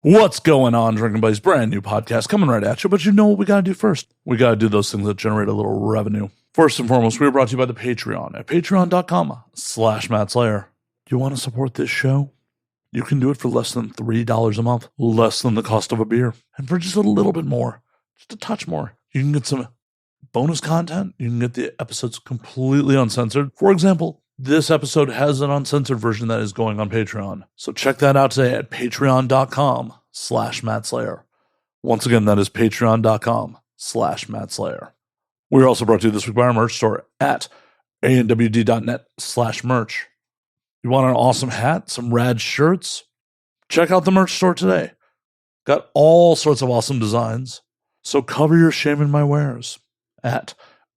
What's going on, Drinking Buddies? Brand new podcast coming right at you, but you know what we got to do first? We got to do those things that generate a little revenue. First and foremost, we are brought to you by the Patreon at patreon.com/MattSlayer. Do you want to support this show? You can do it for less than $3 a month, less than the cost of a beer. And for just a little bit more, just a touch more, you can get some bonus content. You can get the episodes completely uncensored. For example, this episode has an uncensored version that is going on Patreon. So check that out today at patreon.com/MattSlayer. Once again, that is patreon.com/MattSlayer. We're also brought to you this week by our merch store at anwd.net/merch. You want an awesome hat, some rad shirts? Check out the merch store today. Got all sorts of awesome designs. So cover your shame in my wares at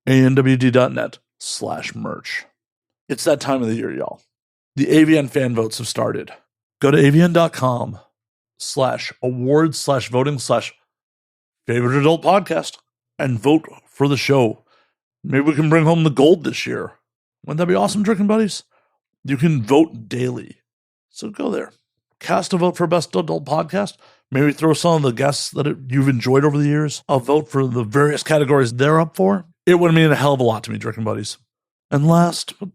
anwd.net/merch. It's that time of the year, y'all. The AVN fan votes have started. Go to avn.com/awards/voting/favorite adult podcast and vote for the show. Maybe we can bring home the gold this year. Wouldn't that be awesome, Drinking Buddies? You can vote daily. So go there. Cast a vote for Best Adult Podcast. Maybe throw some of the guests that you've enjoyed over the years a vote for the various categories they're up for. It would mean a hell of a lot to me, Drinking Buddies. And last, but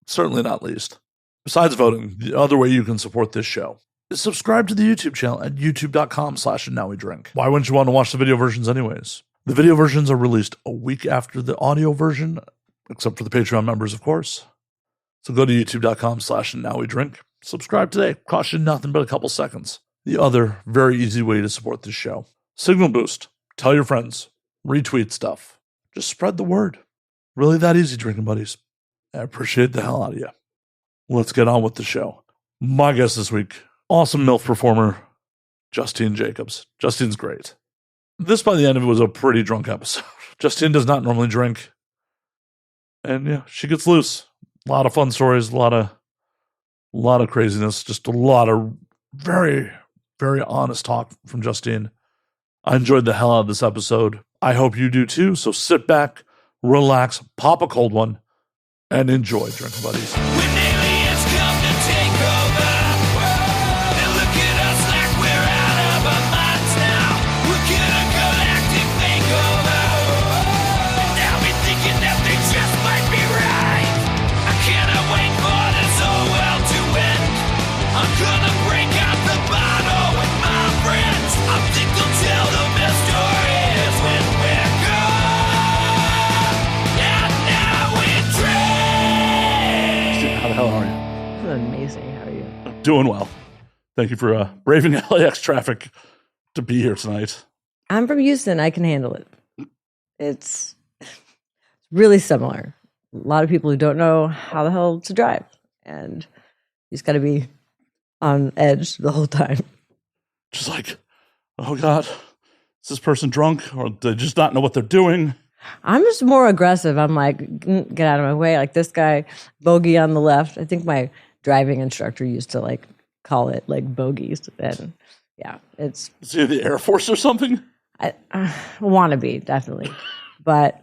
certainly not least, besides voting, the other way you can support this show is subscribe to the YouTube channel at youtube.com/nowwedrink. Why wouldn't you want to watch the video versions anyways? The video versions are released a week after the audio version, except for the Patreon members, of course. So go to youtube.com/nowwedrink. Subscribe today. Costs you nothing but a couple seconds. The other very easy way to support this show. Signal boost. Tell your friends. Retweet stuff. Just spread the word. Really that easy, Drinking Buddies. I appreciate the hell out of you. Let's get on with the show. My guest this week, awesome MILF performer, Justine Jakobs. Justine's great. This, by the end of it, was a pretty drunk episode. Justine does not normally drink. And yeah, she gets loose. A lot of fun stories, a lot of craziness, just a lot of very, very honest talk from Justine. I enjoyed the hell out of this episode. I hope you do too. So sit back, relax, pop a cold one, and enjoy, Drinking Buddies. When aliens come to take over, they look at us like we're out of our minds now. We're gonna galactic makeover. And now we're thinking that they just might be right. I cannot wait for this whole world to end. I'm gonna break out the bottle with my friends. I think they'll tell the best stories when we're gone. And now we drink. How the hell are you? Amazing. How are you? Doing well. Thank you for braving LAX traffic to be here tonight. I'm from Houston. I can handle it. It's really similar. A lot of people who don't know how the hell to drive, and you just got to be on edge the whole time. Just like, oh God, is this person drunk or they just not know what they're doing? I'm just more aggressive. I'm like, get out of my way. Like this guy, bogey on the left. I think my driving instructor used to like call it like bogeys. And yeah, it's. Is he the Air Force or something? I want to be, definitely. But,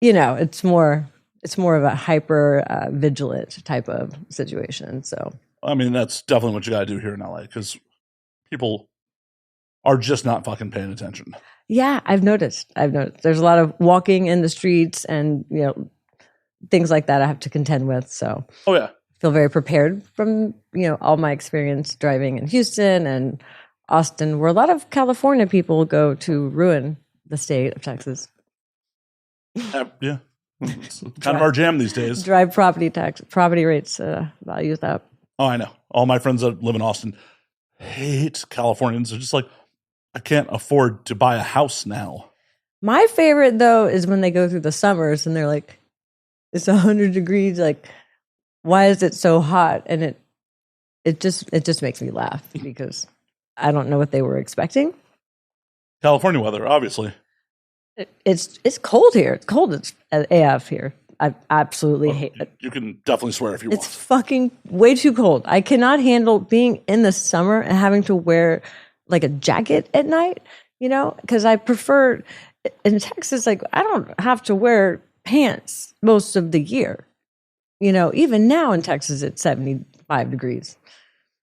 you know, it's more of a hyper vigilant type of situation. So, I mean, that's definitely what you got to do here in LA because people are just not fucking paying attention. yeah, I've noticed. There's a lot of walking in the streets and, you know, things like that I have to contend with. So, oh, yeah. I feel very prepared from, you know, all my experience driving in Houston and Austin, where a lot of California people go to ruin the state of Texas. Yeah. It's kind of our jam these days. Drive property rates, values up. Oh, I know. All my friends that live in Austin hate Californians. They're just like, I can't afford to buy a house now. My favorite, though, is when they go through the summers and they're like, it's 100 degrees. Like, why is it so hot? And it just makes me laugh because I don't know what they were expecting. California weather, obviously. It's cold here. It's cold as AF here. I absolutely hate it. You can definitely swear if you want. It's fucking way too cold. I cannot handle being in the summer and having to wear like a jacket at night, you know, because I prefer in Texas, like I don't have to wear pants most of the year. You know, even now in Texas, it's 75 degrees,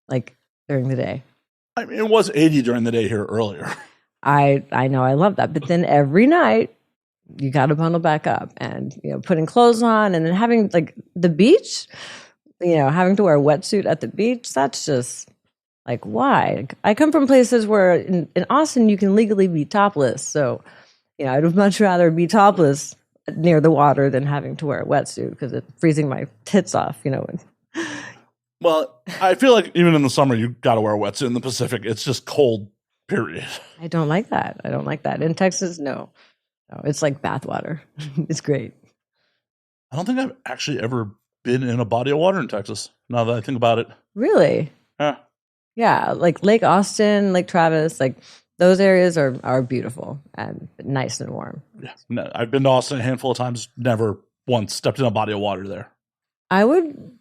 like during the day. I mean, it was 80 during the day here earlier. I know, I love that. But then every night you got to bundle back up and, putting clothes on and then having like the beach, having to wear a wetsuit at the beach. That's just like, why? I come from places where in Austin, you can legally be topless. So, I'd much rather be topless near the water than having to wear a wetsuit because it's freezing my tits off, Well, I feel like even in the summer, you got to wear a wetsuit. In the Pacific, it's just cold, period. I don't like that. In Texas, no, it's like bathwater. It's great. I don't think I've actually ever been in a body of water in Texas, now that I think about it. Really? Yeah. Yeah, like Lake Austin, Lake Travis, like those areas are beautiful and nice and warm. Yeah. No, I've been to Austin a handful of times, never once stepped in a body of water there. I would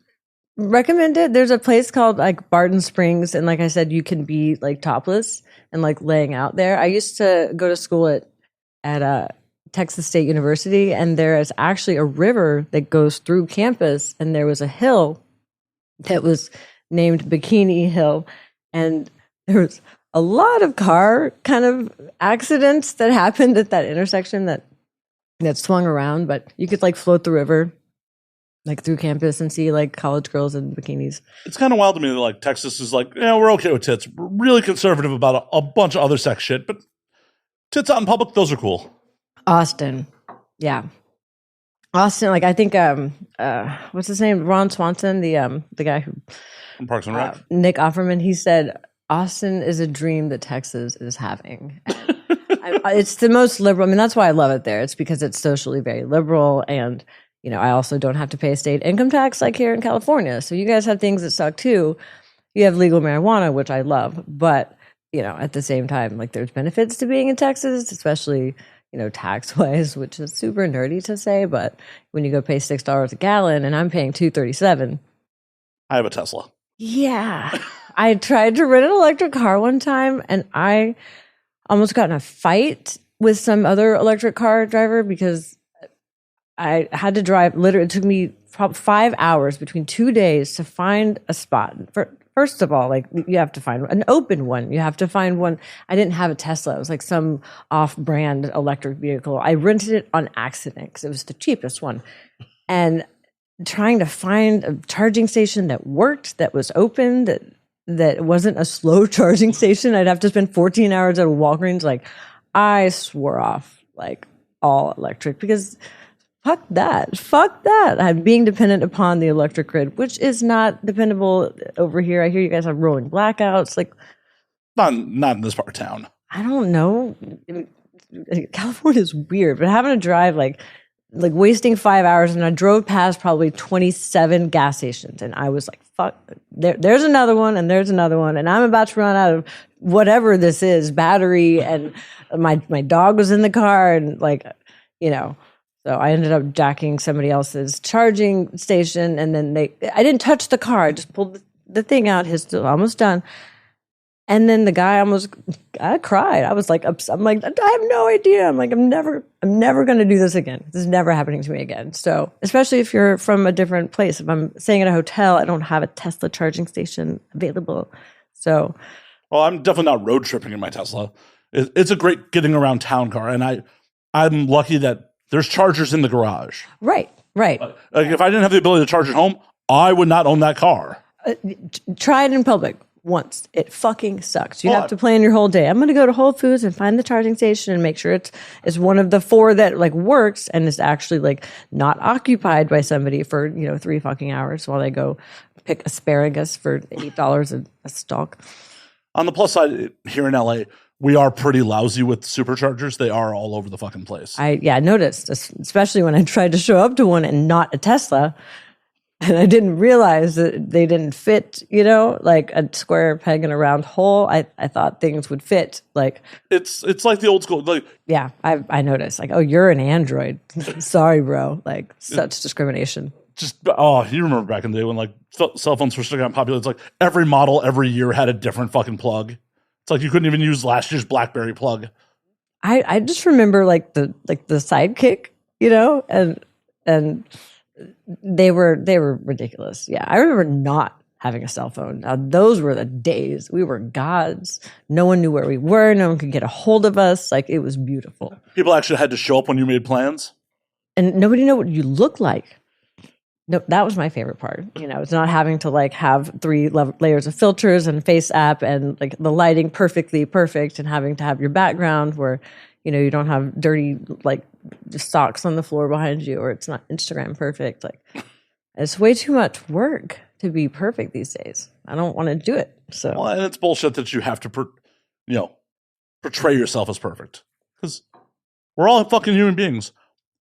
recommend it. There's a place called like Barton Springs, and like I said, you can be like topless and like laying out there. I used to go to school at Texas State University, and there is actually a river that goes through campus, and there was a hill that was named Bikini Hill, and there was a lot of car kind of accidents that happened at that intersection that swung around, but you could like float the river like through campus and see like college girls in bikinis. It's kind of wild to me that like Texas is like, we're okay with tits. We're really conservative about a bunch of other sex shit, but tits out in public, those are cool. Austin. Yeah. Austin, like I think what's his name? Ron Swanson, the guy who From Parks and Rec. Nick Offerman, he said Austin is a dream that Texas is having. It's the most liberal. I mean, that's why I love it there. It's because it's socially very liberal, and I also don't have to pay state income tax like here in California. So you guys have things that suck too. You have legal marijuana, which I love, but at the same time, like there's benefits to being in Texas, especially tax wise, which is super nerdy to say, but when you go pay $6 a gallon and I'm paying $2.37. I have a Tesla. Yeah. I tried to rent an electric car one time and I almost got in a fight with some other electric car driver because I had to drive, literally, it took me 5 hours between 2 days to find a spot. First of all, like you have to find an open one. You have to find one. I didn't have a Tesla. It was like some off-brand electric vehicle. I rented it on accident because it was the cheapest one. And trying to find a charging station that worked, that was open, that wasn't a slow charging station. I'd have to spend 14 hours at a Walgreens. Like I swore off like all electric because fuck that. I'm being dependent upon the electric grid, which is not dependable over here. I hear you guys have rolling blackouts. Like, Not in this part of town. I don't know. California is weird, but having to drive like wasting 5 hours, and I drove past probably 27 gas stations, and I was like, fuck, there's another one, and there's another one, and I'm about to run out of whatever this is, battery, and my dog was in the car, and like, so I ended up jacking somebody else's charging station, and then I didn't touch the car. I just pulled the thing out. It's almost done. And then the guy I cried. I was like, I'm like, I have no idea. I'm like, I'm never going to do this again. This is never happening to me again. So, especially if you're from a different place. If I'm staying at a hotel, I don't have a Tesla charging station available. So. Well, I'm definitely not road tripping in my Tesla. It's a great getting around town car. And I'm lucky that there's chargers in the garage. Right. Like if I didn't have the ability to charge at home, I would not own that car. Try it in public. Once. It fucking sucks. You have to plan your whole day. I'm going to go to Whole Foods and find the charging station and make sure it's one of the 4 that like works and is actually like not occupied by somebody for 3 fucking hours while they go pick asparagus for $8 a stalk. On the plus side, here in LA, we are pretty lousy with superchargers. They are all over the fucking place. I noticed, especially when I tried to show up to one and not a Tesla. And I didn't realize that they didn't fit, like a square peg in a round hole. I thought things would fit. Like it's like the old school. Like yeah, I noticed. Like, oh, you're an Android. Sorry, bro. Like such discrimination. You remember back in the day when like cell phones were still popular? It's like every model every year had a different fucking plug. It's like you couldn't even use last year's BlackBerry plug. I just remember like the Sidekick, and they were ridiculous. Yeah, I remember not having a cell phone. Now, those were the days. We were gods. No one knew where we were. No one could get a hold of us. Like, it was beautiful. People actually had to show up when you made plans. And nobody knew what you looked like. No, that was my favorite part. It's not having to like have 3 layers of filters and face app and like the lighting perfectly perfect and having to have your background where, you don't have dirty like socks on the floor behind you or it's not Instagram perfect. Like, it's way too much work to be perfect these days. I don't want to do it. So, well, and it's bullshit that you have to, portray yourself as perfect because we're all fucking human beings.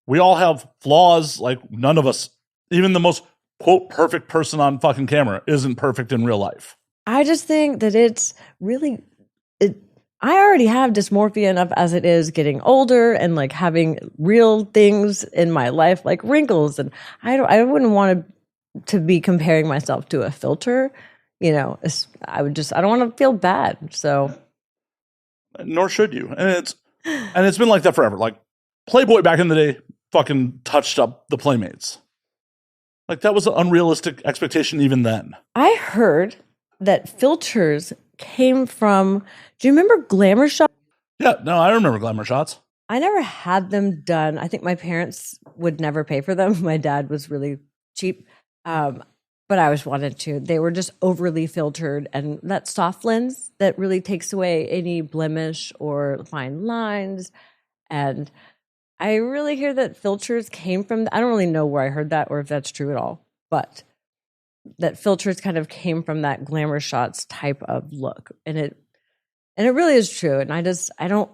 We all have flaws. Like, none of us, even the most quote perfect person on fucking camera, isn't perfect in real life. I just think that it's really. I already have dysmorphia enough as it is, getting older and like having real things in my life like wrinkles, and I wouldn't want to be comparing myself to a filter. I don't want to feel bad. So, nor should you. And it's been like that forever. Like, Playboy back in the day fucking touched up the Playmates. Like, that was an unrealistic expectation even then. I heard that filters came from. Do you remember Glamour Shots? Yeah, no, I remember Glamour Shots. I never had them done. I think my parents would never pay for them. My dad was really cheap, but I always wanted to. They were just overly filtered, and that soft lens that really takes away any blemish or fine lines. And I really hear that filters came from. I don't really know where I heard that or if that's true at all, but that filters kind of came from that Glamour Shots type of look, and it really is true. And I don't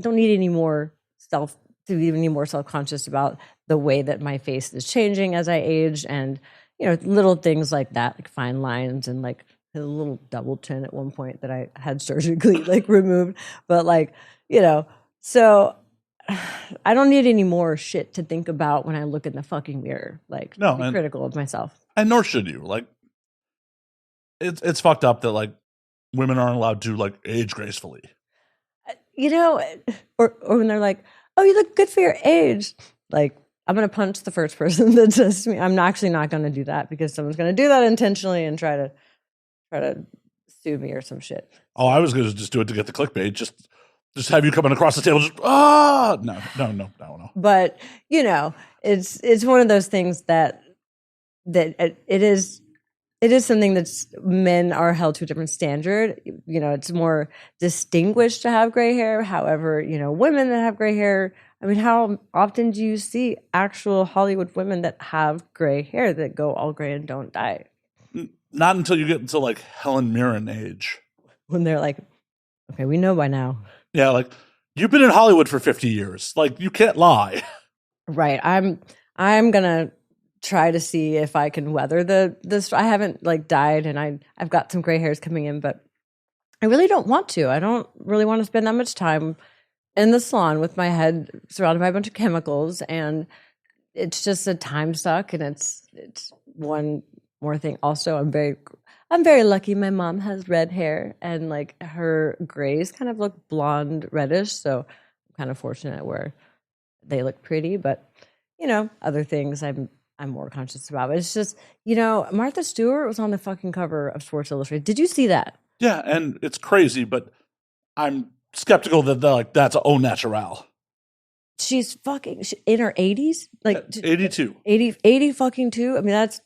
need any more self-conscious about the way that my face is changing as I age, and little things like that, like fine lines and like a little double chin at one point that I had surgically like removed, but like so. I don't need any more shit to think about when I look in the fucking mirror. Like, no, be critical of myself. And nor should you. Like, it's fucked up that like women aren't allowed to like age gracefully. Or when they're like, "Oh, you look good for your age." Like, I'm gonna punch the first person that says to me. I'm actually not gonna do that because someone's gonna do that intentionally and try to sue me or some shit. Oh, I was gonna just do it to get the clickbait. Just have you coming across the table. No. But it's one of those things that it is something that's men are held to a different standard. It's more distinguished to have gray hair. However, women that have gray hair. I mean, how often do you see actual Hollywood women that have gray hair that go all gray and don't dye? Not until you get into like Helen Mirren age. When they're like, okay, we know by now. Yeah, like, you've been in Hollywood for 50 years. Like, you can't lie. Right. I'm gonna try to see if I can weather this. I haven't like dyed, and I've got some gray hairs coming in, but I really don't want to. I don't really want to spend that much time in the salon with my head surrounded by a bunch of chemicals, and it's just a time suck. And it's one more thing. Also, I'm very lucky. My mom has red hair, and like her grays kind of look blonde reddish. So I'm kind of fortunate where they look pretty, but other things I'm more conscious about. But it's just, Martha Stewart was on the fucking cover of Sports Illustrated. Did you see that? Yeah, and it's crazy, but I'm skeptical that that's au naturel. She's fucking in her 80s, like 82, 80 fucking 2. I mean, that's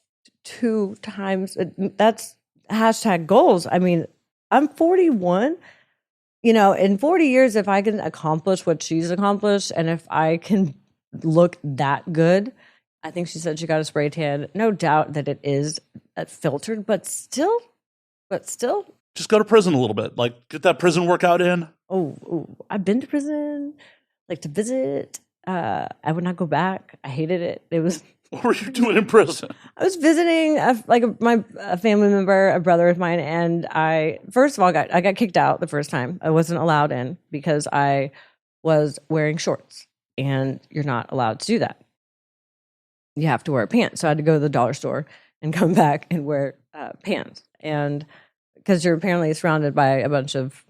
2 times. That's hashtag goals. I mean, I'm 41. In 40 years, if I can accomplish what she's accomplished, and if I can look that good, I think she said she got a spray tan. No doubt that it is filtered, but still. Just go to prison a little bit. Like, get that prison workout in. Oh, I've been to prison, like to visit. I would not go back. I hated it. It was. What were you doing in prison? I was visiting a family member, a brother of mine, and I got kicked out the first time. I wasn't allowed in because I was wearing shorts, and you're not allowed to do that. You have to wear pants. So I had to go to the dollar store and come back and wear pants, and because you're apparently surrounded by a bunch of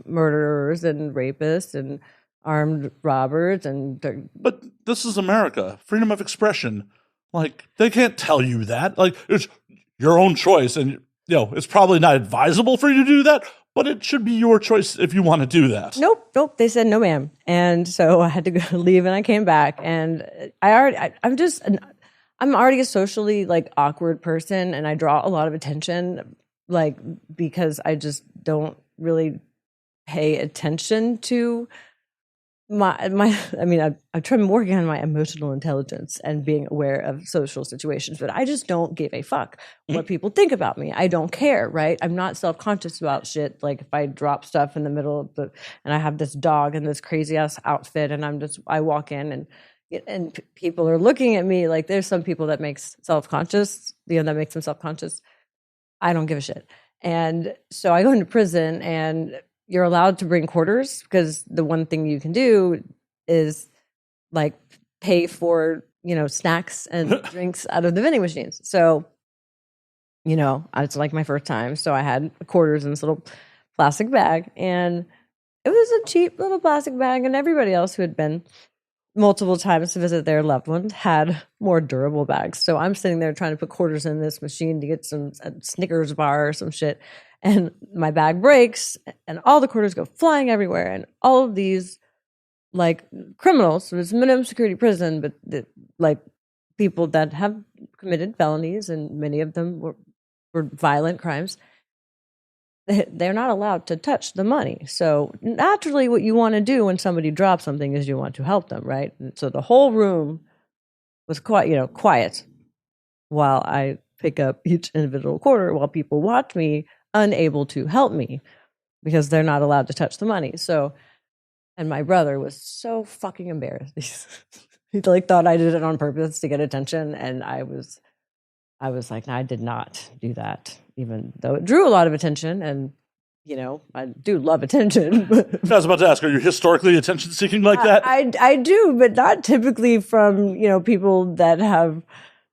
murderers and rapists and armed robbers, but this is America, freedom of expression. Like, they can't tell you that. Like, it's your own choice, and it's probably not advisable for you to do that, but it should be your choice if you want to do that. Nope. They said no, ma'am. And so I had to go leave, and I came back, and I'm already a socially like awkward person, and I draw a lot of attention, like because I just don't really pay attention to I've tried working on my emotional intelligence and being aware of social situations, but I just don't give a fuck what people think about me. I don't care, right? I'm not self-conscious about shit. Like if I drop stuff in the middle of and I have this dog in this crazy ass outfit, and I walk in and people are looking at me like there's some people that makes self-conscious, that makes them self-conscious. I don't give a shit. And so I go into prison, and you're allowed to bring quarters because the one thing you can do is like pay for, snacks and drinks out of the vending machines. So, it's like my first time. So I had quarters in this little plastic bag, and it was a cheap little plastic bag. And everybody else who had been multiple times to visit their loved ones had more durable bags. So I'm sitting there trying to put quarters in this machine to get a Snickers bar or some shit. And my bag breaks, and all the quarters go flying everywhere. And all of these, like, criminals, it was minimum security prison, but like people that have committed felonies, and many of them were violent crimes, they're not allowed to touch the money. So naturally, what you want to do when somebody drops something is you want to help them, right? And so the whole room was quiet while I pick up each individual quarter, while people watch me, unable to help me because they're not allowed to touch the money. So, and my brother was so fucking embarrassed. He like thought I did it on purpose to get attention, and I was like, no, I did not do that, even though it drew a lot of attention, and I do love attention. I was about to ask, are you historically attention seeking like that? I do, but not typically from people that have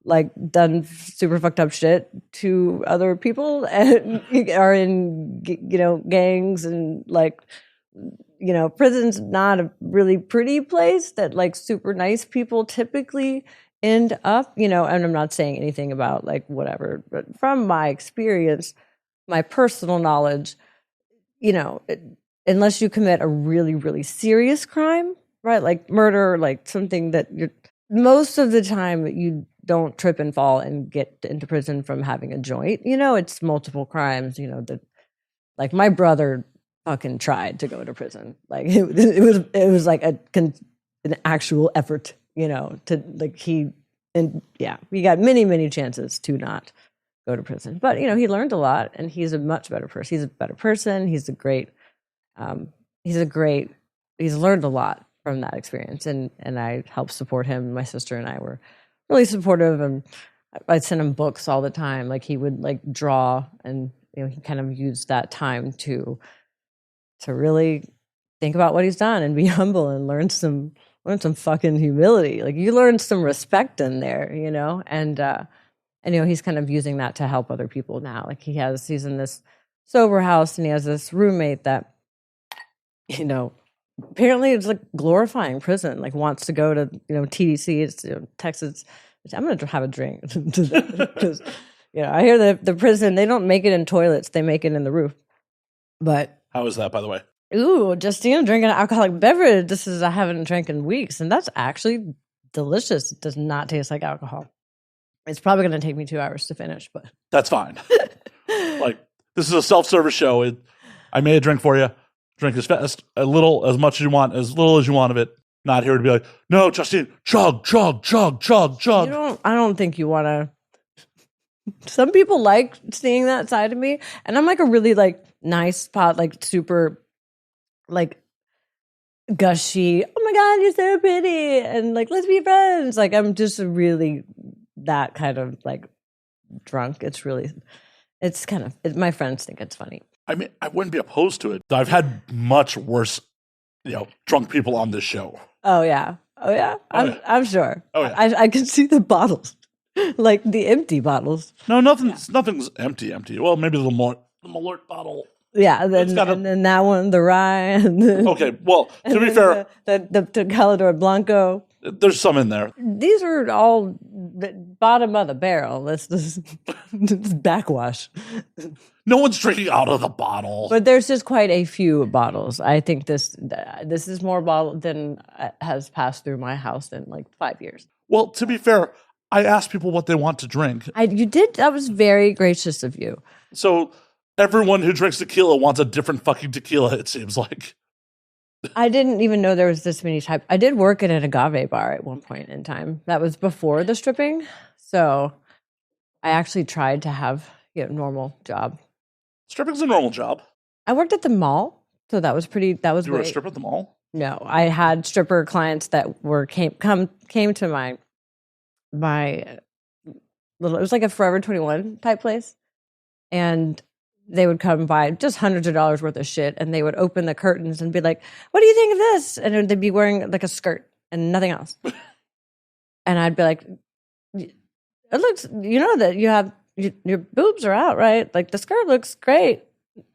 like done super fucked up shit to other people and are in gangs, and like prison's not a really pretty place that like super nice people typically end up, and I'm not saying anything about like whatever, but from my experience, my personal knowledge, unless you commit a really, really serious crime, right? Like murder, like something that most of the time you don't trip and fall and get into prison from having a joint. It's multiple crimes, that like my brother fucking tried to go to prison. Like it was like an actual effort, to like he got many, many chances to not go to prison. But, he learned a lot, and he's a much better person. He's a better person. He's learned a lot from that experience. And I helped support him. My sister and I were really supportive, and I'd send him books all the time. Like he would like draw, and, he kind of used that time to really think about what he's done and be humble and learn some fucking humility. Like you learn some respect in there, and he's kind of using that to help other people now. Like he's in this sober house, and he has this roommate that, apparently it's like glorifying prison, like wants to go to, TDC, it's Texas. I'm going to have a drink because, I hear that the prison, they don't make it in toilets, they make it in the roof. But how is that, by the way? Ooh, Justine drinking an alcoholic beverage. I haven't drank in weeks, and that's actually delicious. It does not taste like alcohol. It's probably going to take me 2 hours to finish, but that's fine. Like this is a self-service show. I made a drink for you. Drink as fast, as much as you want, as little as you want of it. Not here to be like, no, Justine, chug. I don't think you want to. Some people like seeing that side of me, and I'm like a really like nice spot, like super, like gushy. Oh my god, you're so pretty, and like let's be friends. Like I'm just really that kind of like drunk. It's kind of my friends think it's funny. I mean, I wouldn't be opposed to it. I've had much worse, drunk people on this show. Oh yeah. I'm sure. Oh yeah. I can see the bottles, like the empty bottles. No, nothing's empty. Well, maybe the Malort bottle. Yeah, and then that one, the rye. And then, okay, well, to be fair, the Calador Blanco. There's some in there. These are all the bottom of the barrel. This is backwash. No one's drinking out of the bottle. But there's just quite a few bottles. I think this is more bottle than has passed through my house in like 5 years. Well, to be fair, I asked people what they want to drink. You did. That was very gracious of you. So everyone who drinks tequila wants a different fucking tequila, it seems like. I didn't even know there was this many types. I did work at an agave bar at one point in time. That was before the stripping. So I actually tried to have a normal job. Stripping's a normal job. I worked at the mall. So that was pretty, that was You were a great. stripper at the mall? No, I had stripper clients that came to my little, it was like a Forever 21 type place. And they would come buy just hundreds of dollars worth of shit, and they would open the curtains and be like, "What do you think of this?" And they'd be wearing like a skirt and nothing else. And I'd be like, "It looks, that you have your boobs are out, right? Like the skirt looks great.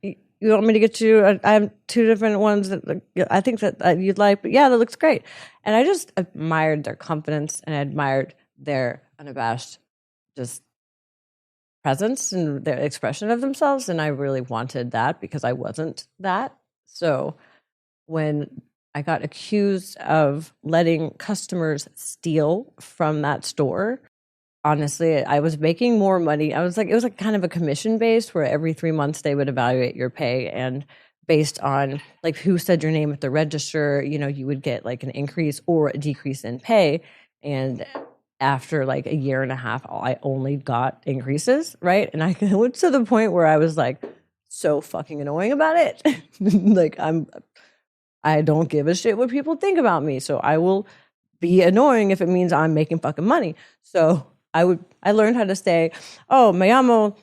You want me to get you? I have 2 different ones that I think that you'd like, but yeah, that looks great." And I just admired their confidence and I admired their unabashed just presence and their expression of themselves. And I really wanted that because I wasn't that. So when I got accused of letting customers steal from that store, honestly, I was making more money. It was like kind of a commission based where every 3 months they would evaluate your pay, and based on like who said your name at the register, you would get like an increase or a decrease in pay. And after like a year and a half, I only got increases, right? And I went to the point where I was like so fucking annoying about it. Like I don't give a shit what people think about me. So I will be annoying if it means I'm making fucking money. So I learned how to say, "Oh, me llamo,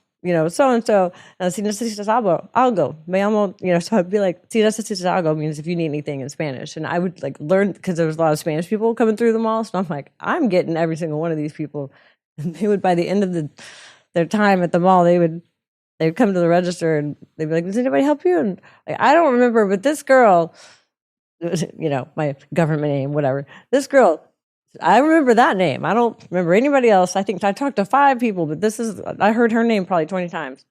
so-and-so, si necesitas algo, me llamo," so I'd be like, "Si necesitas algo" means if you need anything in Spanish. And I would like learn, because there was a lot of Spanish people coming through the mall. So I'm like, I'm getting every single one of these people. And they would, by the end of their time at the mall, they'd come to the register and they'd be like, "Does anybody help you?" And like, I don't remember, but this girl, my government name, whatever, this girl, I remember that name. I don't remember anybody else. I think I talked to 5 people, but I heard her name probably 20 times.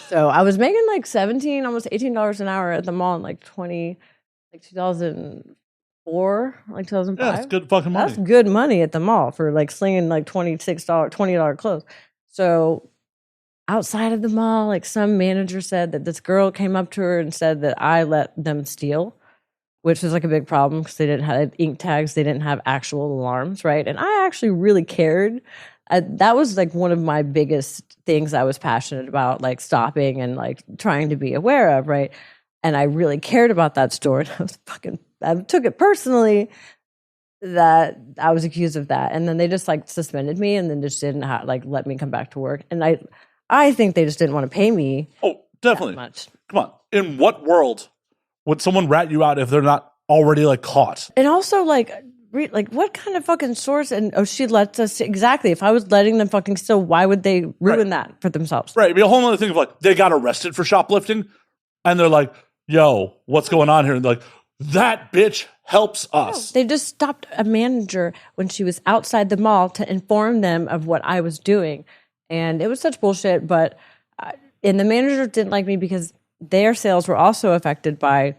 So I was making like $17, almost $18 an hour at the mall in like 2004, like 2005. Yeah, that's good fucking money. That's good money at the mall for like slinging like $20 clothes. So outside of the mall, like some manager said that this girl came up to her and said that I let them steal, which was like a big problem because they didn't have ink tags. They didn't have actual alarms, right? And I actually really cared. That was like one of my biggest things I was passionate about, like stopping and like trying to be aware of, right? And I really cared about that store. And I took it personally that I was accused of that. And then they just like suspended me and then just didn't let me come back to work. And I think they just didn't want to pay me. Oh, definitely. That much. Come on. In what world would someone rat you out if they're not already like caught? And also like what kind of fucking source? And she lets us, exactly. If I was letting them fucking steal, why would they ruin that for themselves? Right. It'd be a whole other thing of like they got arrested for shoplifting and they're like, "Yo, what's going on here?" And they're like, "That bitch helps us." They just stopped a manager when she was outside the mall to inform them of what I was doing. And it was such bullshit. But and the manager didn't like me because their sales were also affected by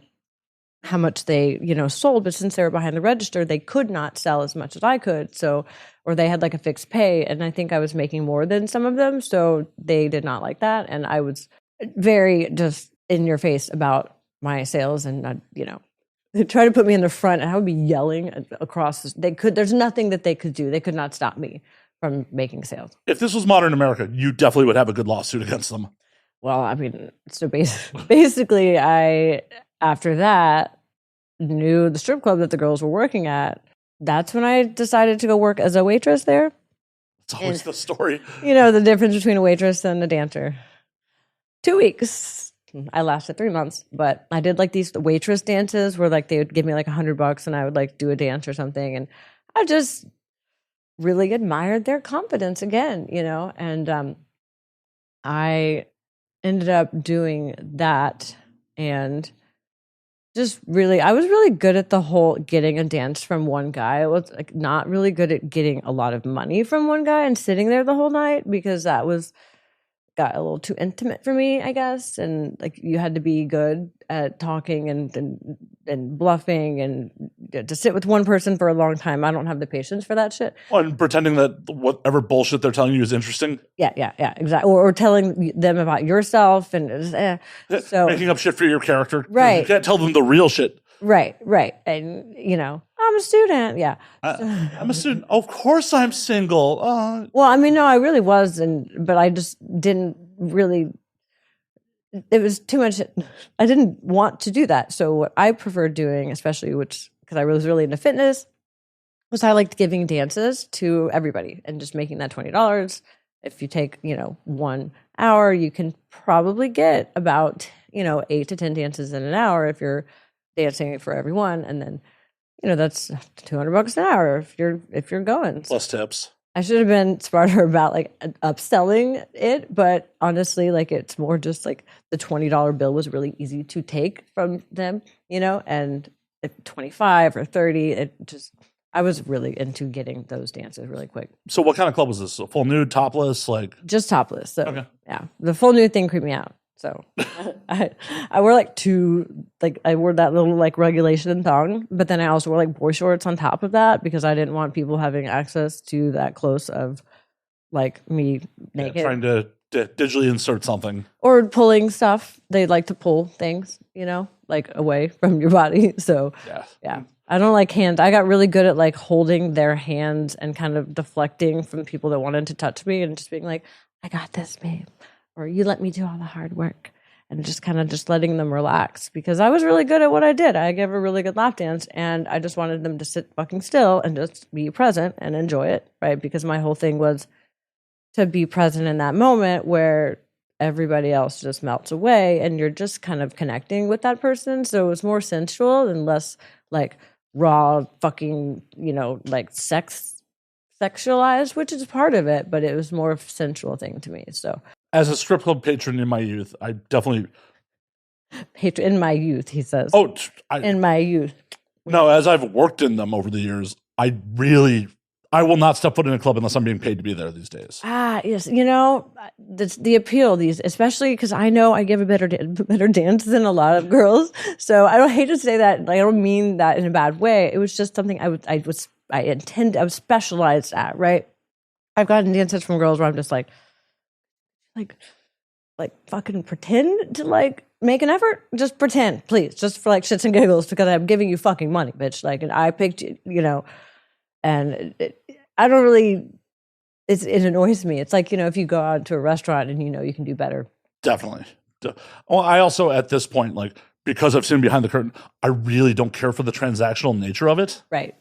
how much they, sold. But since they were behind the register, they could not sell as much as I could. So, or they had like a fixed pay. And I think I was making more than some of them. So they did not like that. And I was very just in your face about my sales and, they tried to put me in the front and I would be yelling across. There's nothing that they could do. They could not stop me from making sales. If this was modern America, you definitely would have a good lawsuit against them. Well, I mean, so basically, I, after that, knew the strip club that the girls were working at. That's when I decided to go work as a waitress there. It's always the story. The difference between a waitress and a dancer. 2 weeks. I lasted 3 months, but I did like these waitress dances where like they would give me like $100 and I would like do a dance or something. And I just really admired their confidence again, and I ended up doing that and just really, I was really good at the whole getting a dance from one guy. I was like not really good at getting a lot of money from one guy and sitting there the whole night because that got a little too intimate for me, I guess. And like you had to be good at talking and bluffing and to sit with one person for a long time. I don't have the patience for that shit. Well, and pretending that whatever bullshit they're telling you is interesting. Yeah, exactly. Or telling them about yourself and so Making up shit for your character. Right. You can't tell them the real shit. right. And I'm a student. Yeah. I'm a student. Of course I'm single. Well, I mean, no, I really was, but I just didn't really. It was too much. I didn't want to do that. So what I preferred doing, especially because I was really into fitness, was I liked giving dances to everybody and just making that $20. If you take 1 hour, you can probably get about 8 to 10 dances in an hour if you're dancing for everyone, and then. That's $200 an hour if you're going. Plus tips. I should have been smarter about like upselling it, but honestly, like it's more just like the $20 bill was really easy to take from them, and if 25 or 30, I was really into getting those dances really quick. So what kind of club was this? A full nude, topless, like just topless. So okay. Yeah, the full nude thing creeped me out. So I wore I wore that little like regulation thong, but then I also wore like boy shorts on top of that because I didn't want people having access to that close of like me naked. Trying to digitally insert something. Or pulling stuff. They like to pull things, like away from your body. So yeah. I don't like hands. I got really good at like holding their hands and kind of deflecting from people that wanted to touch me and just being like, I got this, babe. Or you let me do all the hard work, and just kind of just letting them relax because I was really good at what I did. I gave a really good lap dance and I just wanted them to sit fucking still and just be present and enjoy it, right? Because my whole thing was to be present in that moment where everybody else just melts away and you're just kind of connecting with that person. So it was more sensual and less like raw fucking, like sexualized, which is part of it, but it was more of a sensual thing to me. So as a strip club patron in my youth, I definitely in my youth, he says. Oh, in my youth. No, as I've worked in them over the years, I will not step foot in a club unless I'm being paid to be there these days. Yes, that's the appeal of these, especially because I know I give a better dance than a lot of girls. So I don't hate to say that. I don't mean that in a bad way. It was just something I was specialized at. Right, I've gotten dances from girls where I'm just like fucking pretend to like make an effort. Just pretend, please, just for like shits and giggles because I'm giving you fucking money, bitch. Like, and I picked you, and I don't really. It annoys me. It's like if you go out to a restaurant and you can do better. Definitely. Well, I also at this point because I've seen behind the curtain, I really don't care for the transactional nature of it. Right.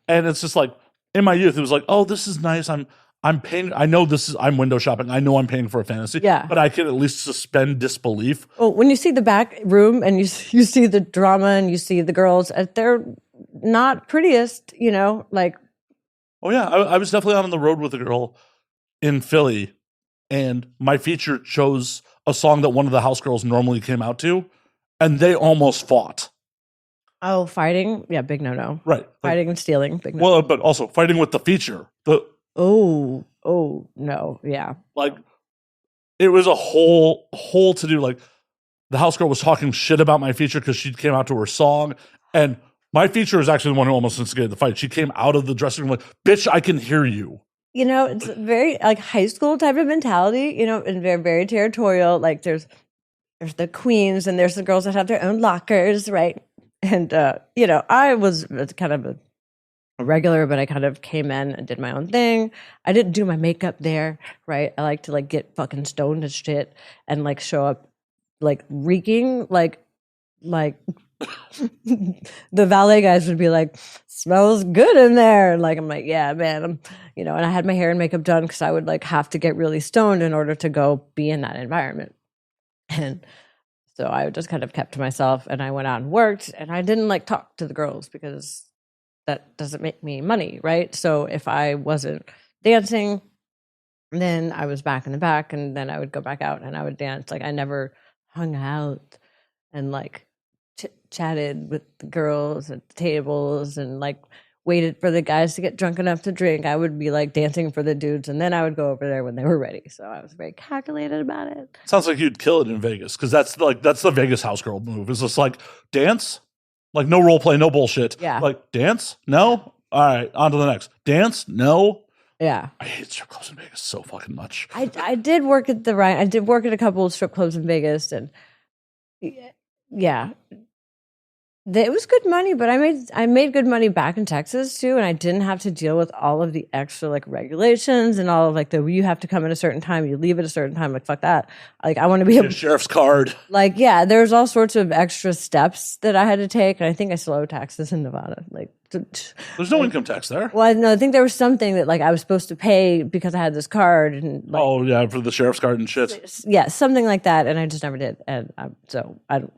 And it's just like in my youth, it was like, oh, this is nice. I'm paying. I know I'm window shopping. I know I'm paying for a fantasy. Yeah. But I can at least suspend disbelief. Oh, when you see the back room and you see the drama and you see the girls, they're not prettiest, like. Oh yeah, I was definitely out on the road with a girl in Philly, and my feature chose a song that one of the house girls normally came out to, and they almost fought. Oh, fighting? Yeah, big no. Right. Fighting and stealing, big no. Well, but also fighting with the feature. Oh, no, yeah. Like, it was a whole to do. Like, the house girl was talking shit about my feature because she came out to her song, and my feature is actually the one who almost instigated the fight. She came out of the dressing room like, bitch, I can hear you. It's very like high school type of mentality, and very, very territorial. Like there's the queens and there's the girls that have their own lockers, right? And, I was kind of a regular, but I kind of came in and did my own thing. I didn't do my makeup there, right? I like to like get fucking stoned and shit and like show up like reeking like the valet guys would be like, smells good in there. And like, I'm like, yeah, man. I'm, and I had my hair and makeup done because I would like have to get really stoned in order to go be in that environment. And so I just kind of kept to myself and I went out and worked and I didn't like talk to the girls because that doesn't make me money, right? So if I wasn't dancing, then I was back in the back and then I would go back out and I would dance. Like I never hung out and like chatted with the girls at the tables and like waited for the guys to get drunk enough to drink. I would be like dancing for the dudes, and then I would go over there when they were ready. So I was very calculated about it. Sounds like you'd kill it in Vegas, because that's the Vegas house girl move. It's just like dance, like no role play, no bullshit. Yeah. Like dance, no. All right, on to the next. Dance, no. Yeah. I hate strip clubs in Vegas so fucking much. I did work at I did work at a couple of strip clubs in Vegas, and yeah. It was good money, but I made good money back in Texas too, and I didn't have to deal with all of the extra like regulations and all of like you have to come at a certain time, you leave at a certain time. Like fuck that. Like I want to be able Sheriff's card. Like yeah, there's all sorts of extra steps that I had to take, and I think I still owe taxes in Nevada. Like there's no income tax there. Well, no, I think there was something that like I was supposed to pay because I had this card, and like, oh yeah, for the sheriff's card and shit. Yeah, something like that, and I just never did, and so I don't.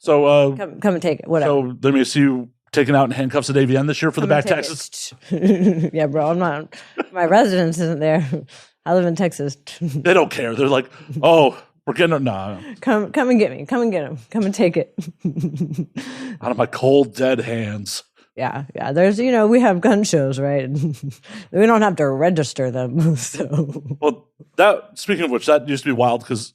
So come and take it. Whatever. So let me see you taken out in handcuffs at AVN this year for the back taxes. Yeah, bro. I'm not. My residence isn't there. I live in Texas. They don't care. They're like, oh, we're getting no. Come and get me. Come and get him. Come and take it. Out of my cold dead hands. Yeah. There's we have gun shows, right? We don't have to register them. So well, speaking of which, that used to be wild because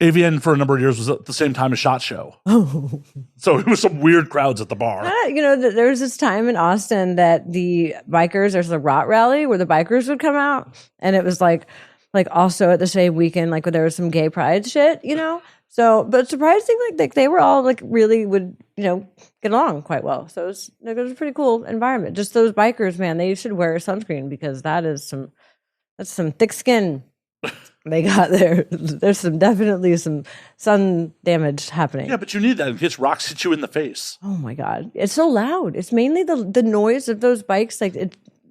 AVN for a number of years was at the same time as SHOT Show. Oh. So it was some weird crowds at the bar. There was this time in Austin that the bikers, there's a rot rally where the bikers would come out. And it was like also at the same weekend, like where there was some gay pride shit, So, but surprisingly, like they were all like really would, get along quite well. So it was a pretty cool environment. Just those bikers, man, they should wear sunscreen because that's some thick skin. They got there. There's definitely some sun damage happening. Yeah, but you need that in case rocks hit you in the face. Oh my God. It's so loud. It's mainly the noise of those bikes. Like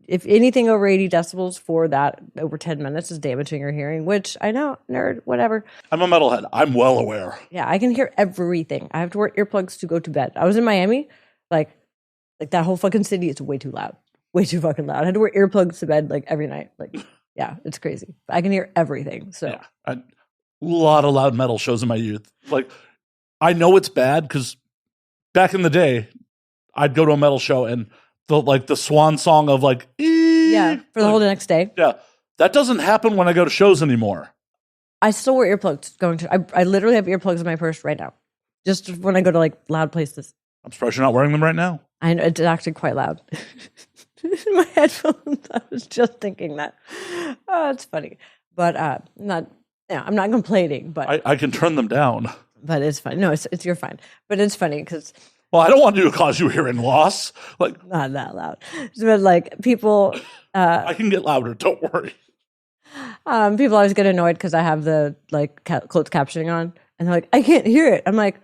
if anything over 80 decibels for that over 10 minutes is damaging your hearing, which I know, nerd, whatever. I'm a metalhead. I'm well aware. Yeah, I can hear everything. I have to wear earplugs to go to bed. I was in Miami. Like that whole fucking city is way too loud. Way too fucking loud. I had to wear earplugs to bed like every night. Like yeah, it's crazy. I can hear everything. So yeah, a lot of loud metal shows in my youth. Like, I know it's bad because back in the day, I'd go to a metal show and the swan song of like, yeah, for the whole next day. Yeah, that doesn't happen when I go to shows anymore. I still wear earplugs going to. I literally have earplugs in my purse right now, just when I go to like loud places. I'm surprised you're not wearing them right now. I know it's actually quite loud. My headphones. I was just thinking that. Oh, it's funny, but I'm not complaining. But I can turn them down. But it's fine. No, it's you're fine. But it's funny because. Well, I don't want to cause you hearing loss. Like not that loud, but like people. I can get louder. Don't worry. People always get annoyed because I have the like closed captioning on, and they're like, "I can't hear it." I'm like.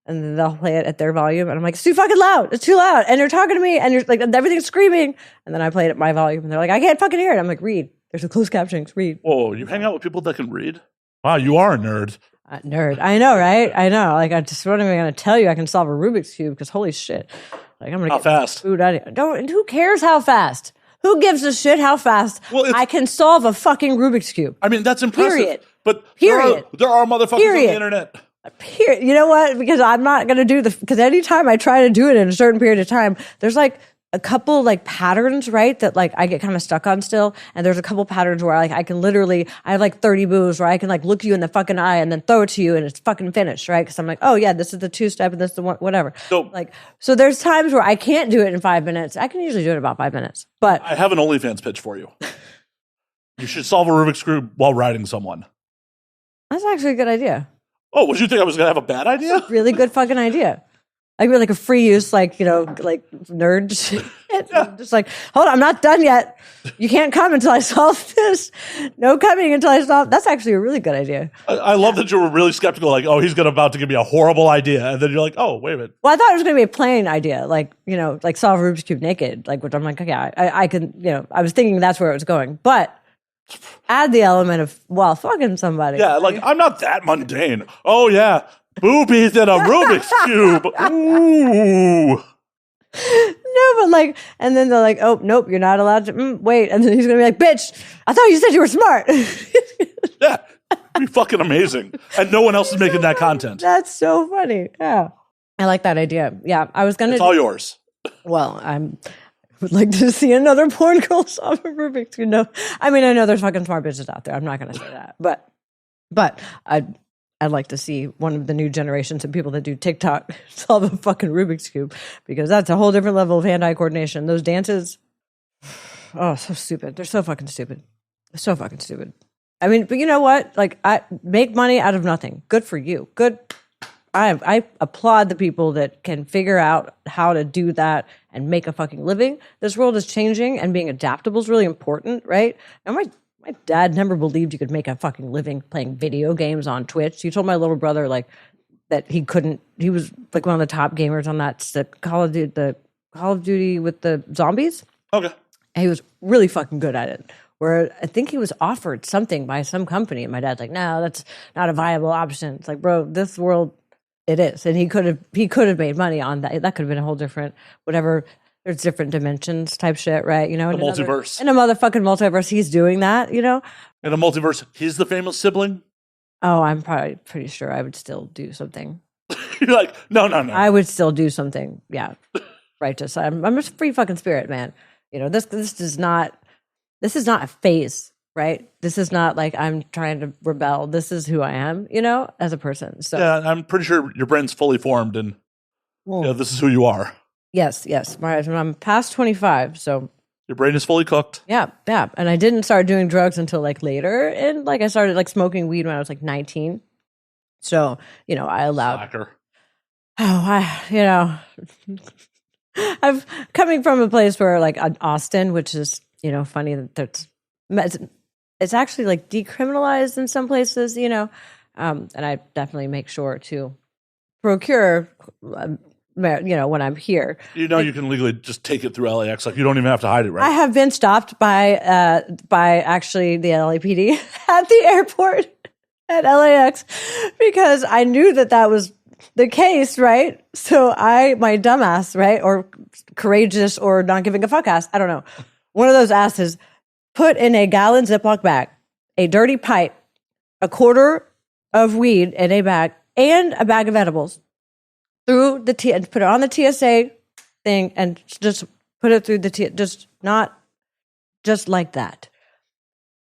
And then they'll play it at their volume. And I'm like, it's too fucking loud. It's too loud. And you're talking to me. And you're like, everything's screaming. And then I play it at my volume. And they're like, I can't fucking hear it. I'm like, read. There's a closed captioning. Read. Whoa, you hang out with people that can read? Wow, you are a nerd. Nerd. I know, right? I know. Like, what am I going to tell you? I can solve a Rubik's Cube because holy shit. Like, I'm going to get fast? Food out of here. And who cares how fast? Who gives a shit how fast I can solve a fucking Rubik's Cube? I mean, that's impressive. Period. But Period. There are motherfuckers on the internet. Period. You know what? Because I'm not going to do because anytime I try to do it in a certain period of time, there's like a couple like patterns, right? That like I get kind of stuck on still. And there's a couple patterns where like I can literally, I have like 30 moves where I can like look you in the fucking eye and then throw it to you and it's fucking finished, right? Because I'm like, oh yeah, this is the 2-step and this is the one, whatever. So there's times where I can't do it in 5 minutes. I can usually do it in about 5 minutes. But I have an OnlyFans pitch for you. You should solve a Rubik's Cube while riding someone. That's actually a good idea. Oh, would you think I was going to have a bad idea? Really good fucking idea. Like like a free use, like nerd shit. Yeah. Just like, hold on, I'm not done yet. You can't come until I solve this. No coming until I solve. That's actually a really good idea. I love that you were really skeptical. Like, oh, he's about to give me a horrible idea, and then you're like, oh, wait a minute. Well, I thought it was going to be a plain idea, like like solve Rubik's Cube naked. Like, which I'm like, okay, I can. I was thinking that's where it was going, but. Add the element of fucking somebody. Yeah, like I'm not that mundane. Oh yeah, boobies in a Rubik's Cube. Ooh. No, but like, and then they're like, oh nope, you're not allowed to. Wait, and then he's gonna be like, bitch, I thought you said you were smart. Yeah, it'd be fucking amazing, and no one else is making that content. That's so funny. Yeah. I like that idea. Yeah, I was gonna. It's all yours. Well, I would like to see another porn girl solve a Rubik's Cube. No, I mean I know there's fucking smart bitches out there. I'm not gonna say that, but I'd like to see one of the new generations of people that do TikTok solve a fucking Rubik's Cube, because that's a whole different level of hand-eye coordination. Those dances, oh, so stupid. They're so fucking stupid. They're so fucking stupid. I mean, but you know what? Like, I make money out of nothing. Good for you. Good. I applaud the people that can figure out how to do that and make a fucking living. This world is changing, and being adaptable is really important, right? And my dad never believed you could make a fucking living playing video games on Twitch. He told my little brother like that he couldn't. He was like one of the top gamers on the Call of Duty with the zombies. Okay. And he was really fucking good at it. Where I think he was offered something by some company, and my dad's like, "No, that's not a viable option." It's like, bro, this world, it is, and he could have made money on that. That could have been a whole different whatever. There's different dimensions type shit, right? You know, in multiverse. In a motherfucking multiverse, he's doing that, you know? In a multiverse, he's the famous sibling? Oh, I'm probably pretty sure I would still do something. You're like, no. I would still do something, yeah. Righteous. I'm a free fucking spirit, man. You know, this is not a phase, right? This is not like I'm trying to rebel. This is who I am, you know, as a person. So yeah, I'm pretty sure your brain's fully formed, and this is who you are. Yes. I'm past 25, so your brain is fully cooked. Yeah. And I didn't start doing drugs until like later, and like I started like smoking weed when I was like 19. So you know, I allowed. Slacker. I'm coming from a place where like Austin, which is funny that it's actually like decriminalized in some places, and I definitely make sure to procure. When I'm here, you can legally just take it through LAX. Like you don't even have to hide it, right? I have been stopped by actually the LAPD at the airport at LAX because I knew that was the case, right? So my dumbass, right, or courageous or not giving a fuck ass, I don't know, one of those asses, put in a gallon Ziploc bag a dirty pipe, a quarter of weed in a bag, and a bag of edibles. Through the and put it on the TSA thing and just put it through the not just like that.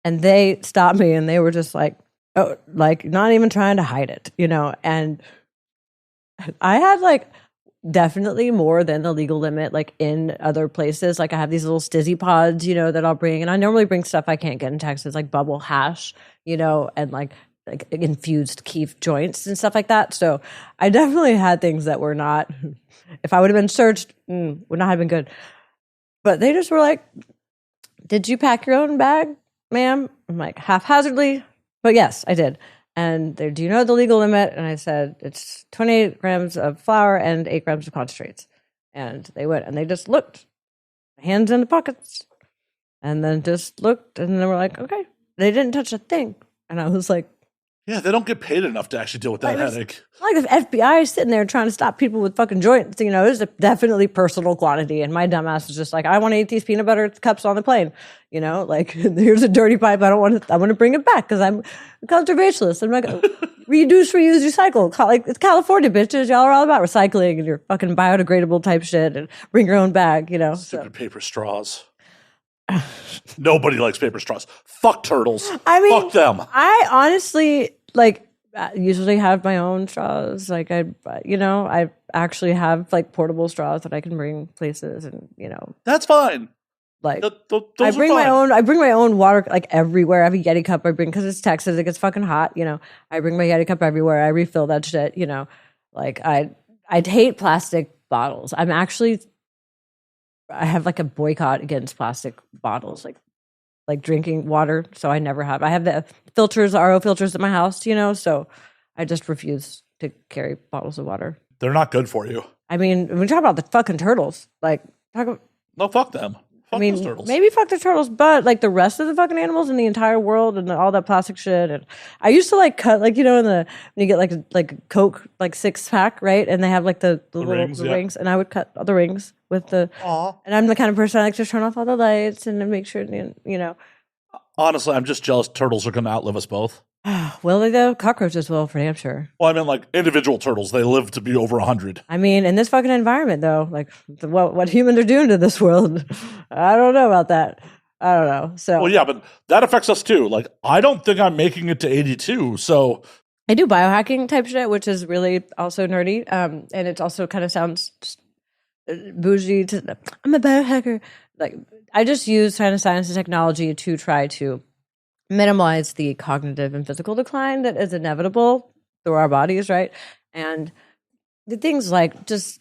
And they stopped me and they were just like, oh, like not even trying to hide it, and I had like definitely more than the legal limit, like in other places. Like I have these little stizzy pods, that I'll bring, and I normally bring stuff I can't get in Texas, like bubble hash, and like infused keef joints and stuff like that. So I definitely had things that were not, if I would have been searched, would not have been good. But they just were like, did you pack your own bag, ma'am? I'm like, haphazardly, but yes, I did. And do you know the legal limit? And I said, it's 28 grams of flour and 8 grams of concentrates. And they went and they just looked, hands in the pockets, and then just looked, and they were like, okay. They didn't touch a thing. And I was like, yeah, they don't get paid enough to actually deal with that headache. Like the FBI is sitting there trying to stop people with fucking joints. It's a definitely personal quantity. And my dumbass was just like, I want to eat these peanut butter cups on the plane. Like here's a dirty pipe. I want to bring it back because I'm a conservationist. I'm like, reduce, reuse, recycle. Like it's California, bitches. Y'all are all about recycling and your fucking biodegradable type shit and bring your own bag. Stupid paper straws. Nobody likes paper straws. Fuck turtles. I mean, fuck them. I honestly usually have my own straws. Like I actually have like portable straws that I can bring places, and that's fine. Like those I bring are fine. my own. I bring my own water like everywhere. I have a Yeti cup I bring because it's Texas. It gets fucking hot. I bring my Yeti cup everywhere. I refill that shit. Like I'd hate plastic bottles. I have like a boycott against plastic bottles, like drinking water. So I never have. I have the filters, RO filters in my house, so I just refuse to carry bottles of water. They're not good for you. I mean, when we talk about the fucking turtles, no, fuck them. Fuck those turtles. Maybe fuck the turtles, but like the rest of the fucking animals in the entire world and all that plastic shit. And I used to like cut when you get like a Coke like 6-pack, right? And they have like the rings, and I would cut the rings with the. Aww. And I'm the kind of person I like to turn off all the lights and make sure Honestly, I'm just jealous. Turtles are going to outlive us both. Will they though? Cockroaches will for damn sure. Well, I mean, like individual turtles, they live to be over 100. I mean, in this fucking environment though, like what humans are doing to this world, I don't know about that. I don't know. So Well, yeah, but that affects us too. Like, I don't think I'm making it to 82. So I do biohacking type shit, which is really also nerdy. And it also kind of sounds bougie. I'm a biohacker. Like I just use kind of science and technology to try to minimize the cognitive and physical decline that is inevitable through our bodies, right? And the things like just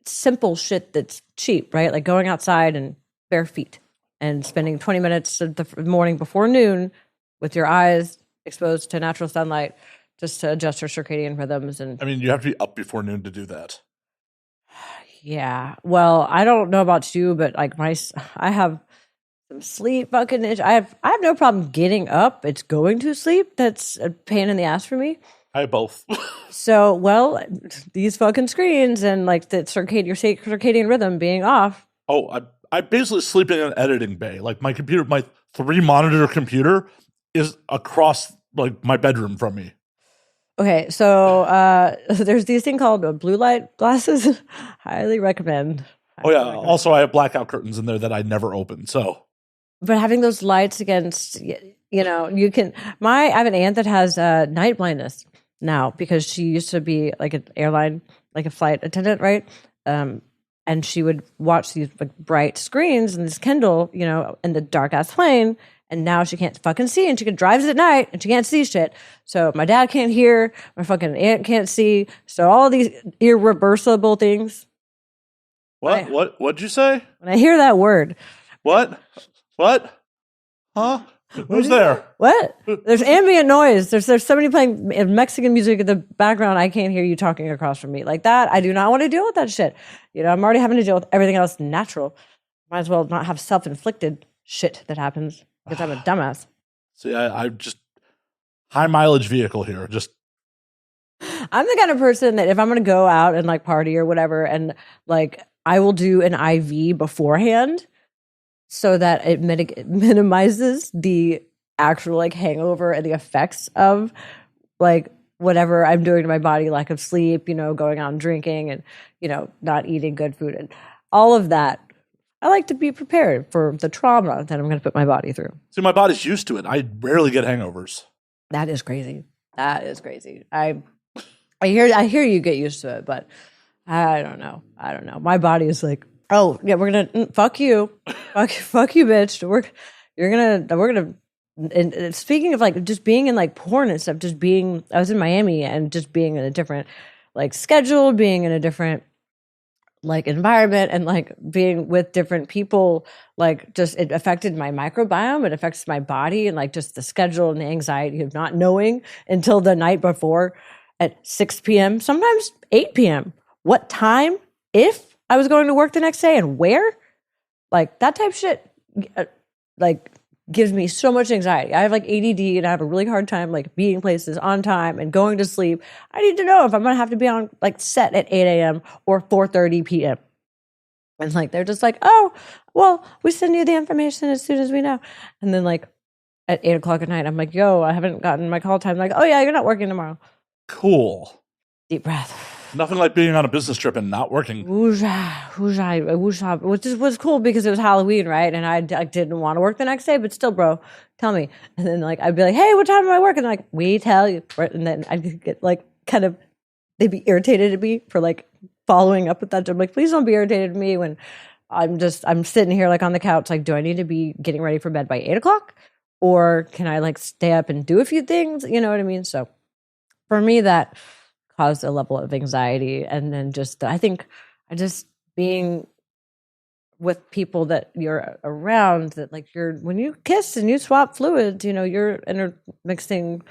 simple shit that's cheap, right? Like going outside and bare feet and spending 20 minutes of the morning before noon with your eyes exposed to natural sunlight just to adjust your circadian rhythms. And I mean, you have to be up before noon to do that. yeah, well, I don't know about you, but like I have some sleep fucking itch. I have no problem getting up. It's going to sleep that's a pain in the ass for me. I have both. So, well, these fucking screens and like the circadian rhythm being off. Oh, I basically sleep in an editing bay. Like my computer, my 3-monitor computer is across like my bedroom from me. Okay, so there's these thing called blue light glasses. Highly recommend. Oh yeah. Also, I have blackout curtains in there that I never open. So, But having those lights against, you know, you can. I have an aunt that has night blindness now because she used to be like an airline, like a flight attendant, right? And she would watch these like bright screens and this Kindle, you know, in the dark ass plane. And now she can't fucking see, and she drives at night, and she can't see shit. So my dad can't hear, my fucking aunt can't see. So all these irreversible things. what? What'd you say? When I hear that word, What? Huh? Who's there? what? There's ambient noise. There's somebody playing Mexican music in the background. I can't hear you talking across from me like that. I do not want to deal with that shit. You know, I'm already having to deal with everything else natural. Might as well not have self-inflicted shit that happens because I'm a dumbass. See, I just high mileage vehicle here. Just I'm the kind of person that if I'm going to go out and like party or whatever, and like I will do an IV beforehand so that it minimizes the actual like hangover and the effects of like whatever I'm doing to my body, lack of sleep, you know, going out and drinking and, you know, not eating good food and all of that. I like to be prepared for the trauma that I'm going to put my body through. see, my body's used to it. I rarely get hangovers. That is crazy. That is crazy. I hear you get used to it, but I don't know. My body is like, oh yeah, we're gonna fuck you, fuck you, bitch. We're gonna. And speaking of like just being in like porn and stuff, just being. I was in Miami and just being in a different like schedule, being in a different like environment, and like being with different people. Like just it affected my microbiome. It affects my body and like just the schedule and the anxiety of not knowing until the night before at 6 p.m. Sometimes 8 p.m. What time? If I was going to work the next day and where? Like that type of shit like gives me so much anxiety. I have like ADD and I have a really hard time like being places on time and going to sleep. I need to know if I'm going to have to be on like set at 8 a.m. or 4:30 p.m. And like they're just like, oh, well, we send you the information as soon as we know. And then like at 8 o'clock at night, I'm like, yo, I haven't gotten my call time. Like, oh yeah, you're not working tomorrow. Cool. Deep breath. Nothing like being on a business trip and not working. Woosha, which was cool because it was Halloween, right? And I didn't want to work the next day, but still, bro, tell me. And then like I'd be like, hey, what time am I working? Like, we tell you. And then I'd get like kind of, they'd be irritated at me for like following up with that. I'm like, please don't be irritated at me when I'm sitting here like on the couch. Like, do I need to be getting ready for bed by 8 o'clock? Or can I like stay up and do a few things? You know what I mean? So for me, that caused a level of anxiety. And then I think being with people that you're around, that like when you kiss and you swap fluids, you know, you're intermixing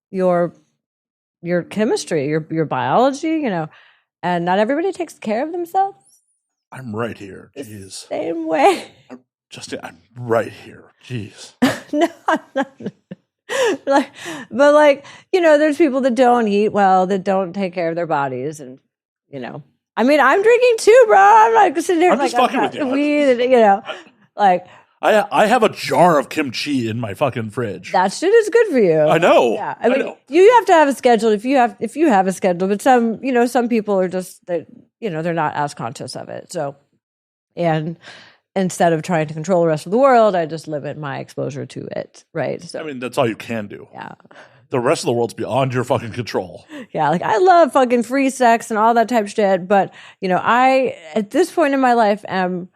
your chemistry, your biology, you know, and not everybody takes care of themselves. I'm right here. Jeez. Same way. Justine, I'm right here. Jeez. No, I'm not. Like, but like, you know, there's people that don't eat well, that don't take care of their bodies, and you know, I mean, I'm drinking too, bro. I'm like sitting here, I'm like, just fucking with you. weed, you know, like I have a jar of kimchi in my fucking fridge. That shit is good for you. I know. Yeah, I mean, you have to have a schedule if you have a schedule. But some people are just they're not as conscious of it. So, and instead of trying to control the rest of the world, I just limit my exposure to it. Right. So, I mean, that's all you can do. Yeah. The rest of the world's beyond your fucking control. Yeah, like I love fucking free sex and all that type of shit, but I at this point in my life am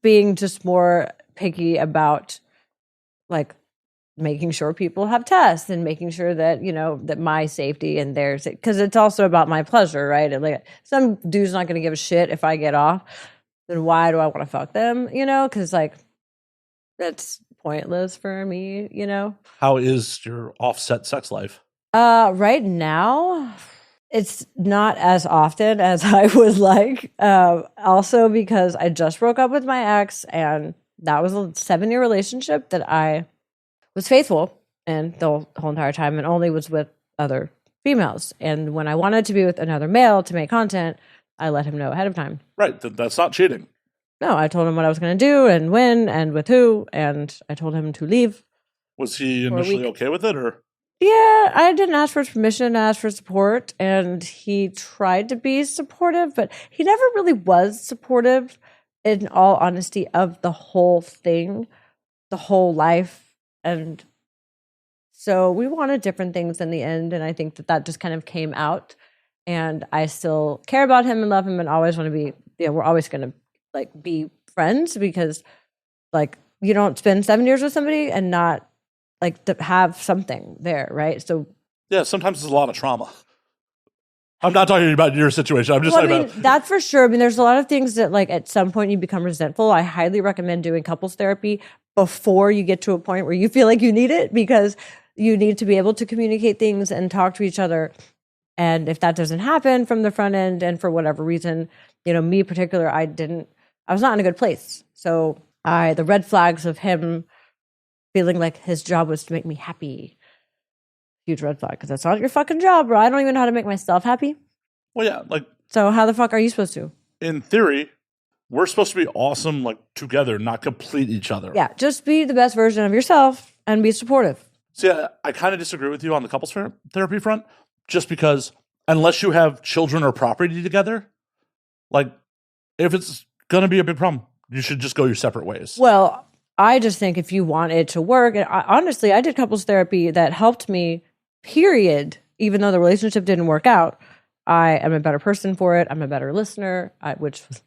being just more picky about like making sure people have tests and making sure that that my safety and theirs, because it's also about my pleasure, right? And like some dude's not going to give a shit if I get off, then why do I want to fuck them? Because like that's pointless for me. How is your offset sex life? Right now it's not as often as I would like. Also because I just broke up with my ex, and that was a 7-year relationship that I was faithful in the whole entire time and only was with other females. And when I wanted to be with another male to make content, I let him know ahead of time. Right. That's not cheating. No, I told him what I was going to do and when and with who, and I told him to leave. Was he initially okay with it, or? Yeah, I didn't ask for his permission, I asked for support, and he tried to be supportive, but he never really was supportive, in all honesty, of the whole thing, the whole life. And so we wanted different things in the end, and I think that just kind of came out. And I still care about him and love him and always want to be, we're always going to like be friends, because like you don't spend 7 years with somebody and not like to have something there, right? So yeah, sometimes it's a lot of trauma. I'm not talking about your situation. I'm just talking about that's for sure. I mean, there's a lot of things that like at some point you become resentful. I highly recommend doing couples therapy before you get to a point where you feel like you need it, because you need to be able to communicate things and talk to each other. And if that doesn't happen from the front end, and for whatever reason, me in particular, I was not in a good place. So the red flags of him feeling like his job was to make me happy, huge red flag, because that's not your fucking job, bro. I don't even know how to make myself happy. Well, yeah, like. So how the fuck are you supposed to? In theory, we're supposed to be awesome, like together, not complete each other. Yeah, just be the best version of yourself and be supportive. See, I kind of disagree with you on the couples therapy front, just because unless you have children or property together, like if it's going to be a big problem, you should just go your separate ways. Well, I just think if you want it to work, and honestly, I did couples therapy that helped me, period, even though the relationship didn't work out. I am a better person for it. I'm a better listener, which was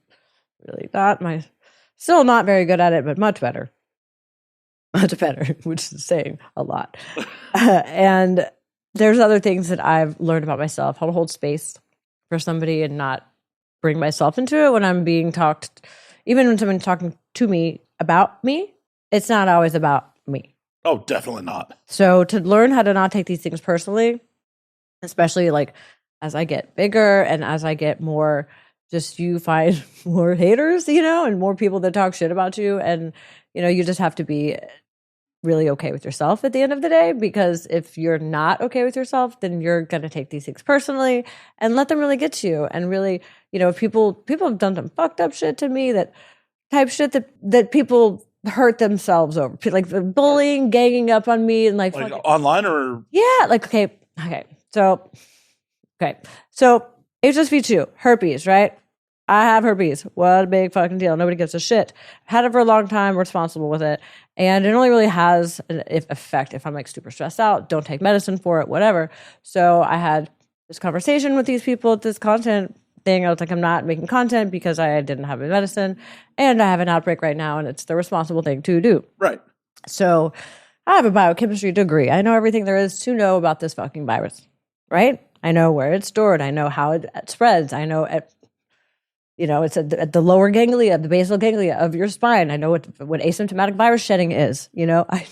really still not very good at it, but much better. Much better, which is saying a lot. And there's other things that I've learned about myself, how to hold space for somebody and not bring myself into it when I'm being talked, even when someone's talking to me about me, it's not always about me. Oh, definitely not. So to learn how to not take these things personally, especially like as I get bigger and as I get more, just you find more haters, and more people that talk shit about you. And, you just have to be really okay with yourself at the end of the day, because if you're not okay with yourself, then you're going to take these things personally and let them really get to you. And really, if people have done some fucked up shit to me, that type shit that people hurt themselves over, like the bullying, ganging up on me, and like online or okay. So HSV2, herpes, right? I have herpes. What a big fucking deal. Nobody gives a shit. Had it for a long time, responsible with it. And it only really has an effect if I'm like super stressed out, don't take medicine for it, whatever. So I had this conversation with these people at this content thing. I was like, I'm not making content because I didn't have my medicine and I have an outbreak right now, and it's the responsible thing to do. Right. So I have a biochemistry degree. I know everything there is to know about this fucking virus, right? I know where it's stored. I know how it spreads. I know it's at the lower ganglia, the basal ganglia of your spine. I know what asymptomatic virus shedding is. I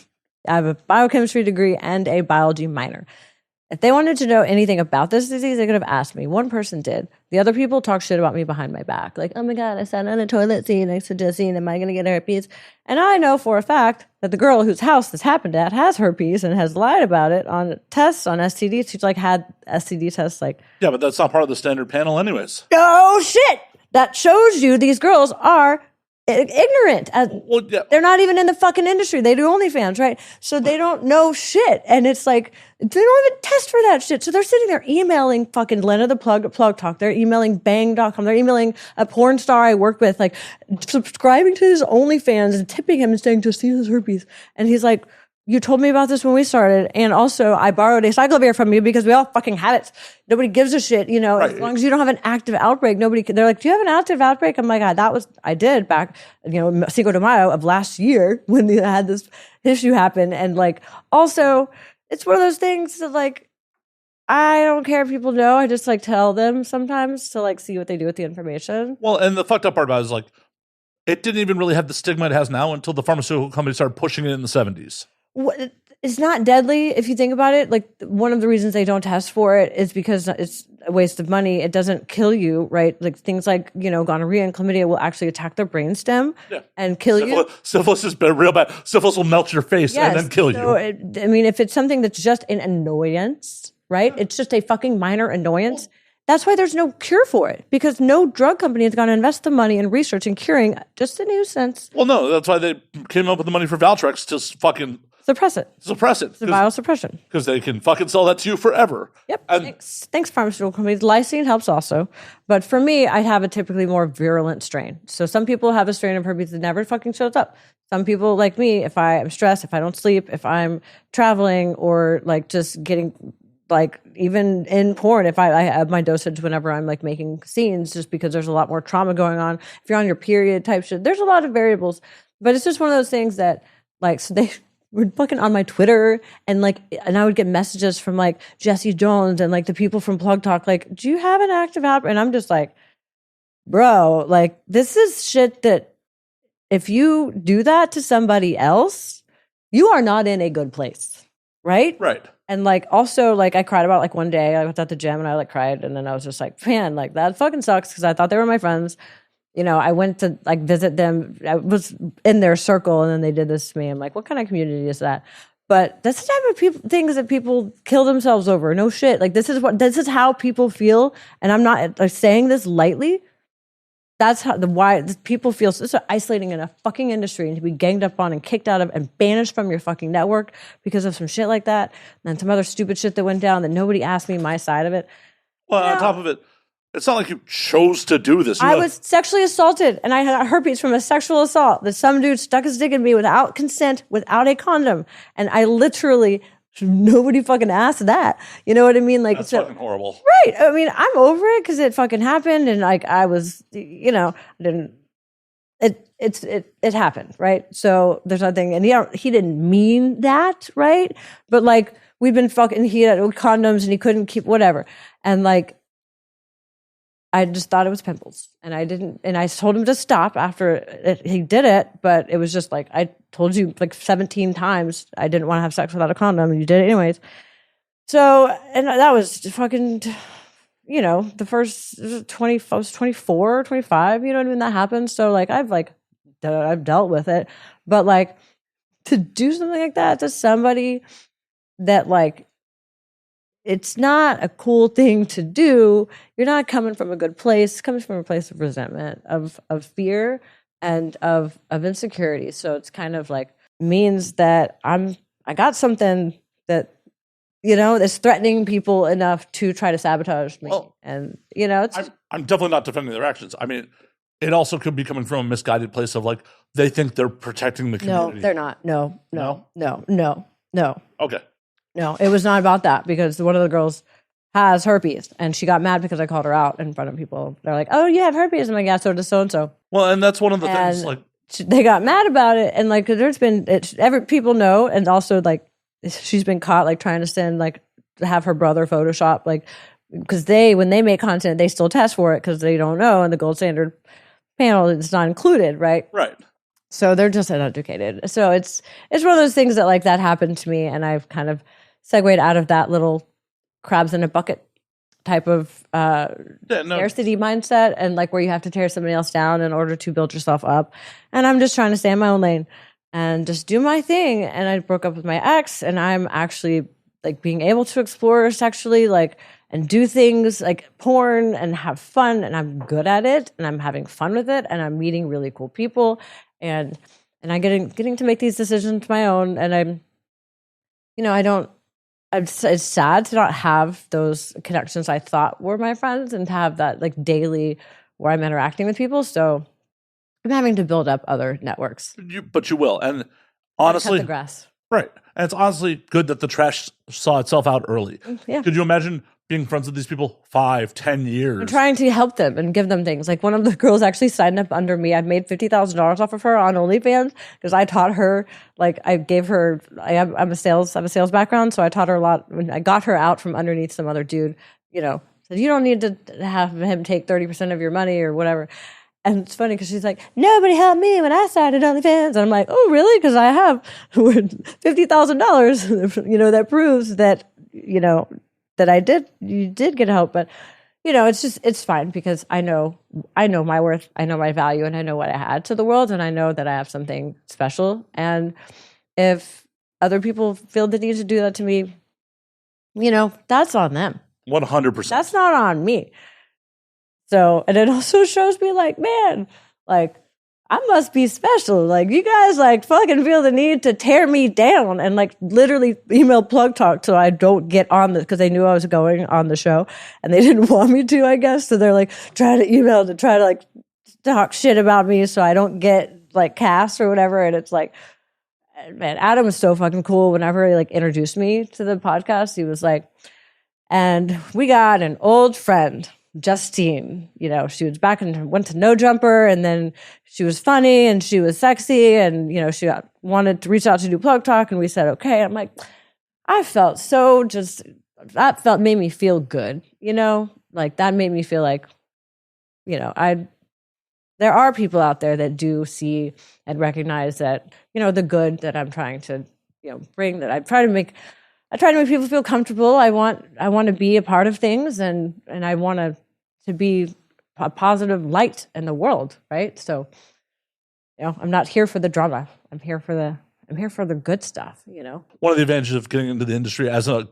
have a biochemistry degree and a biology minor. If they wanted to know anything about this disease, they could have asked me. One person did. The other people talk shit about me behind my back. Like, oh my God, I sat on a toilet seat next to Justine. Am I going to get herpes? And I know for a fact that the girl whose house this happened at has herpes and has lied about it on tests on STDs. She's like had STD tests. Like, yeah, but that's not part of the standard panel anyways. Oh, shit. That shows you these girls are ignorant. Well, yeah. They're not even in the fucking industry. They do OnlyFans, right? So they don't know shit. And it's like, they don't even test for that shit. So they're sitting there emailing fucking Lena the Plug Talk. They're emailing Bang.com. They're emailing a porn star I work with, like subscribing to his OnlyFans and tipping him and saying, Justine has herpes. And he's like, you told me about this when we started. And also, I borrowed a cyclovir from you because we all fucking have it. Nobody gives a shit, you know, Right. as long as you don't have an active outbreak, they're like, do you have an active outbreak? I'm like, I did back, you know, Cinco de Mayo of last year when they had this issue happen. And like, also, it's one of those things that like, I don't care if people know. I just like tell them sometimes to like see what they do with the information. Well, and the fucked up part about it is like, it didn't even really have the stigma it has now until the pharmaceutical companies started pushing it in the 70s. It's not deadly if you think about it. Like one of the reasons they don't test for it is because it's a waste of money. It doesn't kill you, right? Like things like, you know, gonorrhea and chlamydia will actually attack the brainstem and kill you. Syphilis is real bad. Syphilis will melt your face and then kill you. I mean, if it's something that's just an annoyance, right? It's just a fucking minor annoyance. That's why there's no cure for it, because no drug company is going to invest the money in research and curing just a nuisance. Well, no, that's why they came up with the money for Valtrex to fucking suppress it. It's a viral suppression. Because they can fucking sell that to you forever. Yep. Thanks, pharmaceutical companies. Lysine helps also. But for me, I have a typically more virulent strain. So some people have a strain of herpes that never fucking shows up. Some people, like me, if I am stressed, if I don't sleep, if I'm traveling, or like just getting, like even in porn, if I have my dosage whenever I'm like making scenes, just because there's a lot more trauma going on. If you're on your period type shit, there's a lot of variables. But it's just one of those things that like, so they were fucking on my Twitter, and I would get messages from like Jesse Jones and like the people from Plug Talk, like, do you have an active outbreak? And I'm just like, bro, like this is shit that if you do that to somebody else, you are not in a good place. Right? Right. And like also like I cried about like one day I was at the gym and I like cried, and then I was just like, man, like that fucking sucks, because I thought they were my friends. You know, I went to like visit them. I was in their circle, and then they did this to me. I'm like, what kind of community is that? But that's the type of things that people kill themselves over. No shit. Like this is how people feel, and I'm not like saying this lightly. That's how why people feel so isolating in a fucking industry, and to be ganged up on and kicked out of and banished from your fucking network because of some shit like that, and then some other stupid shit that went down that nobody asked me my side of it. Well, on top of it, it's not like you chose to do this. I was sexually assaulted, and I had herpes from a sexual assault that some dude stuck his dick in me without consent, without a condom, and I literally. Nobody fucking asked that. You know what I mean? Like, that's fucking horrible. Right. I mean, I'm over it because it fucking happened, and like I was, you know, it happened, right? So there's nothing, and he didn't mean that, right? But like we've been fucking, he had condoms and he couldn't keep whatever, and like I just thought it was pimples, and I didn't, and I told him to stop after he did it, but it was just like, I told you like 17 times I didn't want to have sex without a condom, and you did it anyways. So, and that was fucking, you know, the first I was 24, 25, you know what I mean? That happened. So like, I've dealt with it, but like to do something like that to somebody that like, it's not a cool thing to do. You're not coming from a good place. It's coming from a place of resentment, of fear, and of insecurity. So it's kind of like means that I got something that, you know, that's threatening people enough to try to sabotage me. Well, and you know, I'm definitely not defending their actions. I mean, it also could be coming from a misguided place of like they think they're protecting the community. No, they're not. No. Okay. No, it was not about that, because one of the girls has herpes, and she got mad because I called her out in front of people. They're like, "Oh, you have herpes?" I'm like, "Yeah, so does so and so." Well, and that's one of the things. Like they got mad about it, and like there's been people know, and also like she's been caught like trying to send like have her brother Photoshop, like because when they make content they still test for it because they don't know, and the gold standard panel is not included, right? Right. So they're just uneducated. So it's one of those things that like that happened to me, and I've kind of segued out of that little crabs in a bucket type of scarcity mindset, and like where you have to tear somebody else down in order to build yourself up. And I'm just trying to stay in my own lane and just do my thing. And I broke up with my ex, and I'm actually like being able to explore sexually, like, and do things like porn and have fun, and I'm good at it, and I'm having fun with it, and I'm meeting really cool people, and I'm getting to make these decisions my own, and I'm, you know, I don't. It's sad to not have those connections I thought were my friends, and to have that like daily where I'm interacting with people. So I'm having to build up other networks. But you will, and Cut honestly, the grass. right. And it's honestly good that the trash saw itself out early. Yeah. Could you imagine being friends with these people 5, 10 years? I'm trying to help them and give them things. Like one of the girls actually signed up under me. I made $50,000 off of her on OnlyFans because I taught her. Like I gave her. I have a sales background, so I taught her a lot. When I got her out from underneath some other dude, you know, said you don't need to have him take 30% of your money or whatever. And it's funny because she's like, nobody helped me when I started OnlyFans. And I'm like, oh, really? Because I have $50,000, you know, that proves that, you know, that you did get help. But, you know, it's fine because I know my worth, I know my value, and I know what I add to the world. And I know that I have something special. And if other people feel the need to do that to me, you know, that's on them. 100%. That's not on me. So, and it also shows me like, man, like I must be special. Like you guys like fucking feel the need to tear me down and like literally email Plug Talk so I don't get on this because they knew I was going on the show and they didn't want me to, I guess. So they're like trying to email to try to like talk shit about me so I don't get like cast or whatever. And it's like, man, Adam was so fucking cool. Whenever he like introduced me to the podcast, he was like, and we got an old friend, Justine. You know, she was back and went to No Jumper, and then she was funny and she was sexy, and you know, she wanted to reach out to do Plug Talk, and we said okay. I'm like, I felt so made me feel good. You know, like that made me feel like, you know, there are people out there that do see and recognize that, you know, the good that I'm trying to, you know, bring, that I try to make people feel comfortable. I want to be a part of things, and I want to be a positive light in the world, right? So, you know, I'm not here for the drama. I'm here for the good stuff, you know. One of the advantages of getting into the industry as a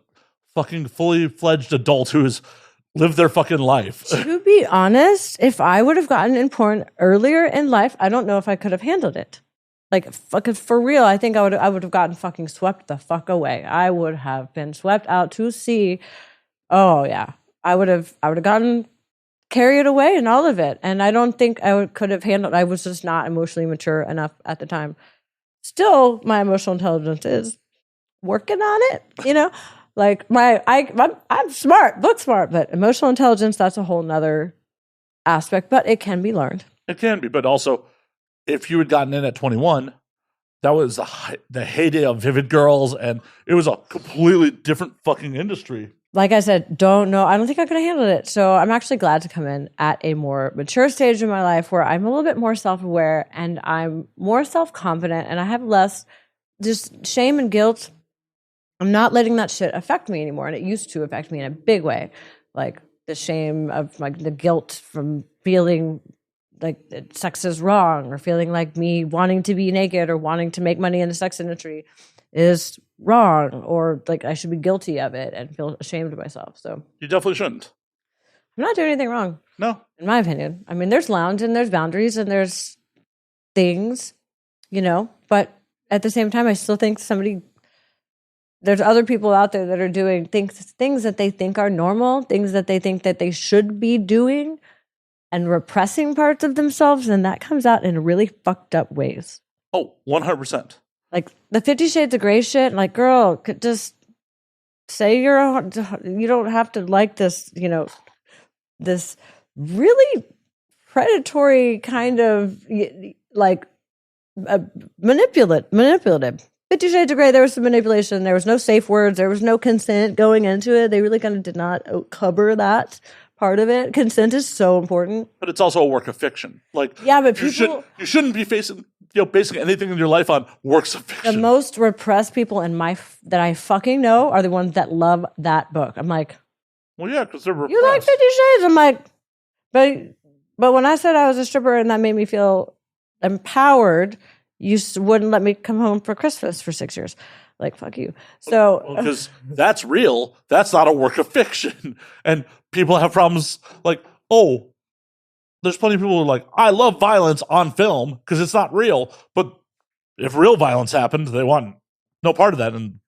fucking fully fledged adult who has lived their fucking life. To be honest, if I would have gotten in porn earlier in life, I don't know if I could have handled it. Like, fucking for real, I think I would have gotten fucking swept the fuck away. I would have been swept out to sea. Oh yeah, I would have gotten carried away in all of it, and I don't think could have handled. I was just not emotionally mature enough at the time. Still, my emotional intelligence is working on it. You know, like I'm smart, book smart, but emotional intelligence, that's a whole nother aspect. But it can be learned. It can be, but also, if you had gotten in at 21, that was the heyday of Vivid Girls, and it was a completely different fucking industry. Like I said, don't know. I don't think I could have handled it. So I'm actually glad to come in at a more mature stage in my life where I'm a little bit more self-aware and I'm more self-confident and I have less just shame and guilt. I'm not letting that shit affect me anymore. And it used to affect me in a big way. Like the shame of like the guilt from feeling like that sex is wrong, or feeling like me wanting to be naked or wanting to make money in the sex industry is wrong, or like I should be guilty of it and feel ashamed of myself. So You definitely shouldn't. I'm not doing anything wrong. No. In my opinion. I mean, there's lounge and there's boundaries and there's things, you know, but at the same time, I still think there's other people out there that are doing things that they think are normal, things that they think that they should be doing, and repressing parts of themselves, and that comes out in really fucked up ways. Oh, 100%. Like the 50 Shades of Grey shit, like, girl, just say you don't have to like this, you know, this really predatory kind of like manipulative. 50 Shades of Grey, there was some manipulation. There was no safe words. There was no consent going into it. They really kind of did not cover that part of it. Consent is so important. But it's also a work of fiction. Like, yeah, but you shouldn't be basing anything in your life on works of fiction. The most repressed people that I fucking know are the ones that love that book. I'm like, well, yeah, because they're repressed. You like 50 Shades? I'm like, but when I said I was a stripper and that made me feel empowered, you wouldn't let me come home for Christmas for 6 years. Like, fuck you. So, Because that's real. That's not a work of fiction. And people have problems like, oh, there's plenty of people who are like, I love violence on film because it's not real. But if real violence happened, they want no part of that. And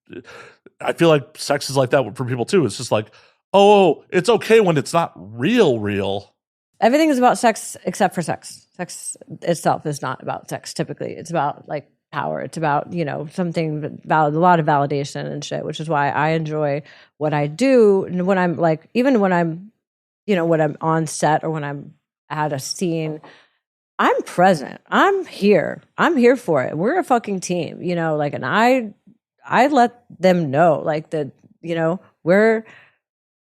I feel like sex is like that for people too. It's just like, oh, it's okay when it's not real. everything is about sex except for sex. Sex itself is not about sex typically. It's about like power. It's about, something valid, a lot of validation and shit, which is why I enjoy what I do. And when I'm like, even when I'm, when I'm on set or when I'm at a scene, I'm present. I'm here. I'm here for it. We're a fucking team, and I let them know like that, we're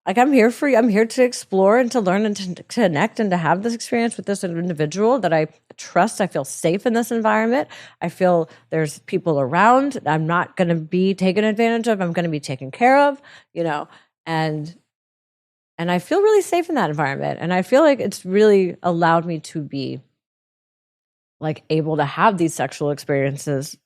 like, I'm here for you. I'm here to explore and to learn and to connect and to have this experience with this individual that I trust. I feel safe in this environment. I feel there's people around. I'm not going to be taken advantage of. I'm going to be taken care of, and I feel really safe in that environment. And I feel like it's really allowed me to be like able to have these sexual experiences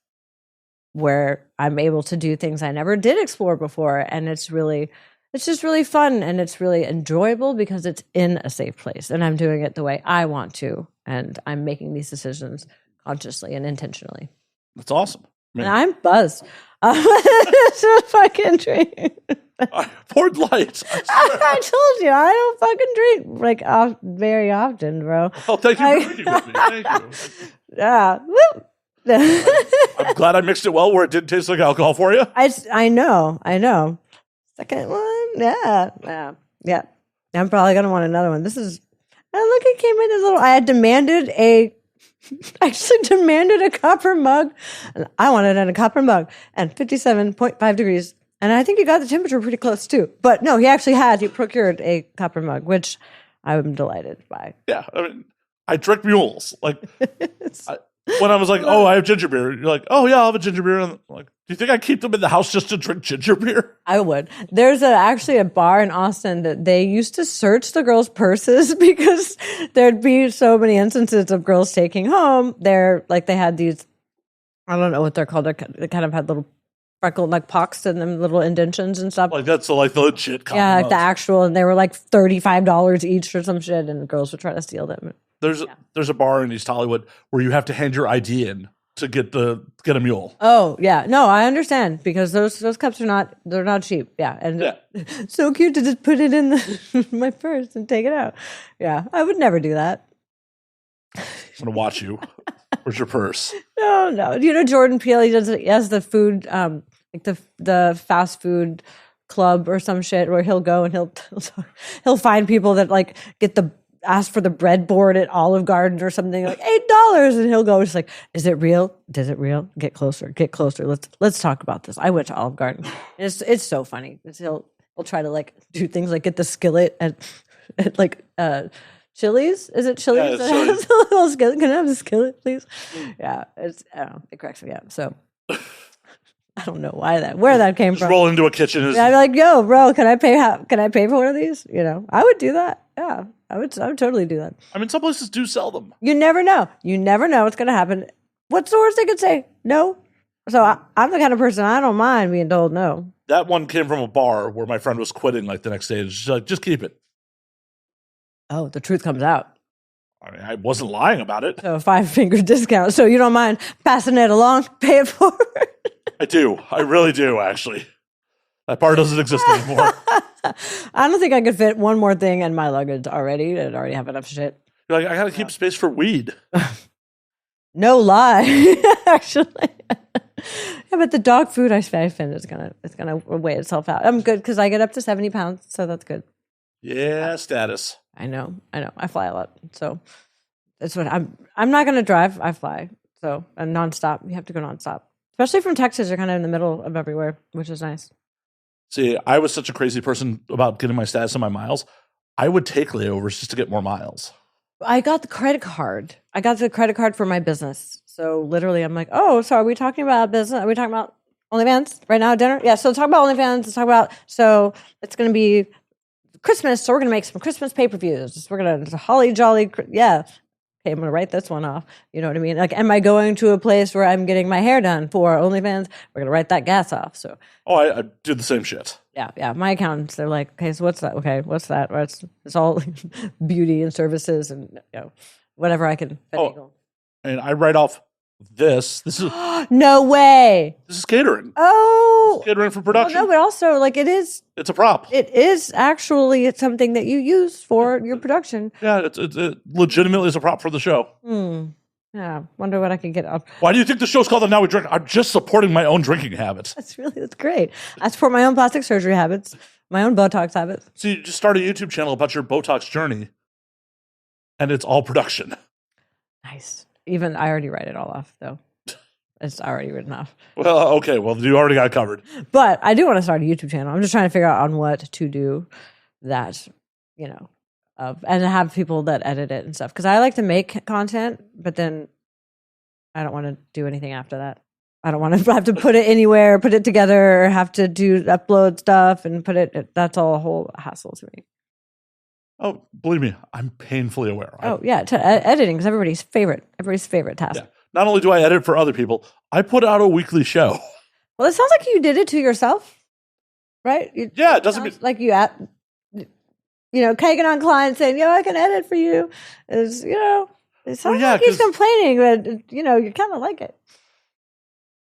where I'm able to do things I never did explore before. And it's just really fun and it's really enjoyable because it's in a safe place and I'm doing it the way I want to. And I'm making these decisions consciously and intentionally. That's awesome. And I'm buzzed. It's a fucking drink. I poured light. I told you, I don't fucking drink like very often, bro. Oh, thank you for drinking with me. Thank you. Yeah. I'm glad I mixed it well where it didn't taste like alcohol for you. I know. Second one, yeah. I'm probably gonna want another one. This is, look, it came in a little. I actually demanded a copper mug, and I wanted it in a copper mug, and 57.5 degrees, and I think he got the temperature pretty close too. But no, he procured a copper mug, which I'm delighted by. Yeah, I mean, I drink mules. Like, when I was like, oh, I have ginger beer, you're like, oh yeah, I'll have a ginger beer. And I'm like, do you think I keep them in the house just to drink ginger beer? I would. There's actually a bar in Austin that they used to search the girls' purses because there'd be so many instances of girls taking home. They had these, I don't know what they're called. They kind of had little freckled like pocks in them, little indentions and stuff. Like that's like the legit. Yeah, like the actual, and they were like $35 each or some shit, and girls would try to steal them. There's a bar in East Hollywood where you have to hand your ID in to get a mule. Oh yeah, no, I understand because those cups they're not cheap. Yeah, and so cute to just put it in my purse and take it out. Yeah, I would never do that. I'm gonna watch you. Where's your purse? No. Jordan Peele, he has the food, like the fast food club or some shit where he'll go and he'll find people that like ask for the breadboard at Olive Garden or something like $8, and he'll go just like, is it real? Is it real? Get closer. Let's talk about this. I went to Olive Garden. It's so funny. He'll try to like do things like get the skillet at like Chili's. Is it Chili's? Yeah, that has a little skillet? Can I have the skillet, please? Yeah, it cracks me up. So I don't know where that came from. Roll into a kitchen. I'd be like, yo, bro, can I pay for one of these? I would do that. Yeah, I would totally do that. I mean, some places do sell them. You never know. What's going to happen. What's the worst they could say? No. So I'm the kind of person, I don't mind being told no. That one came from a bar where my friend was quitting like the next day. She's like, just keep it. Oh, the truth comes out. I mean, I wasn't lying about it. So a 5-finger discount. So you don't mind passing it along, pay it forward. I do. I really do, actually. That bar doesn't exist anymore. I don't think I could fit one more thing in my luggage already. I'd already have enough shit. You're like, I gotta keep space for weed. No lie, actually. Yeah, but the dog food I spend is gonna weigh itself out. I'm good because I get up to 70 pounds, so that's good. Yeah, status. I know. I fly a lot, so that's what I'm not gonna drive. I fly, so and nonstop. You have to go nonstop, especially from Texas. You're kind of in the middle of everywhere, which is nice. See, I was such a crazy person about getting my status and my miles. I would take layovers just to get more miles. I got the credit card. I got the credit card for my business. So literally, I'm like, oh, so are we talking about business? Are we talking about OnlyFans right now? Dinner? Yeah. So talk about OnlyFans. Let's talk about. So it's going to be Christmas. So we're going to make some Christmas pay-per-views. We're going to holly jolly. Yeah. okay, I'm going to write this one off. You know what I mean? Like, am I going to a place where I'm getting my hair done for OnlyFans? We're going to write that gas off. So, I do the same shit. yeah. My accountants, they're like, okay, so what's that? Okay, what's that? Or it's all beauty and services and whatever I can finagle. And I write off this. This is No way. This is catering. Oh, It's catering for production. no, but also like it's a prop. It is actually something that you use for your production. Yeah, it legitimately is a prop for the show. Yeah, wonder what I could get up. Why do you think the show's called the Now We Drink? I'm just supporting my own drinking habits. That's great. I support my own plastic surgery habits, my own Botox habits. So you just start a YouTube channel about your Botox journey, and it's all production. Nice. Even I already write it all off, though. It's already written off. Well, okay. Well, you already got it covered. But I do want to start a YouTube channel. I'm just trying to figure out on what to do that, and have people that edit it and stuff. Because I like to make content, but then I don't want to do anything after that. I don't want to have to put it anywhere, put it together, or have to upload stuff and put it. That's all a whole hassle to me. Oh, believe me, I'm painfully aware. Editing is everybody's favorite task. Yeah. Not only do I edit for other people, I put out a weekly show. Well, it sounds like you did it to yourself, right? It doesn't mean like you caking on clients saying, I can edit for you. It sounds like he's complaining, but you kind of like it.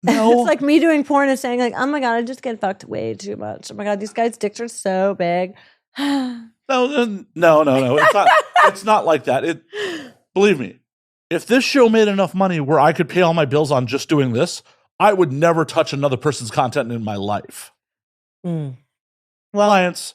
No. It's like me doing porn and saying like, oh my God, I just get fucked way too much. Oh my God, these guys' dicks are so big. No. It's not. It's not like that. Believe me, if this show made enough money where I could pay all my bills on just doing this, I would never touch another person's content in my life. Well, clients,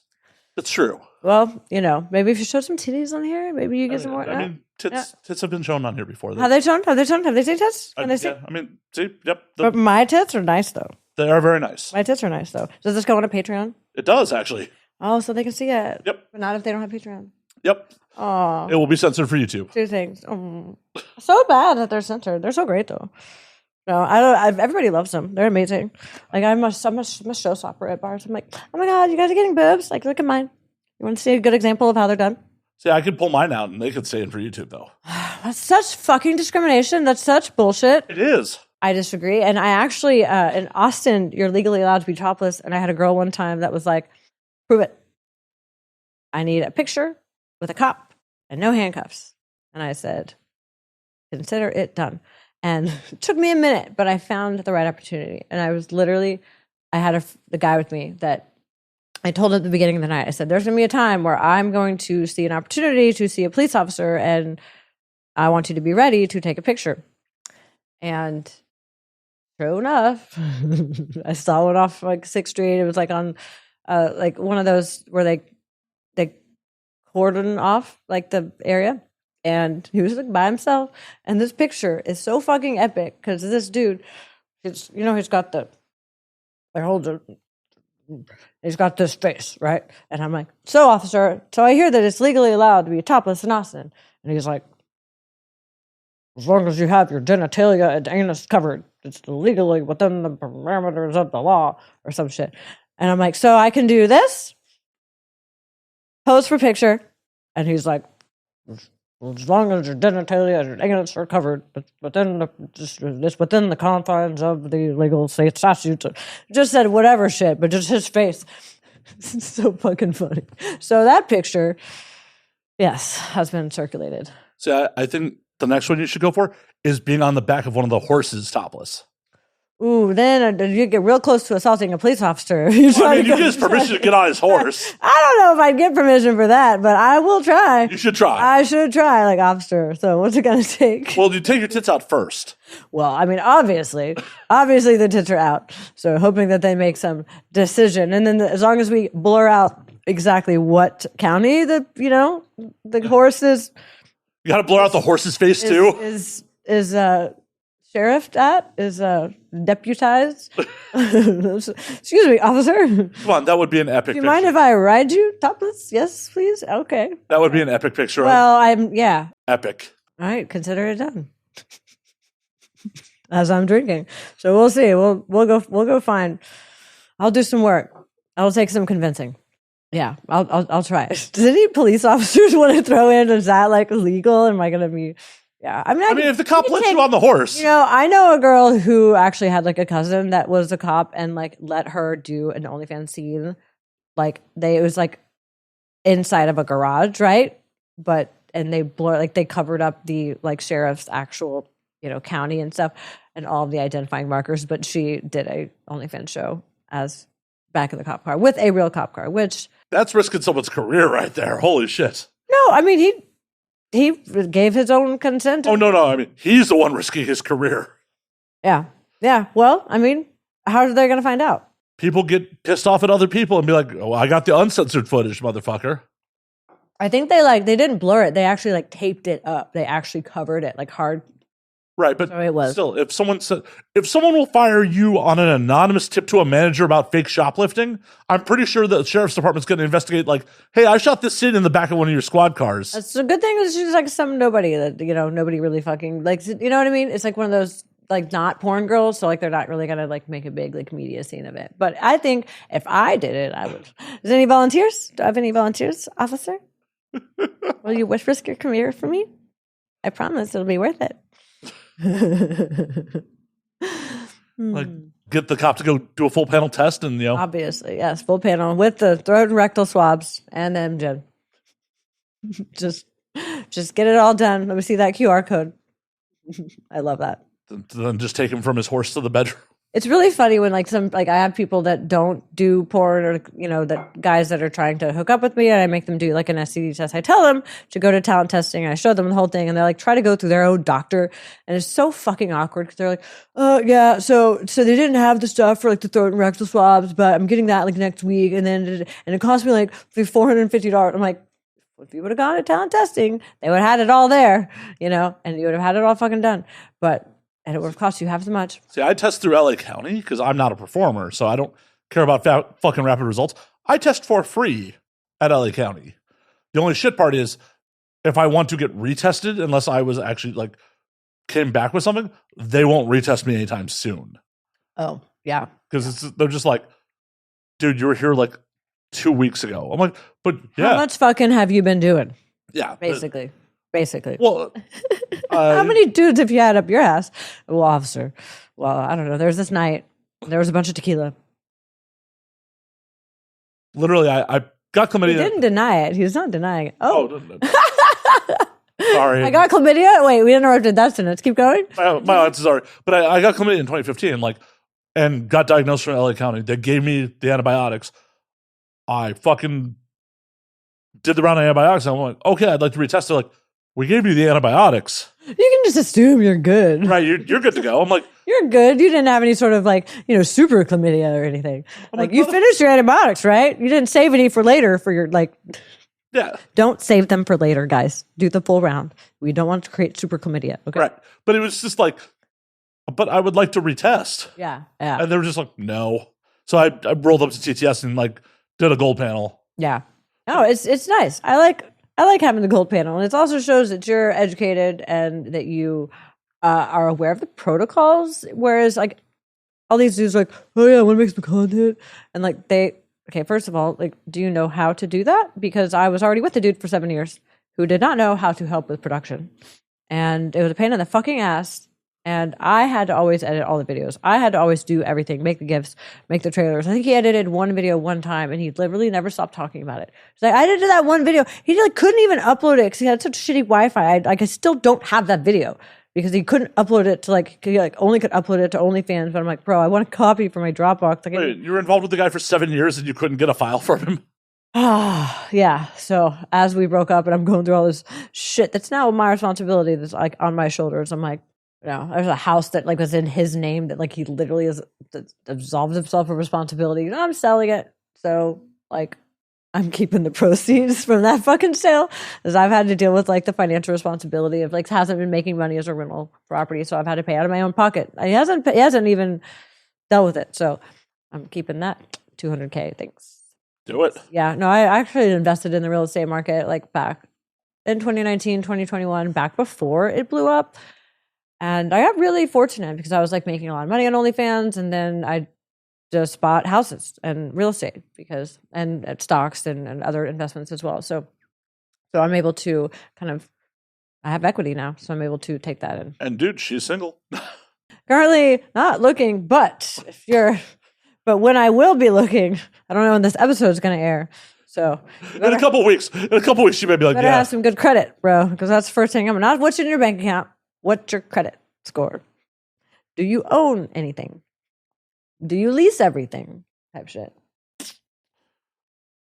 it's true. Well, maybe if you show some titties on here, maybe you get some more. I mean, tits have been shown on here before. Have they shown? Have they seen tits? Can they see? Yeah, I mean, see, yep. But my tits are nice though. They are very nice. My tits are nice though. Does this go on a Patreon? It does actually. Oh, so they can see it. Yep. But not if they don't have Patreon. Yep. Oh. It will be censored for YouTube. Two things. So bad that they're censored. They're so great though. No, I don't. Everybody loves them. They're amazing. Like I'm a showstopper at bars. I'm like, oh my God, you guys are getting boobs. Like, look at mine. You want to see a good example of how they're done? See, I could pull mine out and they could stay in for YouTube though. That's such fucking discrimination. That's such bullshit. It is. I disagree. And I actually, in Austin, you're legally allowed to be topless. And I had a girl one time that was like, prove it. I need a picture with a cop and no handcuffs. And I said, consider it done. And it took me a minute, but I found the right opportunity. And I had the guy with me that I told at the beginning of the night, I said, there's going to be a time where I'm going to see an opportunity to see a police officer and I want you to be ready to take a picture. And true enough, I saw one off like 6th Street. It was like on like one of those where they cordon off like the area. And he was like by himself. And this picture is so fucking epic because this dude, he's got he's got this face, right? And I'm like, so officer, so I hear that it's legally allowed to be topless in Austin. And he's like, as long as you have your genitalia and anus covered, it's legally within the parameters of the law or some shit. And I'm like, so I can do this? Pose for picture. And he's like, as long as your genitalia and your anus are covered, it's within the confines of the legal state statutes. Just said whatever shit, but just his face. It's so fucking funny. So that picture, yes, has been circulated. So I think the next one you should go for is being on the back of one of the horses topless. Ooh, then you get real close to assaulting a police officer. You get his permission to get on his horse. I don't know if I'd get permission for that, but I will try. You should try. I should try, like, officer. So what's it going to take? Well, you take your tits out first. Well, I mean, obviously the tits are out. So hoping that they make some decision. And then as long as we blur out exactly what county the horse is. You got to blur out the horse's face too. Is sheriff is deputized. Excuse me, officer. Come on, that would be an epic Do you picture. mind if I ride you topless? Yes, please. Okay. That would be an epic picture. Well, Epic. All right, consider it done. As I'm drinking. So we'll see. We'll go find. I'll do some work. I'll take some convincing. Yeah, I'll try it. Does any police officers want to throw in? Is that like illegal? Am I going to be Yeah. I mean, if the cop lets you on the horse. I know a girl who actually had like a cousin that was a cop and like let her do an OnlyFans scene. Like it was like inside of a garage, right? And they covered up the like sheriff's actual, county and stuff and all of the identifying markers. But she did a OnlyFans show as back in the cop car with a real cop car, which that's risking someone's career right there. Holy shit. No, I mean, he gave his own consent. Oh, no. I mean, he's the one risking his career. Yeah. Yeah. Well, I mean, how are they going to find out? People get pissed off at other people and be like, oh, I got the uncensored footage, motherfucker. I think they didn't blur it. They actually like taped it up. They actually covered it like hard. Right, but so it was. Still, if someone will fire you on an anonymous tip to a manager about fake shoplifting, I'm pretty sure the sheriff's department's going to investigate. Like, hey, I shot this scene in the back of one of your squad cars. It's a good thing. Is she's like some nobody that nobody really fucking likes. You know what I mean? It's like one of those like not porn girls, so like they're not really gonna like make a big like media scene of it. But I think if I did it, I would. Is there any volunteers? Do I have any volunteers, officer? Will you risk your career for me? I promise it'll be worth it. Like get the cop to go do a full panel test and obviously yes, full panel with the throat and rectal swabs and Amgen. just get it all done. Let me see that QR code. I love that. Then just take him from his horse to the bedroom. It's really funny when I have people that don't do porn or that guys that are trying to hook up with me and I make them do like an STD test. I tell them to go to talent testing and I show them the whole thing and they're like try to go through their own doctor and it's so fucking awkward because they're like, oh yeah, so they didn't have the stuff for like the throat and rectal swabs, but I'm getting that like next week and it cost me like $450. I'm like, if you would have gone to talent testing, they would have had it all there, and you would have had it all fucking done. And it would have cost you half as much. See, I test through LA County because I'm not a performer, so I don't care about fucking rapid results. I test for free at LA County. The only shit part is if I want to get retested, unless I was actually like came back with something, they won't retest me anytime soon. Oh, yeah. Because they're just like, dude, you were here like 2 weeks ago. I'm like, but yeah. How much fucking have you been doing? Yeah. Basically. Well, how many dudes have you had up your ass? Well, officer. Well, I don't know. There's this night. There was a bunch of tequila. Literally, I got chlamydia. He didn't deny it. He was not denying it. Oh. Sorry. I got chlamydia? Wait, we interrupted that sentence. Keep going. My sorry. But I got chlamydia in 2015, and got diagnosed from LA County. They gave me the antibiotics. I fucking did the round of antibiotics. And I'm like, okay, I'd like to retest. They're like, we gave you the antibiotics. You can just assume you're good. Right, you're good to go. I'm like, you're good. You didn't have any sort of super chlamydia or anything. You finished your antibiotics, right? You didn't save any for later for your Yeah. Don't save them for later, guys. Do the full round. We don't want to create super chlamydia. Okay. Right. But it was just like, but I would like to retest. Yeah. Yeah. And they were just like, no. So I rolled up to TTS and did a gold panel. Yeah. No, it's nice. I like having the gold panel, and it also shows that you're educated and that you are aware of the protocols. Whereas, all these dudes are like, oh yeah, I want to make some content, and okay, first of all, do you know how to do that? Because I was already with a dude for 7 years who did not know how to help with production, and it was a pain in the fucking ass. And I had to always edit all the videos. I had to always do everything, make the GIFs, make the trailers. I think he edited one video one time, and he literally never stopped talking about it. He's like, I edited that one video. He couldn't even upload it because he had such shitty Wi-Fi. I still don't have that video because he couldn't upload it to he only could upload it to OnlyFans. But I'm like, bro, I want a copy for my Dropbox. Wait, you were involved with the guy for 7 years and you couldn't get a file from him? Yeah. So as we broke up and I'm going through all this shit, that's now my responsibility. That's on my shoulders. I'm like, there's a house that was in his name that he literally has absolved himself of responsibility. I'm selling it. So I'm keeping the proceeds from that fucking sale as I've had to deal with the financial responsibility of hasn't been making money as a rental property. So I've had to pay out of my own pocket. He hasn't even dealt with it. So I'm keeping that $200K. Thanks. Do it. Yeah. No, I actually invested in the real estate market back in 2019, 2021, back before it blew up. And I got really fortunate because I was making a lot of money on OnlyFans, and then I just bought houses and real estate and stocks and other investments as well. So I'm able to kind of I have equity now, so I'm able to take that in. And dude, she's single. Currently not looking, but but when I will be looking, I don't know when this episode is going to air. So In a couple weeks, she may be like, better yeah. have some good credit, bro, because that's the first thing. I'm not what's in your bank account. What's your credit score? Do you own anything? Do you lease everything? Type shit.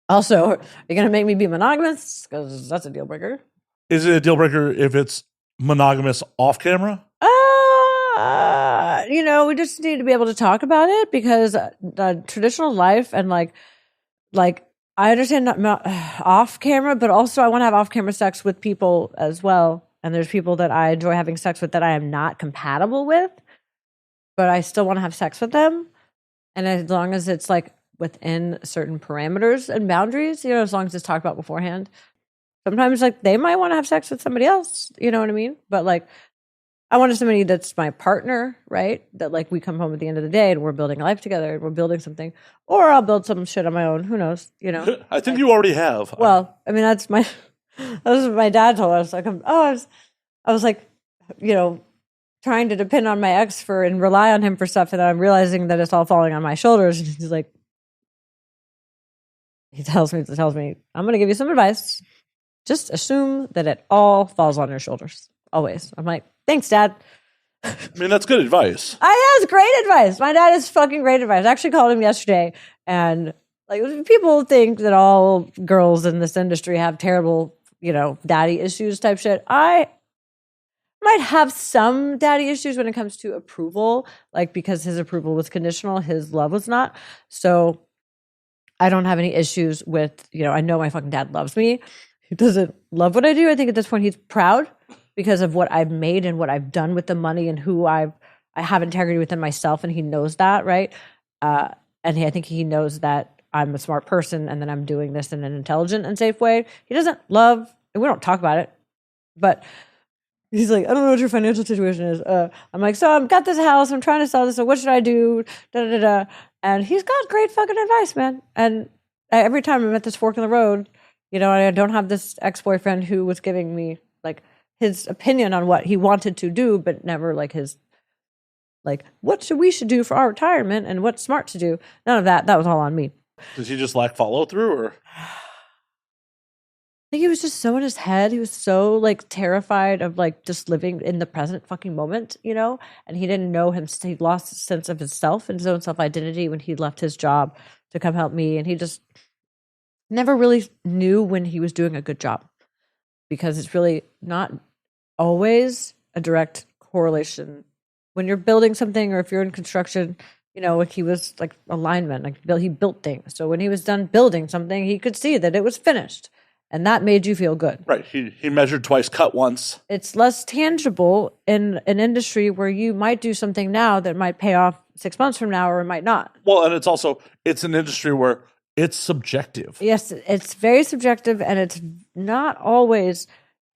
Also, are you going to make me be monogamous? Because that's a deal breaker. Is it a deal breaker if it's monogamous off camera? We just need to be able to talk about it because the traditional life and like I understand not off camera, but also I want to have off camera sex with people as well. And there's people that I enjoy having sex with that I am not compatible with, but I still want to have sex with them. And as long as it's like within certain parameters and boundaries, as long as it's talked about beforehand. Sometimes like they might want to have sex with somebody else, you know what I mean? But like I wanted somebody that's my partner, right? That like we come home at the end of the day and we're building a life together and we're building something. Or I'll build some shit on my own. Who knows? I think you already have. Well, I mean that's what my dad told us. Like I was like, trying to depend on my ex and rely on him for stuff, and I'm realizing that it's all falling on my shoulders. And he's like, he tells me, I'm gonna give you some advice. Just assume that it all falls on your shoulders. Always. I'm like, thanks, Dad. I mean, that's good advice. It's great advice. My dad is fucking great advice. I actually called him yesterday, and like people think that all girls in this industry have terrible, daddy issues type shit. I might have some daddy issues when it comes to approval, like because his approval was conditional, his love was not. So I don't have any issues with, I know my fucking dad loves me. He doesn't love what I do. I think at this point he's proud because of what I've made and what I've done with the money and who I have integrity within myself, and he knows that, right? And I think he knows that I'm a smart person and that I'm doing this in an intelligent and safe way. He doesn't love, and we don't talk about it, but he's like, I don't know what your financial situation is. I'm like, so I've got this house, I'm trying to sell this, so what should I do? And he's got great fucking advice, man. And every time I'm at this fork in the road, I don't have this ex-boyfriend who was giving me like his opinion on what he wanted to do, but never like his, like what we should do for our retirement and what's smart to do. None of that. That was all on me. Does he just lack follow through, or? I think he was just so in his head. He was so like terrified of like just living in the present fucking moment, and he didn't know him. He lost a sense of himself and his own self-identity when he left his job to come help me. And he just never really knew when he was doing a good job, because it's really not always a direct correlation when you're building something, or if you're in construction. Like he was like a lineman, like he built things. So when he was done building something, he could see that it was finished. And that made you feel good. Right. He measured twice, cut once. It's less tangible in an industry where you might do something now that might pay off 6 months from now, or it might not. Well, and it's an industry where it's subjective. Yes, it's very subjective, and it's not always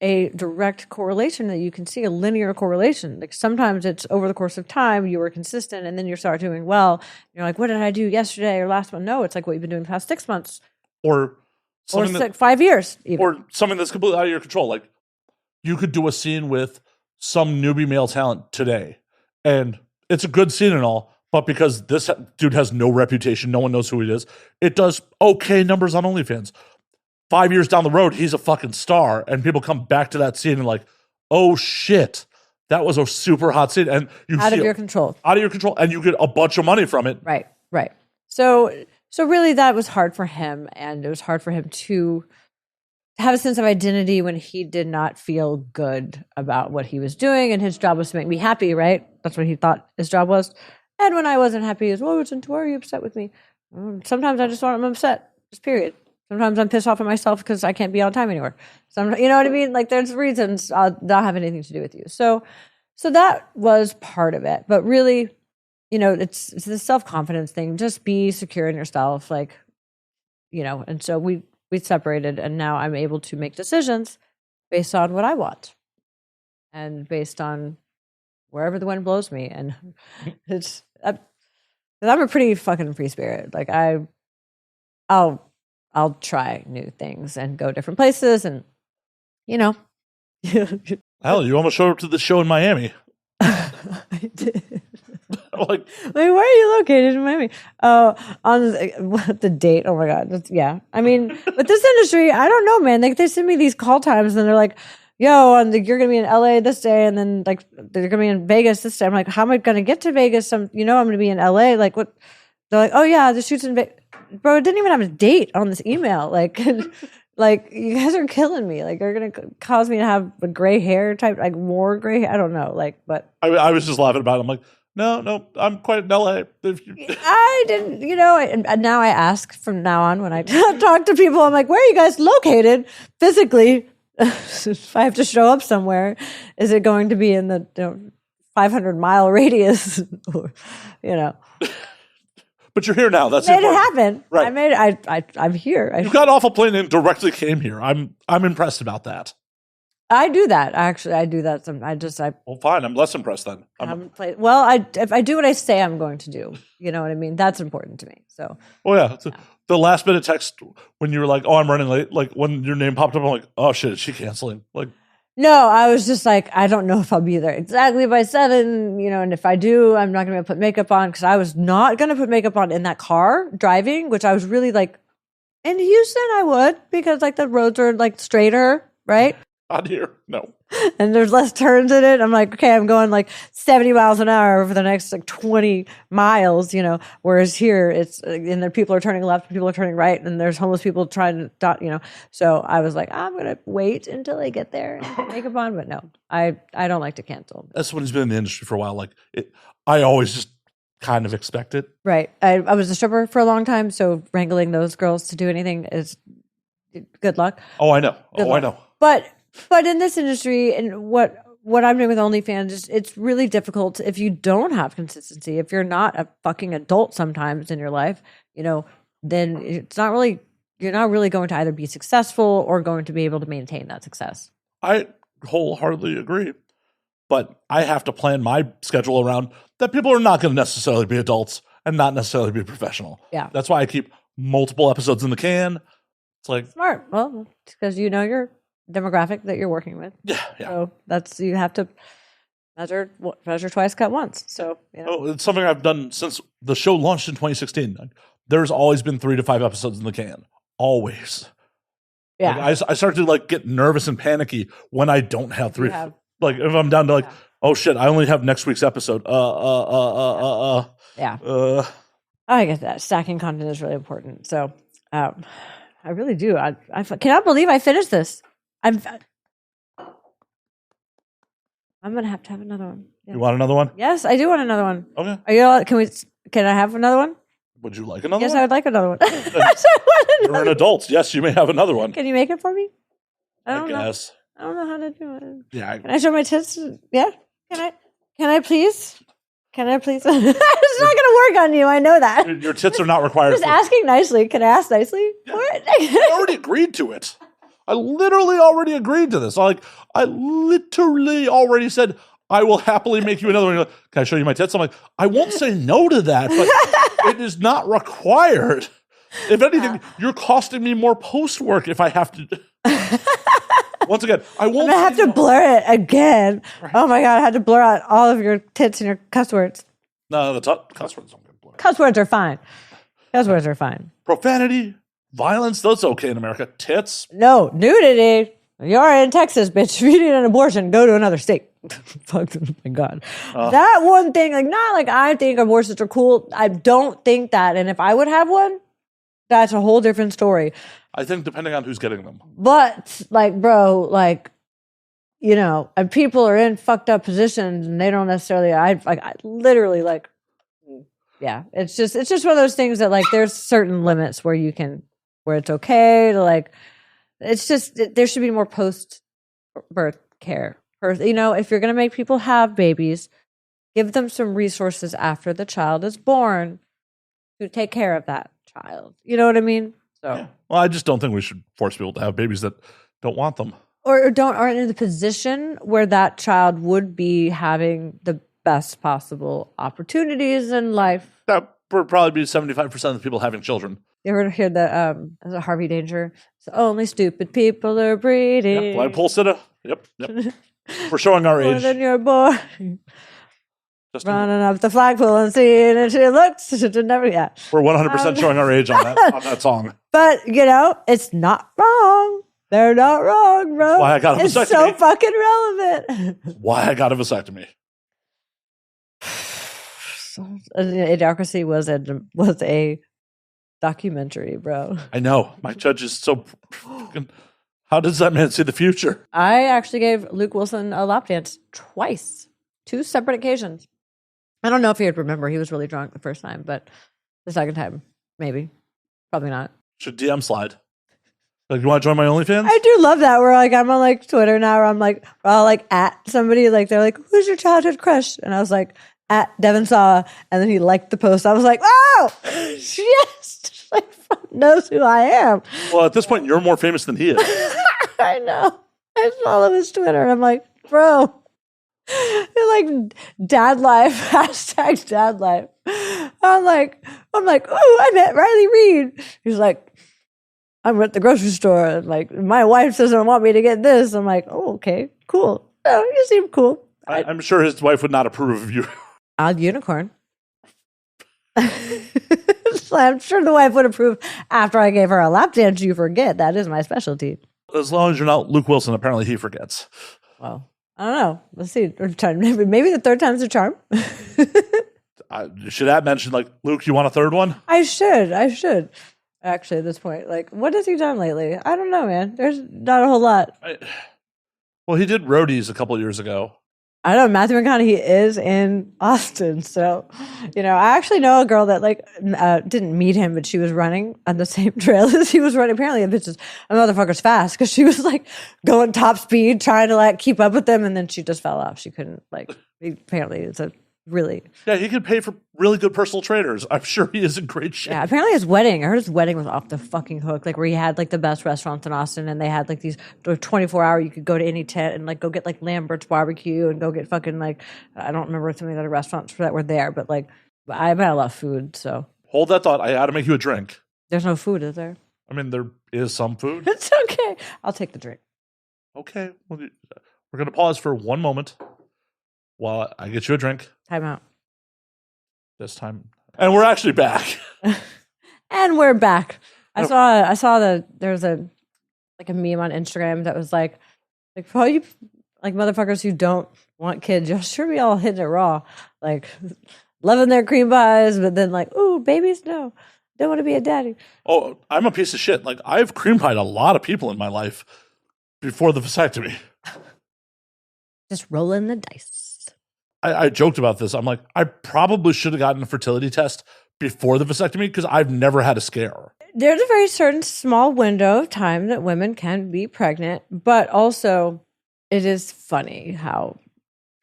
a direct correlation that you can see, a linear correlation. Like sometimes it's over the course of time, you were consistent, and then you start doing well. You're like, what did I do yesterday or last month? No, it's like what you've been doing the past 6 months. Or 5 years, even. Or something that's completely out of your control. Like you could do a scene with some newbie male talent today, and it's a good scene and all, but because this dude has no reputation, no one knows who he is, it does okay numbers on OnlyFans. 5 years down the road, he's a fucking star, and people come back to that scene and like, oh shit, that was a super hot scene, and out of your control, and you get a bunch of money from it. Right. So really, that was hard for him, and it was hard for him to have a sense of identity when he did not feel good about what he was doing, and his job was to make me happy, right? That's what he thought his job was. And when I wasn't happy, he was, well, why are you upset with me? Sometimes I just want him upset, just period. Sometimes I'm pissed off at myself because I can't be on time anymore. You know what I mean? Like there's reasons that don't have anything to do with you. So that was part of it. But really, it's the self-confidence thing. Just be secure in yourself, and so we separated, and now I'm able to make decisions based on what I want and based on wherever the wind blows me. And I'm a pretty fucking free spirit. Like I'll try new things and go different places, and Hell, you almost showed up to the show in Miami. I did. Like, Where are you located in Miami? Oh, on the date. Oh my God. Yeah. I mean, with this industry, I don't know, man. Like they send me these call times and they're like, yo, and you're going to be in LA this day. And then like, they're going to be in Vegas this day. I'm like, how am I going to get to Vegas? I'm going to be in LA. Like what? They're like, oh yeah, the shoot's in Vegas. Bro, it didn't even have a date on this email. Like, like you guys are killing me. Like you're going to cause me to have a gray hair type, like more gray hair. I don't know. Like, but I was just laughing about it. I'm like, no, I'm quite in LA. I didn't, and now I ask from now on when I talk to people, I'm like, where are you guys located physically? If I have to show up somewhere, is it going to be in the 500-mile radius? But you're here now. That's made it happen. Right. I'm here. You got off a plane and directly came here. I'm impressed about that. I do that. Actually, I do that. Well, fine. I'm less impressed then. If I do what I say I'm going to do, you know what I mean? That's important to me. So. Oh yeah. The last minute text when you were like, "Oh, I'm running late." Like when your name popped up, I'm like, "Oh shit, is she canceling?" Like. No, I was just like, I don't know if I'll be there exactly by 7, and if I do, I'm not going to be able to put makeup on because I was not going to put makeup on in that car driving, which I was really like, in Houston, I would because like the roads are like straighter, right? Not here, no. And there's less turns in it. I'm like, okay, I'm going like 70 miles an hour over the next like 20 miles, whereas here it's, and then people are turning left, people are turning right, and there's homeless people trying to, So I was like, I'm going to wait until I get there and put makeup on. But no, I don't like to cancel. That's when he's been in the industry for a while. Like, I always just kind of expect it. Right. I was a stripper for a long time, so wrangling those girls to do anything is good luck. Oh, I know. I know. But in this industry and what I'm doing with OnlyFans is it's really difficult if you don't have consistency. If you're not a fucking adult sometimes in your life, then it's not really, you're not really going to either be successful or going to be able to maintain that success. I wholeheartedly agree. But I have to plan my schedule around that people are not going to necessarily be adults and not necessarily be professional. Yeah. That's why I keep multiple episodes in the can. It's like smart. Well, because your demographic that you're working with. Yeah. So you have to measure twice, cut once. So it's something I've done since the show launched in 2016. There's always been 3 to 5 episodes in the can, always. Yeah, like, I start to get nervous and panicky when I don't have 3. Like if I'm down to oh shit, I only have next week's episode. Yeah. I get that. Stacking content is really important. So I really do. I cannot believe I finished this. I'm gonna have to have another one. Yeah. You want another one? Yes, I do want another one. Okay. Are you? Can I have another one? Would you like another yes, one? I would like another one. You're an adult. Yes, you may have another one. Can you make it for me? I guess. I don't know how to do it. Yeah. Can I show my tits? Yeah. Can I please? It's not going to work on you. I know that. Your tits are not required. Just asking nicely. Can I ask nicely for it? I already agreed to it. I literally already agreed to this. I literally already said, I will happily make you another one. You're like, can I show you my tits? I'm like, I won't say no to that, but it is not required. If anything, you're costing me more post work if I have to. Once again, I won't. I'm gonna have to blur it again. Right. Oh my God, I had to blur out all of your tits and your cuss words. No, cuss words don't get blurred. Cuss words are fine. Cuss words are fine. Profanity, violence, that's okay in America. Tits. No, nudity. You're in Texas, bitch. If you need an abortion, go to another state. Fuck, oh my God. That one thing, I think abortions are cool. I don't think that. And if I would have one, that's a whole different story. I think depending on who's getting them. But, bro, and people are in fucked up positions and they don't necessarily, I literally, yeah. It's just one of those things that, there's certain limits where it's okay to, it's just, there should be more post-birth care. If you're going to make people have babies, give them some resources after the child is born to take care of that child. You know what I mean? So, yeah. Well, I just don't think we should force people to have babies that don't want them. Or aren't in the position where that child would be having the best possible opportunities in life. That would probably be 75% of the people having children. You ever hear the Harvey Danger? So only stupid people are breeding. Yeah, flagpole sitter. Yep. We're showing our More age. than your boy. Justin, Running up the flagpole and seeing and she looks to never yet. we're 100% showing our age on that song. But it's not wrong. They're not wrong, bro. That's why I got a it's so vasectomy. fucking relevant. Why I got a vasectomy. Idiocracy was a documentary, bro. I know. My judge is so fucking. How does that man see the future? I actually gave Luke Wilson a lap dance twice, 2 separate occasions. I don't know if he would remember. He was really drunk the first time, but the second time, maybe. Probably not. Should DM slide. Like, you want to join my OnlyFans? I do love that. Where I'm on Twitter now, where I'm I'll at somebody, they're like, who's your childhood crush? And I was like, at Devin Sawa, and then he liked the post. I was like, oh, yes, knows who I am. Well, at this point, you're more famous than he is. I know. I follow his Twitter, and I'm like, bro, you're like dad life, hashtag dad life. I'm like, ooh, I met Riley Reid. He's like, I'm at the grocery store, and my wife doesn't want me to get this. I'm like, oh, okay, cool. Oh, you seem cool. I'm sure his wife would not approve of you. Odd unicorn. So I'm sure the wife would approve after I gave her a lap dance. You forget that is my specialty. As long as you're not Luke Wilson, apparently he forgets. Well, I don't know. Let's see. Maybe the third time's a charm. Should I mention, Luke, you want a third one? I should. Actually, at this point, what has he done lately? I don't know, man. There's not a whole lot. Well, he did roadies a couple years ago. I don't know. Matthew McConaughey is in Austin. So, I actually know a girl that didn't meet him, but she was running on the same trail as he was running. Apparently, a motherfucker's fast because she was going top speed, trying to keep up with them. And then she just fell off. She couldn't apparently it's a really. Yeah, he could pay for really good personal trainers. I'm sure he is in great shape. Yeah, apparently his wedding. I heard his wedding was off the fucking hook. Where he had the best restaurants in Austin, and they had these 24-hour. You could go to any tent and go get Lambert's barbecue and go get fucking I don't remember some of the other restaurants that were there, but I've had a lot of food. So hold that thought. I had to make you a drink. There's no food, is there? I mean, there is some food. It's okay. I'll take the drink. Okay, well, we're gonna pause for one moment while I get you a drink. Time out. This time, and we're actually back. And we're back. I saw there's a meme on Instagram that was for all you motherfuckers who don't want kids, y'all sure be all hitting it raw, loving their cream pies, but then ooh, babies, no, don't want to be a daddy. Oh, I'm a piece of shit. I've cream pied a lot of people in my life before the vasectomy. Just rolling the dice. I joked about this. I'm like, I probably should have gotten a fertility test before the vasectomy because I've never had a scare. There's a very certain small window of time that women can be pregnant, but also it is funny how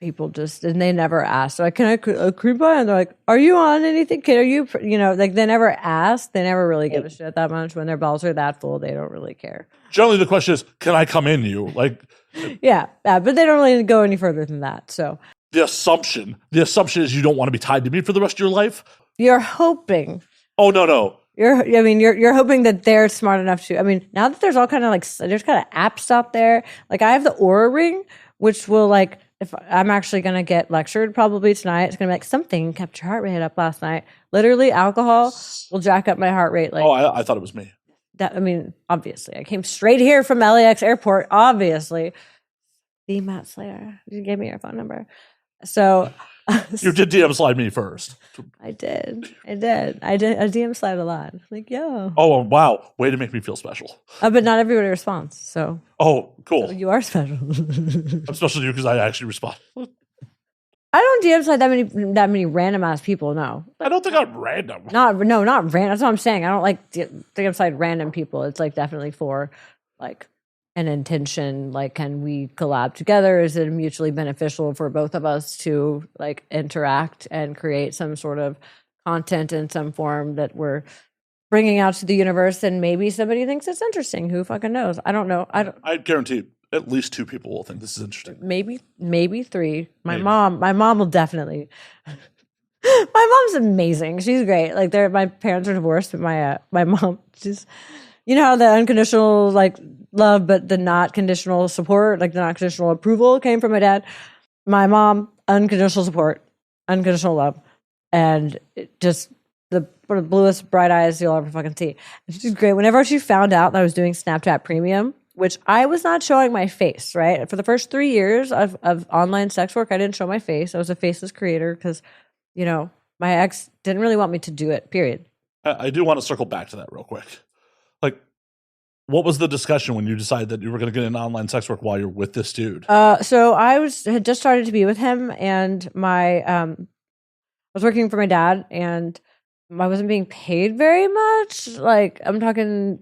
people and they never ask. Can I cream pie? And they're like, are you on anything? Are you, they never ask. They never really give a shit that much. When their balls are that full, they don't really care. Generally, the question is, can I come in you? Yeah, but they don't really go any further than that. So the assumption is you don't want to be tied to me for the rest of your life. You're hoping. Oh, no. You're hoping that they're smart enough to. Now that there's all kind of there's kind of apps out there. I have the Oura Ring, which will if I'm actually gonna get lectured probably tonight, it's gonna be something kept your heart rate up last night. Literally, alcohol will jack up my heart rate. I thought it was me. Obviously, I came straight here from LAX airport. Obviously, the Matt Slayer. You gave me your phone number. So you did DM slide me first. I did. I DM slide a lot. Yo. Oh, wow. Way to make me feel special. But not everybody responds. So. Oh, cool. So you are special. I'm special to you because I actually respond. I don't DM slide that many random ass people. No. I don't think I'm random. Not random. That's what I'm saying. I don't DM slide random people. It's definitely for an intention, can we collab together? Is it mutually beneficial for both of us to interact and create some sort of content in some form that we're bringing out to the universe, and maybe somebody thinks it's interesting. Who fucking knows? I don't know. I guarantee at least 2 people will think this is interesting. Maybe 3. My mom will definitely. My mom's amazing. She's great. My parents are divorced, but my mom, You know how the unconditional like love, but the not conditional support, like the not conditional approval came from my dad. My mom, unconditional support, unconditional love, and it just one of the bluest, bright eyes you'll ever fucking see. And she's great. Whenever she found out that I was doing Snapchat Premium, which I was not showing my face, right? For the first 3 years of online sex work, I didn't show my face. I was a faceless creator because, you know, my ex didn't really want me to do it, period. I do want to circle back to that real quick. Like, what was the discussion when you decided that you were going to get into online sex work while you're with this dude? So I had just started to be with him, and I was working for my dad, and I wasn't being paid very much. Like, I'm talking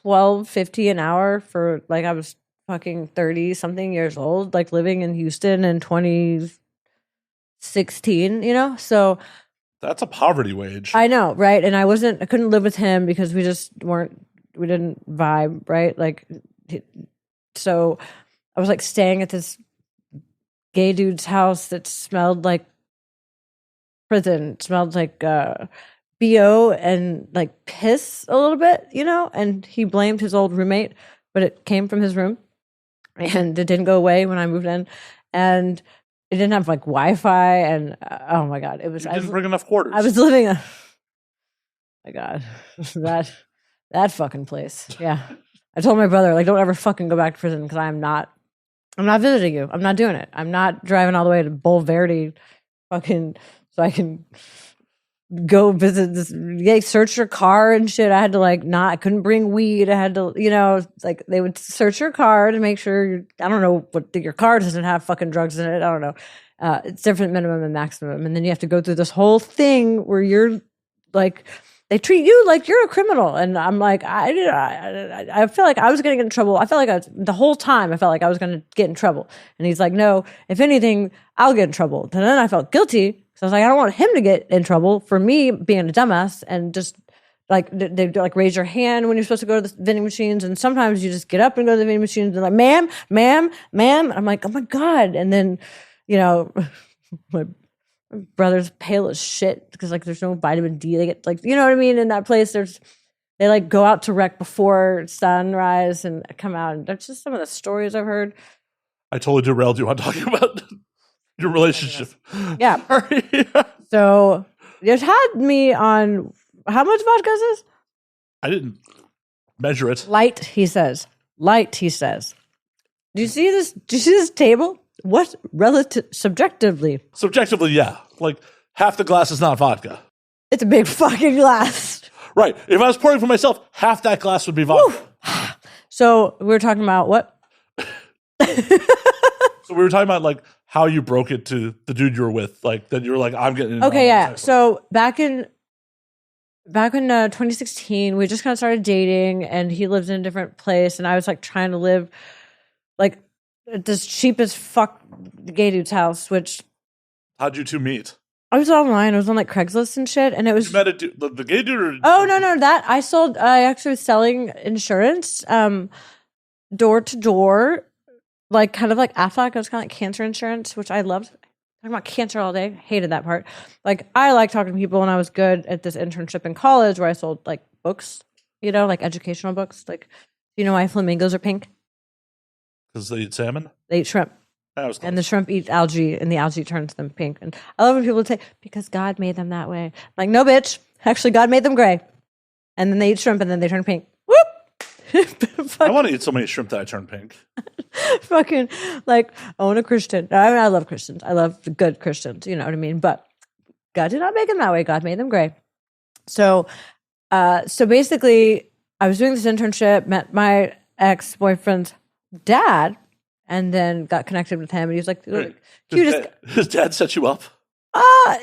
$12.50 an hour for, like, I was fucking 30 something years old, like living in Houston in 2016, you know? So that's a poverty wage. I know, right? And I couldn't live with him because we didn't vibe, right? Like, so I was like staying at this gay dude's house that smelled like prison, smelled like BO and like piss a little bit, you know? And he blamed his old roommate, but it came from his room and it didn't go away when I moved in. And it didn't have like Wi-Fi and oh my God, it was. You didn't bring enough quarters. I was living my God, that fucking place. Yeah. I told my brother, like, don't ever fucking go back to prison because I'm not visiting you. I'm not doing it. I'm not driving all the way to Bulverde fucking so I can go visit this. They search your car and shit. I had to I couldn't bring weed. I had to, you know, like they would search your car to make sure I don't know what your car doesn't have fucking drugs in it. I don't know. It's different minimum and maximum. And then you have to go through this whole thing where you're like, they treat you like you're a criminal. And I'm like, I feel like I was going to get in trouble. I felt like the whole time I felt like I was going to get in trouble. And he's like, no, if anything, I'll get in trouble. And then I felt guilty. So I was like, I don't want him to get in trouble for me being a dumbass and just like they like raise your hand when you're supposed to go to the vending machines. And sometimes you just get up and go to the vending machines and like, ma'am. I'm like, oh my God. And then, you know, my brother's pale as shit because like there's no vitamin D. They get like, you know what I mean? In that place, they like go out to wreck before sunrise and come out. And that's just some of the stories I've heard. I totally derailed you on talking about your relationship. Yeah. So it had me on how much vodka is this? I didn't measure it. Light, he says. Do you see this? Do you see this table? What subjectively? Subjectively, yeah. Like half the glass is not vodka. It's a big fucking glass. Right. If I was pouring for myself, half that glass would be vodka. So we were talking about what? So we were talking about like how you broke it to the dude you were with, like that you were like, I'm getting. Okay, yeah. So back in 2016, we just kind of started dating, and he lived in a different place, and I was like trying to live like at this cheap as fuck gay dude's house. Which how'd you two meet? I was online. I was on like Craigslist and shit, and it was you met a dude, the gay dude. Or, oh no, that I actually was selling insurance, door to door. Like kind of like Aflac, it was kind of like cancer insurance, which I loved. Talking about cancer all day, hated that part. Like I like talking to people, and I was good at this internship in college where I sold like books, you know, like educational books. Like, you know why flamingos are pink? Because they eat salmon. They eat shrimp, and the shrimp eat algae, and the algae turns them pink. And I love when people say because God made them that way. I'm like, no, bitch, actually, God made them gray, and then they eat shrimp, and then they turn pink. Whoop. I want to eat so many shrimp that I turn pink. Fucking like own a Christian. I mean, I love Christians. I love the good Christians. You know what I mean? But God did not make them that way. God made them gray. So basically, I was doing this internship, met my ex-boyfriend's dad, and then got connected with him. And he was like, his dad set you up?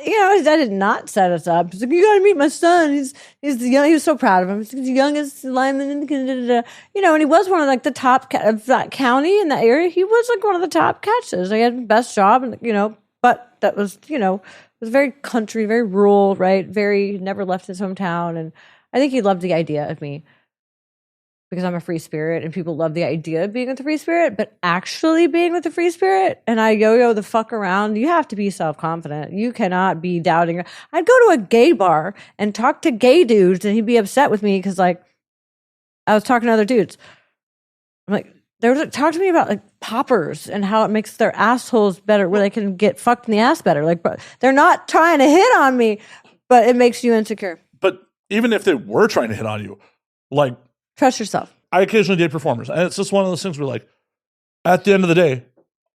You know, his dad did not set us up. He's like, you got to meet my son. He's the young. He was so proud of him. He's the youngest lineman in the, you know, and he was one of like the top of that county in that area. He was like one of the top catches. He had the best job, and you know, but that was, you know, it was very country, very rural, right? Very never left his hometown, and I think he loved the idea of me because I'm a free spirit, and people love the idea of being with the free spirit, but actually being with the free spirit, and I yo-yo the fuck around, you have to be self-confident. You cannot be doubting. I'd go to a gay bar and talk to gay dudes, and he'd be upset with me because, like, I was talking to other dudes. I'm like, they were talking to me about like poppers and how it makes their assholes better, where they can get fucked in the ass better. Like, but they're not trying to hit on me, but it makes you insecure. But even if they were trying to hit on you, like, Trust yourself. I occasionally date performers, and it's just one of those things where, like, at the end of the day,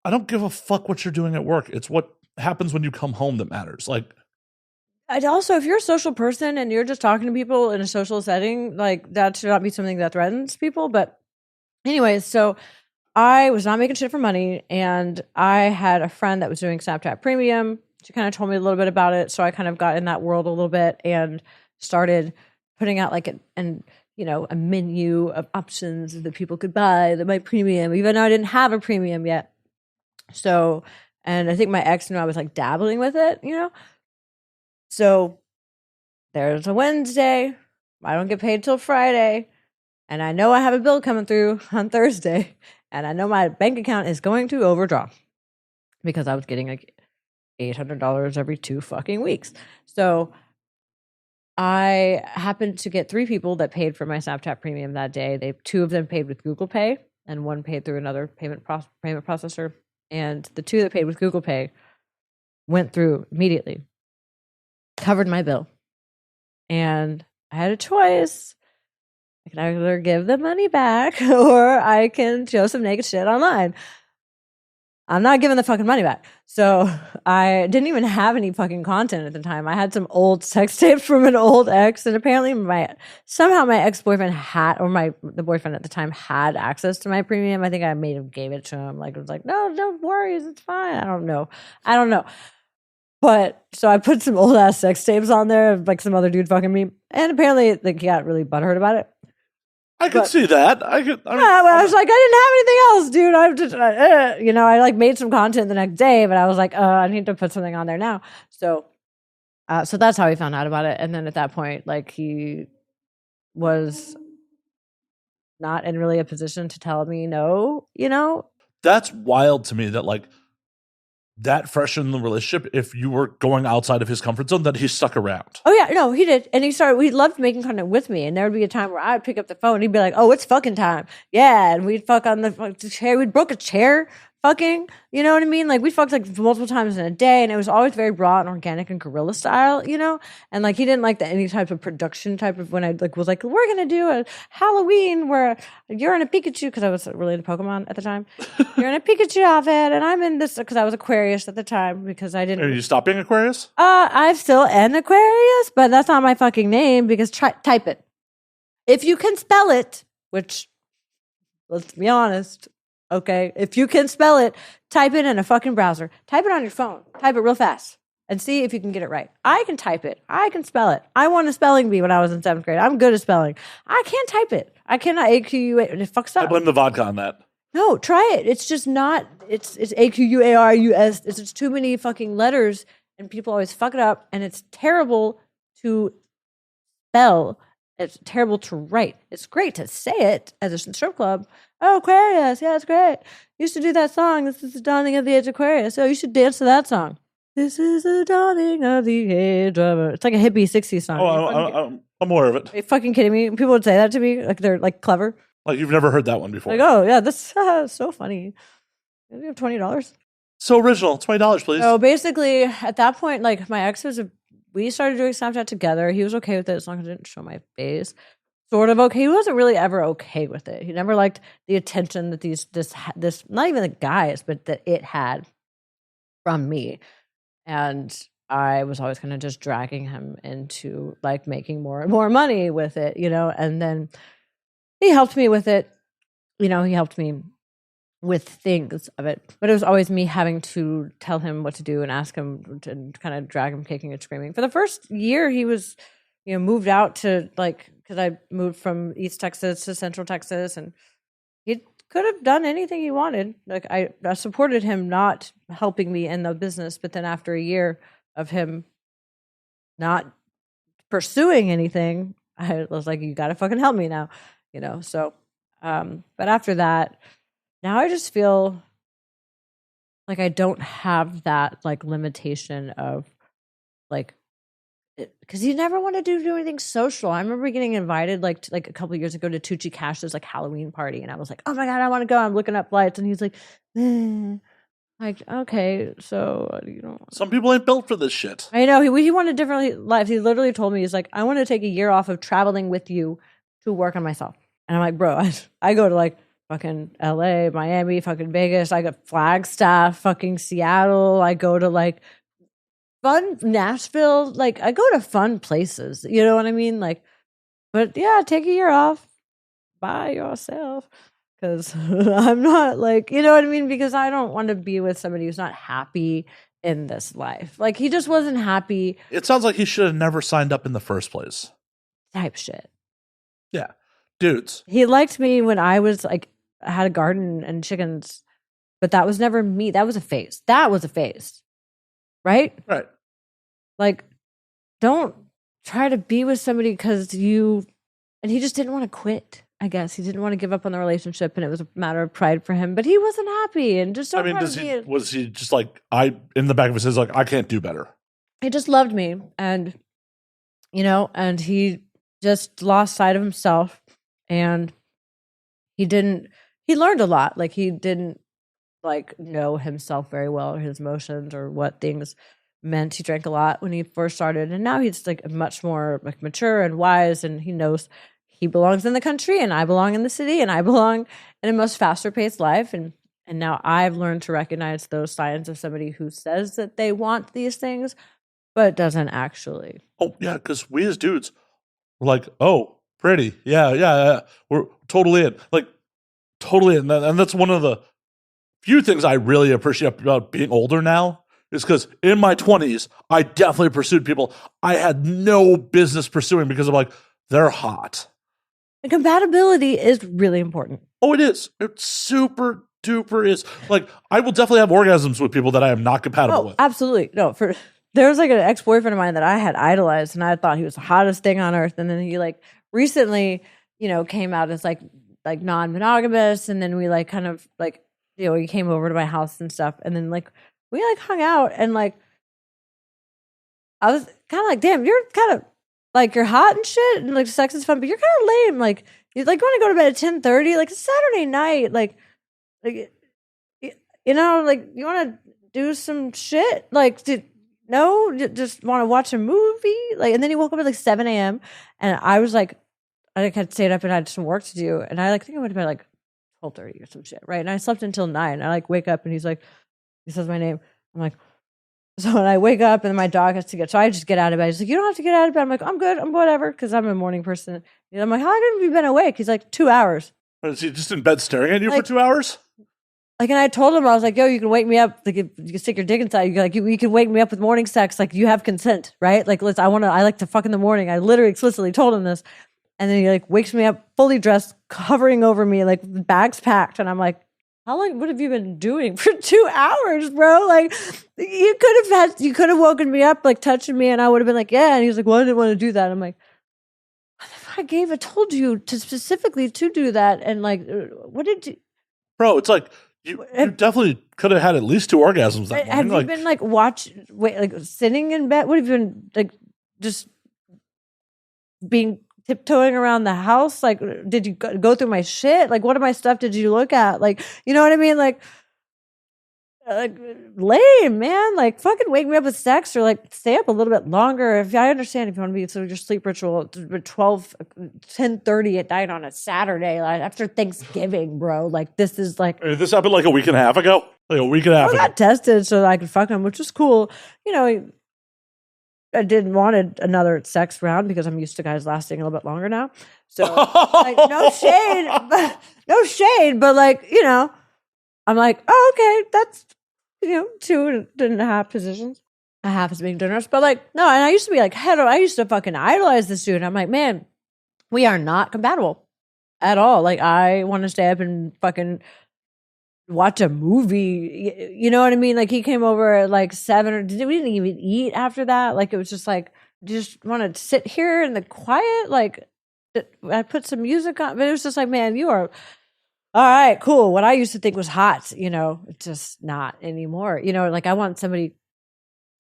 I don't give a fuck what you're doing at work. It's what happens when you come home that matters. Like, I'd also, if you're a social person and you're just talking to people in a social setting, like that should not be something that threatens people. But anyways, so I was not making shit for money, and I had a friend that was doing Snapchat Premium. She kind of told me a little bit about it, so I kind of got in that world a little bit and started putting out like a menu of options that people could buy that my premium, even though I didn't have a premium yet. So, and I think my ex knew I was like dabbling with it, So there's a Wednesday. I don't get paid till Friday. And I know I have a bill coming through on Thursday. And I know my bank account is going to overdraw because I was getting like $800 every 2 fucking weeks. So I happened to get 3 people that paid for my Snapchat Premium that day. 2 of them paid with Google Pay, and 1 paid through another payment processor. And the 2 that paid with Google Pay went through immediately, covered my bill. And I had a choice. I can either give the money back or I can show some naked shit online. I'm not giving the fucking money back. So I didn't even have any fucking content at the time. I had some old sex tapes from an old ex, and apparently somehow my ex-boyfriend had, or the boyfriend at the time had access to my premium. I think I gave it to him. Like, it was like, no, don't worry, it's fine. I don't know. But so I put some old ass sex tapes on there of like some other dude fucking me, and apparently like he got really butthurt about it. I could see that. I was like, I didn't have anything else, dude. I'm just, I like made some content the next day, but I was like, I need to put something on there now. So that's how he found out about it. And then at that point, like, he was not in really a position to tell me no, That's wild to me that, like, that fresh in the relationship, if you were going outside of his comfort zone, that he stuck around. Oh, yeah. No, he did. And he loved making content with me. And there would be a time where I would pick up the phone and he'd be like, oh, it's fucking time. Yeah. And we'd fuck on the chair. We'd broke a chair fucking, you know what I mean? Like, we fucked like multiple times in a day, and it was always very raw and organic and guerrilla style, And like, he didn't like any type of production type of, when I like was like, we're gonna do a Halloween where you're in a Pikachu, because I was really into Pokemon at the time. You're in a Pikachu outfit, and I'm in this, because I was Aquarius at the time, because I didn't. Are you stop being Aquarius? I still am Aquarius, but that's not my fucking name, because type it. If you can spell it, which, let's be honest. Okay, if you can spell it, type it in a fucking browser. Type it on your phone. Type it real fast and see if you can get it right. I can type it. I can spell it. I won a spelling bee when I was in 7th grade. I'm good at spelling. I can't type it. I cannot AQUA. It fucks up. I blame the vodka on that. No, try it. It's just not. It's AQUARUS. It's just too many fucking letters, and people always fuck it up, and it's terrible to spell. It's terrible to write. It's great to say it as a strip club. Oh, Aquarius. Yeah, it's great. Used to do that song. This is the dawning of the age of Aquarius. Oh, you should dance to that song. This is the dawning of the age of... It's like a hippie 60s song. Oh, I'm aware of it. Are you fucking kidding me? People would say that to me. Like, they're like clever. Like, you've never heard that one before. Like, oh, yeah, this is so funny. You have $20. So original. $20, please. So basically, at that point, like, my ex we started doing Snapchat together. He was okay with it as long as I didn't show my face. Sort of okay. He wasn't really ever okay with it. He never liked the attention that this not even the guys, but that it had from me. And I was always kind of just dragging him into like making more and more money with it, and then he helped me with it. He helped me with things of it, but it was always me having to tell him what to do and ask him to kind of drag him kicking and screaming. For the first year, he was, moved out to like, because I moved from East Texas to Central Texas, and he could have done anything he wanted. Like, I supported him not helping me in the business, but then after a year of him not pursuing anything, I was like, you got to fucking help me now, So, but after that, now I just feel like I don't have that like limitation of like because he never wanted to do anything social. I remember getting invited like to, like a couple of years ago to Tucci Cash's like Halloween party, and I was like, oh my god, I want to go. I'm looking up flights, and he's like, like okay, so you know, Some people ain't built for this shit. I know he wanted different lives. He literally told me he's like, I want to take a year off of traveling with you to work on myself, and I'm like, bro, I go to like fucking LA, Miami, fucking Vegas. I got Flagstaff, fucking Seattle. I go to like fun Nashville. Like I go to fun places. You know what I mean? Like, but yeah, take a year off by yourself. Because I'm not like, you know what I mean? Because I don't want to be with somebody who's not happy in this life. Like he just wasn't happy. It sounds like he should have never signed up in the first place. Type shit. Yeah. Dudes. He liked me when I was like, I had a garden and chickens, but that was never me. That was a phase. That was a phase. Right? Right. Like, don't try to be with somebody because and he just didn't want to quit. I guess he didn't want to give up on the relationship, and it was a matter of pride for him. But he wasn't happy, and just I mean, was he just like in the back of his head like I can't do better? He just loved me, and you know, and he just lost sight of himself, and he learned a lot. Like he didn't like know himself very well, or his emotions, or what things meant. He drank a lot when he first started, and now he's like much more like mature and wise, and he knows he belongs in the country and I belong in the city, and I belong in a much faster paced life. And now I've learned to recognize those signs of somebody who says that they want these things, but doesn't actually. Oh yeah, because we as dudes, we're like, oh, pretty, yeah, we're totally in, like totally in. And that's one of the few things I really appreciate about being older now. Is because in my 20s, I definitely pursued people I had no business pursuing because I'm like, they're hot. And compatibility is really important. Oh, it is. It super duper is. Like, I will definitely have orgasms with people that I am not compatible with. Absolutely. No, there was like an ex-boyfriend of mine that I had idolized, and I thought he was the hottest thing on earth. And then he like recently, you know, came out as like non-monogamous. And then we like kind of like, you know, he came over to my house and stuff. And then like, we like hung out, and like, I was kind of like, damn, you're kind of like, you're hot and shit, and like sex is fun, but you're kind of lame. Like, you like want to go to bed at 10:30, like it's Saturday night, like you know, like you want to do some shit, like just want to watch a movie, like. And then he woke up at like 7 a.m. and I was like, I like had stayed up and I had some work to do, and I like think I went to bed like 12:30 or some shit, right? And I slept until 9. I like wake up and he says my name. I'm like, so when I wake up and my dog has to get, so I just get out of bed. He's like, you don't have to get out of bed. I'm like, I'm good. I'm whatever. Cause I'm a morning person. And I'm like, how long have you been awake? He's like, 2 hours. Is he just in bed staring at you for 2 hours? Like, and I told him, I was like, yo, you can wake me up. Like, you can stick your dick inside. You can wake me up with morning sex. Like, you have consent, right? Like, I like to fuck in the morning. I literally explicitly told him this. And then he like wakes me up fully dressed, covering over me, like bags packed. And I'm like, how long, what have you been doing for 2 hours, bro? Like, you could have woken me up, like touching me, and I would have been like, yeah. And he was like, well, I didn't want to do that. I'm like, I told you to specifically to do that. And like, what did you, bro? It's like, you definitely could have had at least 2 orgasms that morning. Have you been like sitting in bed? What have you been like, just being tiptoeing around the house? Like, did you go through my shit? Like, what of my stuff did you look at? Like, you know what I mean? Like lame, man. Like, fucking wake me up with sex, or like stay up a little bit longer. If I understand if you want to be sort of your sleep ritual 10:30 at night on a Saturday, like after Thanksgiving, bro. Like, this is like, this happened like a week and a half ago. Like a week and a half ago. I got tested so that I could fuck him, which was cool. You know, I didn't want another sex round because I'm used to guys lasting a little bit longer now. So like, no shade, but like, you know, I'm like, oh, okay, that's, you know, 2.5 positions. A half is being generous, but like, no. And I used to be like, I used to fucking idolize this dude. And I'm like, man, we are not compatible at all. Like, I want to stay up and fucking watch a movie. You know what I mean? Like, he came over at like 7, or we didn't even eat after that. Like, it was just like, just want to sit here in the quiet. Like, I put some music on, but it was just like, man, you are all right, cool. What I used to think was hot, you know, it's just not anymore. You know, like, I want somebody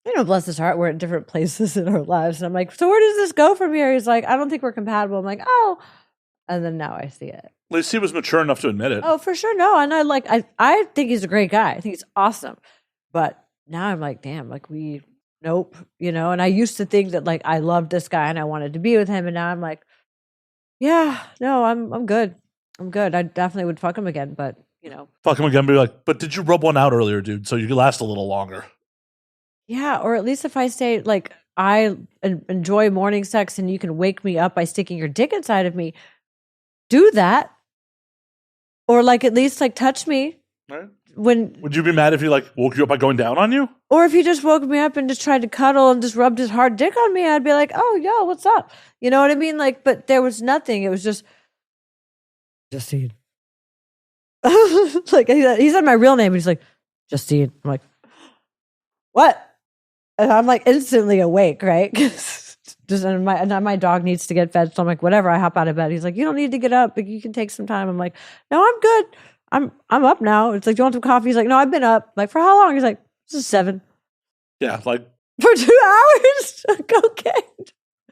Bless his heart, we're at different places in our lives. And I'm like, so where does this go from here? He's like, I don't think we're compatible. I'm like, oh. And then now I see it. At least he was mature enough to admit it. Oh, for sure. No. And I think he's a great guy. I think he's awesome. But now I'm like, damn, like nope. And I used to think that like I loved this guy and I wanted to be with him. And now I'm like, yeah, no, I'm good. I'm good. I definitely would fuck him again, but Fuck him again, be like, but did you rub one out earlier, dude? So you could last a little longer. Yeah, or at least if I say, like, I enjoy morning sex and you can wake me up by sticking your dick inside of me, do that. Or, like, at least, like, touch me. Right. Would you be mad if he, like, woke you up by going down on you? Or if he just woke me up and just tried to cuddle and just rubbed his hard dick on me, I'd be like, oh, yo, what's up? You know what I mean? Like, but there was nothing. It was just Justine. Like, he said my real name, and he's like, Justine. I'm like, what? And I'm like instantly awake, right? And my dog needs to get fed, so I'm like, whatever. I hop out of bed. He's like, you don't need to get up, but you can take some time. I'm like, no, I'm good. I'm up now. It's like, do you want some coffee? He's like, no, I've been up. I'm like, for how long? He's like, this is 7. Yeah, like for 2 hours. Like, okay.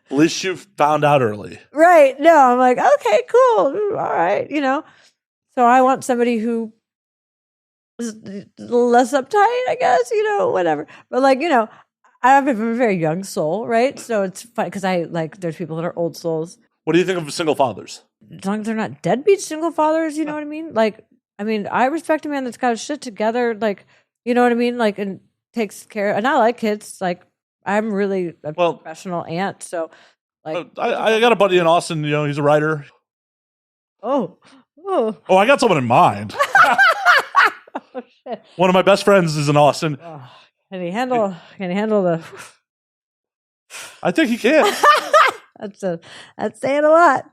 At least you found out early, right? No, I'm like, okay, cool, all right, So I want somebody who is a little less uptight, I guess, whatever. But like, I have a very young soul, right? So it's fun because there's people that are old souls. What do you think of single fathers? As long as they're not deadbeat single fathers, you know what I mean? Like, I respect a man that's got his shit together, like, you know what I mean? Like, and takes care. And I like kids. Like, I'm really a professional aunt. So, like, I got a buddy in Austin. He's a writer. Oh, I got someone in mind. oh shit! One of my best friends is in Austin. Oh, can he handle the? I think he can. That's saying a lot.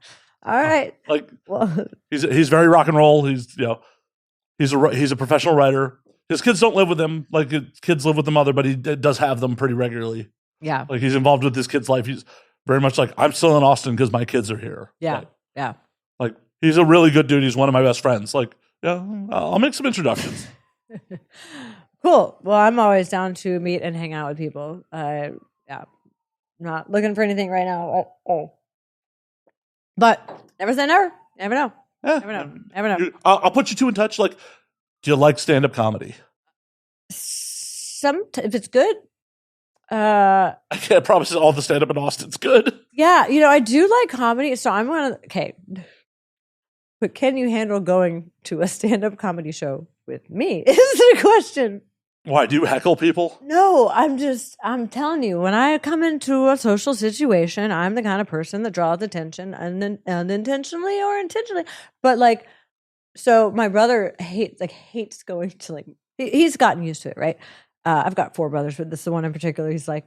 All right. Like, well, he's very rock and roll. He's a professional writer. His kids don't live with him. Like, his kids live with the mother, but he does have them pretty regularly. Yeah. Like, he's involved with his kid's life. He's very much like, I'm still in Austin because my kids are here. Yeah. Like, yeah. Like, he's a really good dude. He's one of my best friends. Like, yeah, I'll make some introductions. Cool. Well, I'm always down to meet and hang out with people. Yeah. Not looking for anything right now. But never say never. Never know. Yeah. Never know. I'll put you two in touch. Like, do you like stand-up comedy? If it's good. I can't promise all the stand-up in Austin's good. Yeah, I do like comedy. So I'm gonna but can you handle going to a stand-up comedy show with me? Is the question. Why, do you heckle people? No, I'm telling you, when I come into a social situation, I'm the kind of person that draws attention unintentionally or intentionally. But like, so my brother hates going to he's gotten used to it, right? I've got 4 brothers, but this is the one in particular. He's like,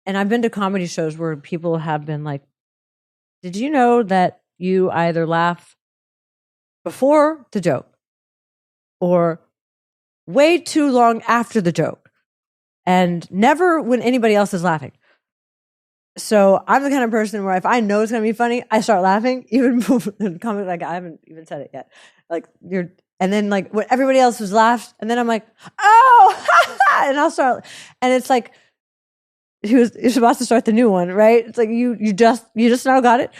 and I've been to comedy shows where people have been like, did you know that you either laugh before the joke or way too long after the joke and never when anybody else is laughing? So I'm the kind of person where if I know it's going to be funny, I start laughing even in comedy. Like, I haven't even said it yet. Like, and then like when everybody else has laughed, and then I'm like, oh, and I'll start, and it's like you're about to start the new one, right? It's like you just now got it.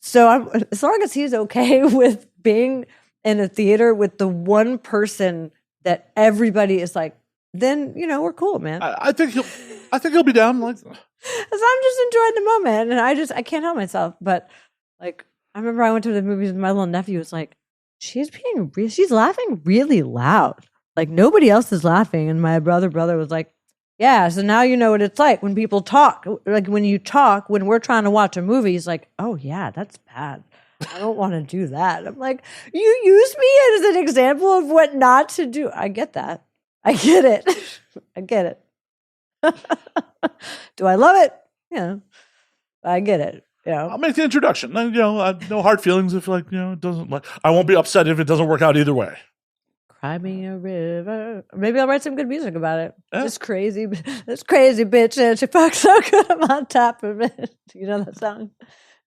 So as long as he's okay with being in a theater with the one person that everybody is like, then we're cool, man. I think he'll be down. Like, so I'm just enjoying the moment, and I can't help myself. But like, I remember I went to the movies with my little nephew. Was like, she's laughing really loud. Like, nobody else is laughing, and my brother was like, yeah. So now you know what it's like when people talk. Like, when you talk when we're trying to watch a movie, he's like, oh yeah, that's bad. I don't want to do that. I'm like, you use me as an example of what not to do. I get that. I get it. I get it. Do I love it? Yeah. I get it. I'll make the introduction. I have no hard feelings if it doesn't I won't be upset if it doesn't work out either way. Cry me a river. Maybe I'll write some good music about it. Yeah. This crazy bitch and she fucks so good I'm on top of it. You know that song?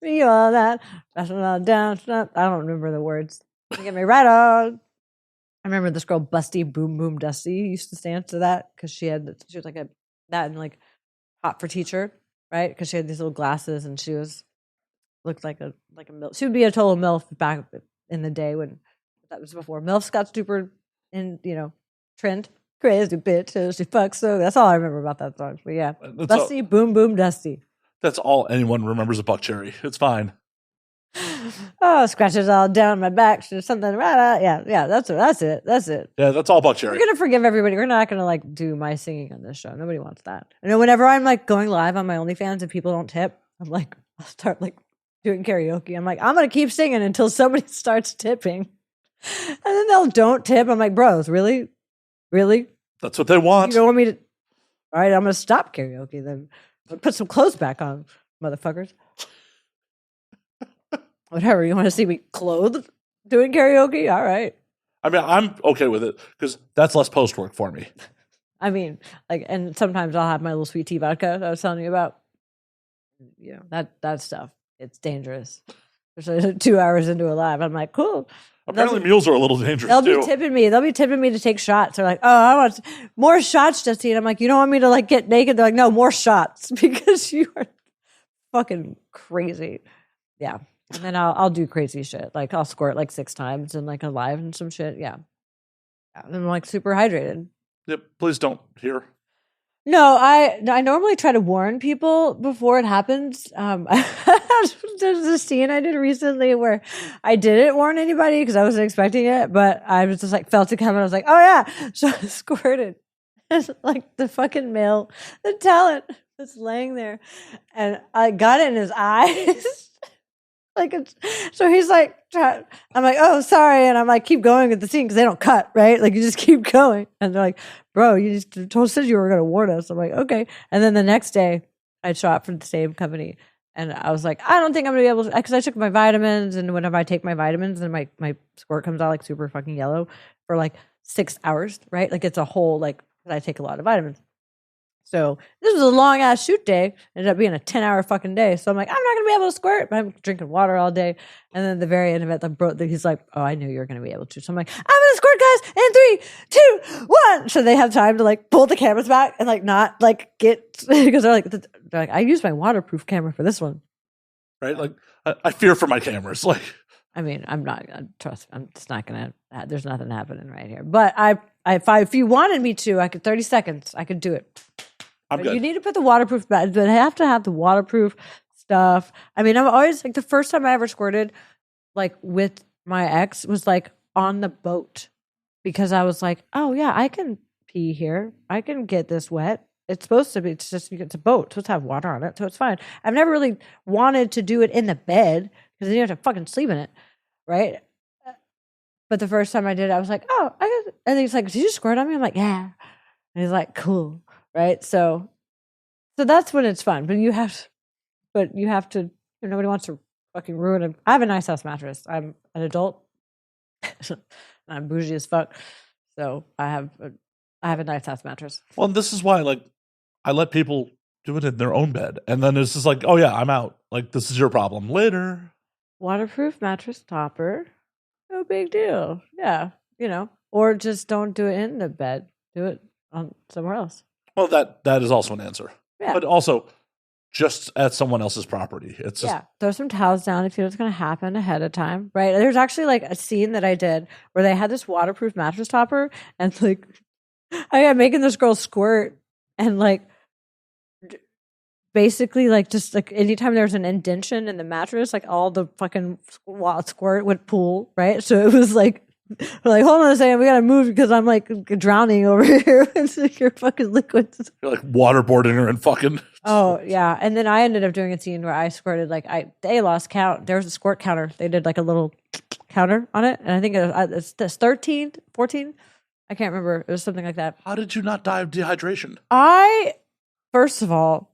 Me all that. I don't remember the words. You get me right on. I remember this girl Busty Boom Boom Dusty used to dance to that because she was like a That and like Hot for Teacher, right? Because she had these little glasses and she looked like a MILF. She would be a total MILF back in the day when that was before MILFs got super in, trend. Crazy bitch, she fucks so. That's all I remember about that song. But yeah, Dusty, boom, boom, Dusty. That's all anyone remembers of Buck Cherry. It's fine. Oh, scratches all down my back. Something right out. Yeah. That's it. Yeah, that's all Buck Cherry. We're gonna forgive everybody. We're not gonna like do my singing on this show. Nobody wants that. I know whenever I'm like going live on my OnlyFans and people don't tip, I'm like, I'll start like doing karaoke. I'm like, I'm gonna keep singing until somebody starts tipping, and then they'll don't tip. I'm like, bros, really? That's what they want. You don't want me to? All right, I'm gonna stop karaoke then. I'll put some clothes back on, motherfuckers. Whatever, you want to see me clothed doing karaoke? All right. I mean, I'm okay with it because that's less post work for me. I mean, like, and sometimes I'll have my little sweet tea vodka that I was telling you about. That stuff. It's dangerous. Especially 2 hours into a live. I'm like, cool. Apparently, mules are a little dangerous They'll too. be tipping me. They'll be tipping me to take shots. They're like, oh, I want more shots, Justine. I'm like, you don't want me to like get naked? They're like, no, more shots because you are fucking crazy. Yeah. And then I'll do crazy shit. Like I'll squirt like 6 times and like alive and some shit. Yeah. And I'm like super hydrated. Yep. Please don't hear. No, I normally try to warn people before it happens. There's a scene I did recently where I didn't warn anybody because I wasn't expecting it, but I was just like felt it coming. I was like, oh yeah. So I squirted. It's like the fucking male, the talent was laying there. And I got it in his eyes. Like, so he's like, I'm like, oh, sorry. And I'm like, keep going with the scene because they don't cut, right? Like, you just keep going. And they're like, bro, you just said you were going to warn us. I'm like, okay. And then the next day, I shot for the same company. And I was like, I don't think I'm going to be able to, because I took my vitamins. And whenever I take my vitamins, then my squirt comes out like super fucking yellow for like 6 hours, right? Like, it's a whole, like, I take a lot of vitamins. So this was a long ass shoot day. Ended up being a 10-hour fucking day. So I'm like, I'm not gonna be able to squirt. But I'm drinking water all day. And then at the very end of it, he's like, oh, I knew you were gonna be able to. So I'm like, I'm gonna squirt, guys, in 3, 2, 1. So they have time to like pull the cameras back and like not like get because they're like, I used my waterproof camera for this one. Right? Like I fear for my cameras. Like, I mean, I'm not trust. I'm just not gonna. There's nothing happening right here. But if you wanted me to, I could 30 seconds. I could do it. I'm good. You need to put the waterproof back, but I have to have the waterproof stuff. I mean, I'm always like the first time I ever squirted, like with my ex, was like on the boat because I was like, oh yeah, I can pee here. I can get this wet. It's supposed to be. It's just it's a boat. It's supposed to have water on it, so it's fine. I've never really wanted to do it in the bed because then you have to fucking sleep in it, right? But the first time I did it, I was like, oh, I got. And he's like, did you squirt on me? I'm like, yeah. And he's like, cool. Right. So that's when it's fun, but you have to, nobody wants to fucking ruin it. I have a nice house mattress. I'm an adult. I'm bougie as fuck. So I have a nice house mattress. Well, and this is why, like, I let people do it in their own bed. And then it's just like, oh yeah, I'm out. Like, this is your problem later. Waterproof mattress topper. No big deal. Yeah. Or just don't do it in the bed. Do it on somewhere else. Well, that is also an answer. Yeah. But also, just at someone else's property. It's just, throw some towels down if you know what's going to happen ahead of time, right? There's actually like a scene that I did where they had this waterproof mattress topper, and like I am making this girl squirt, and like basically like just like anytime there was an indentation in the mattress, like all the fucking squirt would pool, right? So it was like. We're like, hold on a second, we gotta move because I'm like drowning over here with your fucking liquids. You're like waterboarding her and fucking. Oh yeah, and then I ended up doing a scene where I squirted they lost count. There was a squirt counter. They did like a little counter on it, and I think it's 13, 14. I can't remember. It was something like that. How did you not die of dehydration? I first of all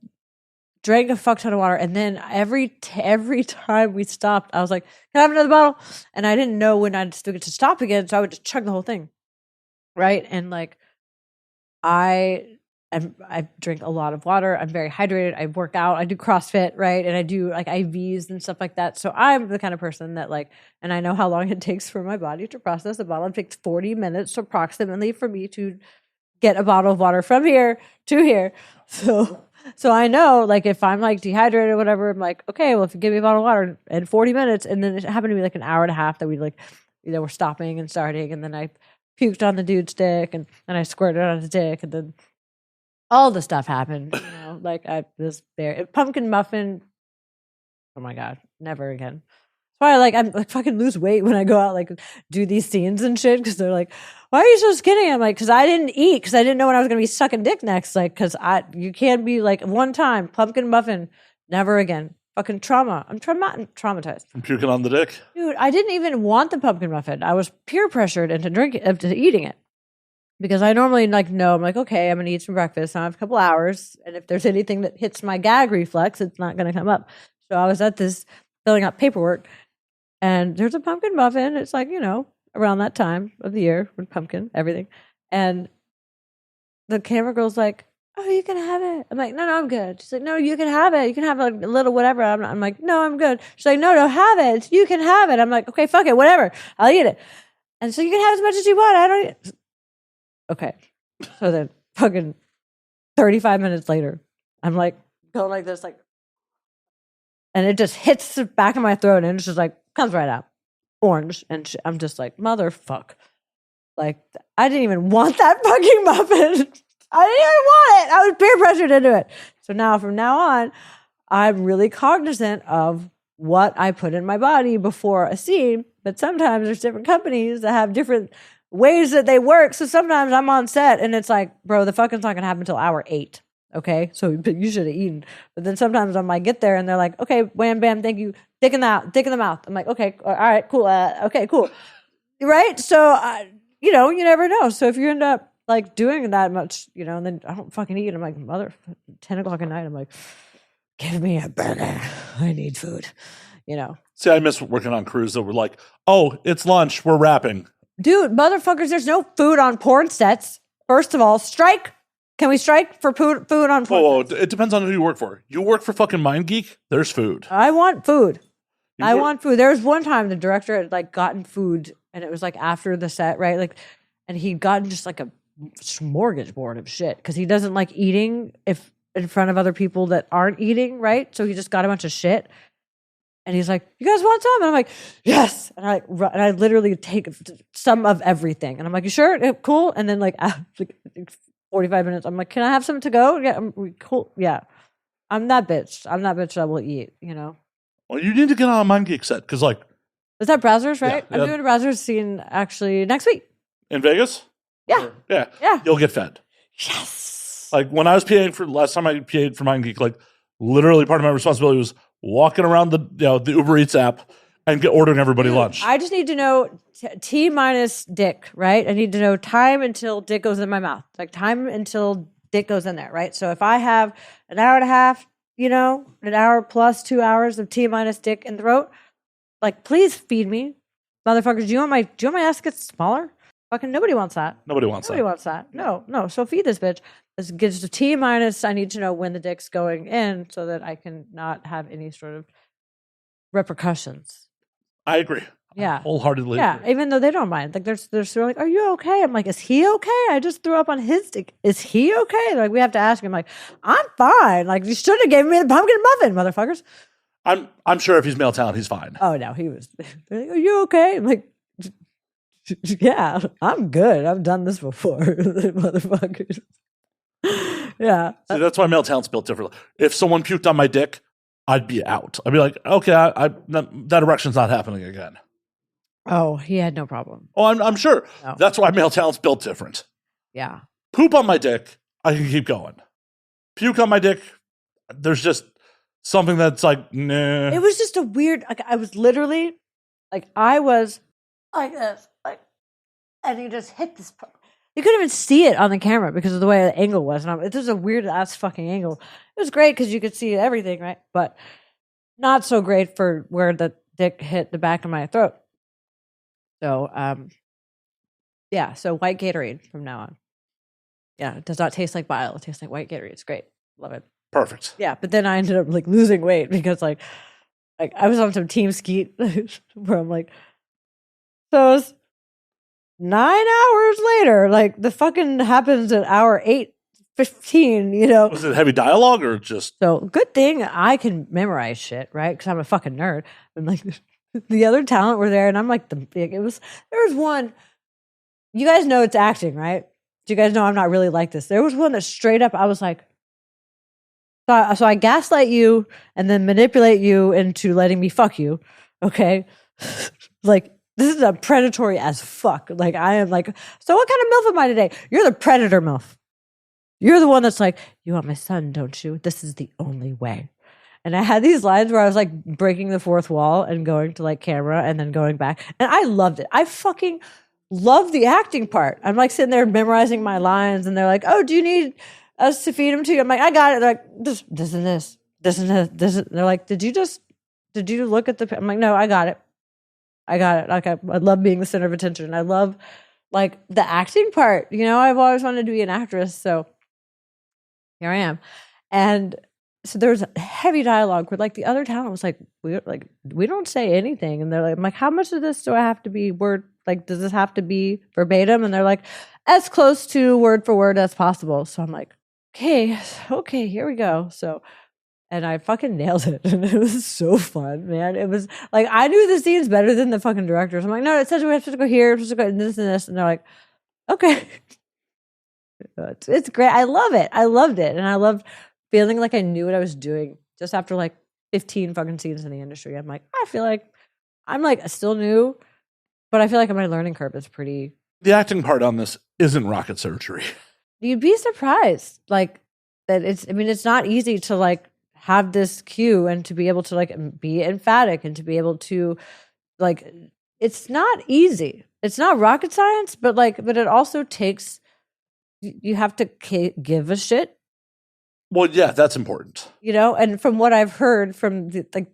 drank a fuck ton of water, and then every time we stopped, I was like, "Can I have another bottle?" And I didn't know when I'd still get to stop again, so I would just chug the whole thing, right? And like, I drink a lot of water. I'm very hydrated. I work out. I do CrossFit, right? And I do like IVs and stuff like that. So I'm the kind of person that like, and I know how long it takes for my body to process a bottle. It takes 40 minutes approximately for me to get a bottle of water from here to here. So I know, like, if I'm like dehydrated or whatever, I'm like, okay, well, if you give me a bottle of water in 40 minutes, and then it happened to be like an hour and a half that we like, we're stopping and starting, and then I puked on the dude's dick, and then I squirted on his dick, and then all the stuff happened. Like I was there. Pumpkin muffin. Oh my god, never again. That's why I'm like fucking lose weight when I go out, like do these scenes and shit, because they're like, why are you so skinny? I'm like, because I didn't eat, because I didn't know when I was gonna be sucking dick next. Like, because you can't be like one time pumpkin muffin, never again. Fucking trauma. I'm traumatized From puking on the dick, dude. I didn't even want the pumpkin muffin. I was peer pressured into eating it, because I normally know, I'm like, okay, I'm gonna eat some breakfast. I have a couple hours, and if there's anything that hits my gag reflex, it's not gonna come up. So I was at this filling out paperwork, and there's a pumpkin muffin. It's like, around that time of the year with pumpkin, everything. And the camera girl's like, oh, you can have it. I'm like, no, I'm good. She's like, no, you can have it. You can have like a little whatever. I'm like, no, I'm good. She's like, no, have it. You can have it. I'm like, okay, fuck it, whatever. I'll eat it. And so you can have as much as you want. I don't eat. Okay. So then fucking 35 minutes later, I'm like going like this, like, and it just hits the back of my throat, and it's just like, comes right out. Orange. And I'm just like, motherfuck. Like, I didn't even want that fucking muffin. I didn't even want it. I was peer pressured into it. So now, from now on, I'm really cognizant of what I put in my body before a scene. But sometimes there's different companies that have different ways that they work. So sometimes I'm on set and it's like, bro, the fucking's not going to happen until hour 8. Okay. So you should have eaten. But then sometimes I might get there and they're like, okay, wham, bam, thank you. Dick in the mouth. I'm like, okay, all right, cool. Okay, cool. Right. So, you never know. So if you end up like doing that much, and then I don't fucking eat. I'm like, 10 o'clock at night. I'm like, give me a burger. I need food, See, I miss working on crews that were like, oh, it's lunch, we're wrapping. Dude, motherfuckers, there's no food on porn sets. First of all, strike. Can we strike for food on porn sets? It depends on who you work for. You work for fucking MindGeek, there's food. I want food. I want food. There was one time the director had like gotten food, and it was like after the set, right? Like, and he'd gotten just like a smorgasbord of shit, because he doesn't like eating if in front of other people that aren't eating, right? So he just got a bunch of shit, and he's like, "You guys want some?" And I'm like, "Yes!" And I literally take some of everything, and I'm like, "You sure? Yeah, cool." And then like after 45 minutes, I'm like, "Can I have some to go?" Yeah, cool. Yeah, I'm that bitch. That will eat. Well, you need to get on a MindGeek set, because like, is that Brazzers, right? Yeah, I'm doing a Brazzers scene actually next week. In Vegas? Yeah. Yeah. You'll get fed. Yes. Like when I was PAing last time I PA'd for MindGeek, like literally part of my responsibility was walking around the Uber Eats app and ordering everybody lunch. I just need to know T minus dick, right? I need to know time until dick goes in my mouth. Like time until dick goes in there, right? So if I have an hour and a half, an hour plus 2 hours of T minus dick in the throat, like, please feed me. Motherfuckers, do you want my ass to get smaller? Fucking nobody wants that. Nobody wants that. No. So feed this bitch. This gets to T minus. I need to know when the dick's going in so that I can not have any sort of repercussions. I agree. Yeah. Wholeheartedly. Yeah. Agree. Even though they don't mind. Like they're sort of like, are you okay? I'm like, is he okay? I just threw up on his dick. Is he okay? Like we have to ask him, like, I'm fine. Like you should have given me the pumpkin muffin, motherfuckers. I'm sure if he's male talent, he's fine. Oh no, he was. They're like, are you okay? I'm like, yeah, I'm good. I've done this before, motherfuckers. Yeah. See, that's why male talent's built differently. If someone puked on my dick, I'd be out. I'd be like, okay, that erection's not happening again. Oh, he had no problem. Oh, I'm sure. No. That's why male talent's built different. Yeah. Poop on my dick, I can keep going. Puke on my dick, there's just something that's like, nah. It was just a weird, like, I was literally, like, I was like this, like, and he just hit this. You couldn't even see it on the camera because of the way the angle was. And it was a weird ass fucking angle. It was great because you could see everything, right? But not so great for where the dick hit the back of my throat. So, yeah. So white Gatorade from now on. Yeah, it does not taste like bile. It tastes like white Gatorade. It's great. Love it. Perfect. Yeah, but then I ended up like losing weight because like I was on some Team Skeet where I'm like, so 9 hours later, like the fucking happens at hour 8:15, you know. Was it heavy dialogue or just? So good thing I can memorize shit, right? Because I'm a fucking nerd. And like the other talent were there, and I'm like there was one. You guys know it's acting, right? Do you guys know I'm not really like this? There was one that straight up I was like, so I gaslight you and then manipulate you into letting me fuck you, okay? Like this is a predatory as fuck. Like I am like, so what kind of MILF am I today? You're the predator MILF. You're the one that's like, you want my son, don't you? This is the only way. And I had these lines where I was like breaking the fourth wall and going to like camera and then going back. And I loved it. I fucking love the acting part. I'm like sitting there memorizing my lines and they're like, oh, do you need us to feed them to you? I'm like, I got it. They're like, this and this. They're like, did you look at the, I'm like, no, I got it. Like I love being the center of attention. I love like the acting part. You know, I've always wanted to be an actress. So here I am. And so there was heavy dialogue where like the other talent was like, we don't say anything. And they're like, I'm like, how much of this do I have to be word? Like, does this have to be verbatim? And they're like, as close to word for word as possible. So I'm like, okay, here we go. So, and I fucking nailed it. And it was so fun, man. It was like, I knew the scenes better than the fucking directors. I'm like, no, it says we have to go here, we have to go this and this. And they're like, okay. It's great. I love it. I loved it. And I loved feeling like I knew what I was doing just after like 15 fucking scenes in the industry. I'm like, I feel like I'm like still new, but I feel like my learning curve is pretty. The acting part on this isn't rocket surgery. You'd be surprised, like that. It's not easy to like have this cue and to be able to like be emphatic and to be able to like. It's not easy. It's not rocket science, but it also takes. You have to give a shit. Well, yeah, that's important. You know, and from what I've heard from the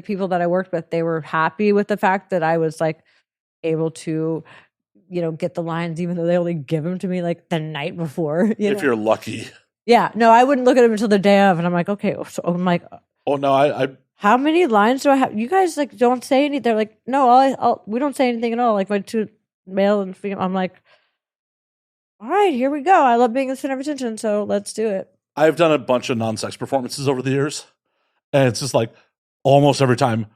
people that I worked with, they were happy with the fact that I was like able to, you know, get the lines, even though they only give them to me like the night before. If you're lucky. Yeah. No, I wouldn't look at them until the day of. And I'm like, okay. So I'm like, oh no, I how many lines do I have? You guys like don't say anything. They're like, no, we don't say anything at all. Like my two male and female. I'm like, all right, here we go. I love being the center of attention, so let's do it. I've done a bunch of non-sex performances over the years, and it's just like almost every time,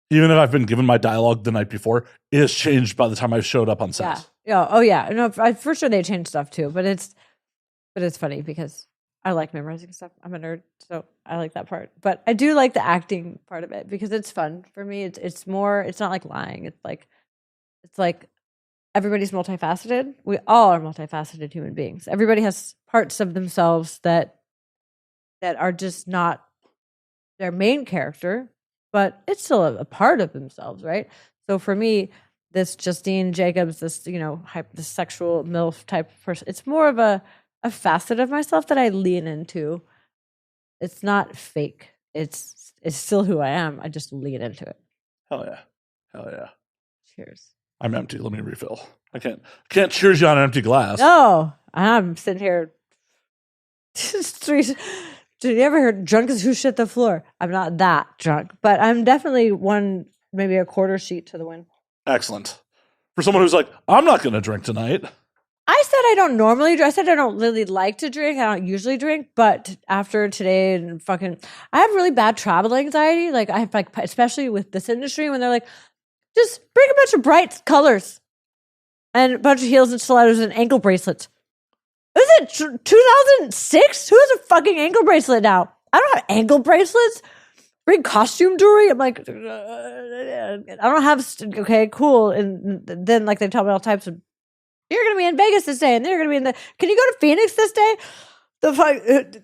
even if I've been given my dialogue the night before, it has changed by the time I showed up on set. Yeah. Oh yeah. No, for sure they change stuff too. But it's funny because I like memorizing stuff. I'm a nerd, so I like that part. But I do like the acting part of it because it's fun for me. It's more. It's not like lying. It's like. Everybody's multifaceted. We all are multifaceted human beings. Everybody has parts of themselves that are just not their main character, but it's still a part of themselves, right? So for me, this Justine Jakobs, this this sexual MILF type of person, it's more of a facet of myself that I lean into. It's not fake. It's still who I am. I just lean into it. Hell yeah. Cheers. I'm empty. Let me refill. I can't cheers you on an empty glass. No, I'm sitting here. Did you ever hear drunk as who shit the floor? I'm not that drunk, but I'm definitely maybe a quarter sheet to the wind. Excellent. For someone who's like, I'm not going to drink tonight. I said I don't normally drink. I said I don't really like to drink. I don't usually drink, but after today and I have really bad travel anxiety. Like I have especially with this industry when they're like, just bring a bunch of bright colors and a bunch of heels and stilettos and ankle bracelets. Is it 2006? Who has a fucking ankle bracelet now? I don't have ankle bracelets. Bring costume jewelry. I'm like, I don't have. Okay, cool. And then like they tell me all types of. You're gonna be in Vegas this day, and they're gonna be in the. Can you go to Phoenix this day?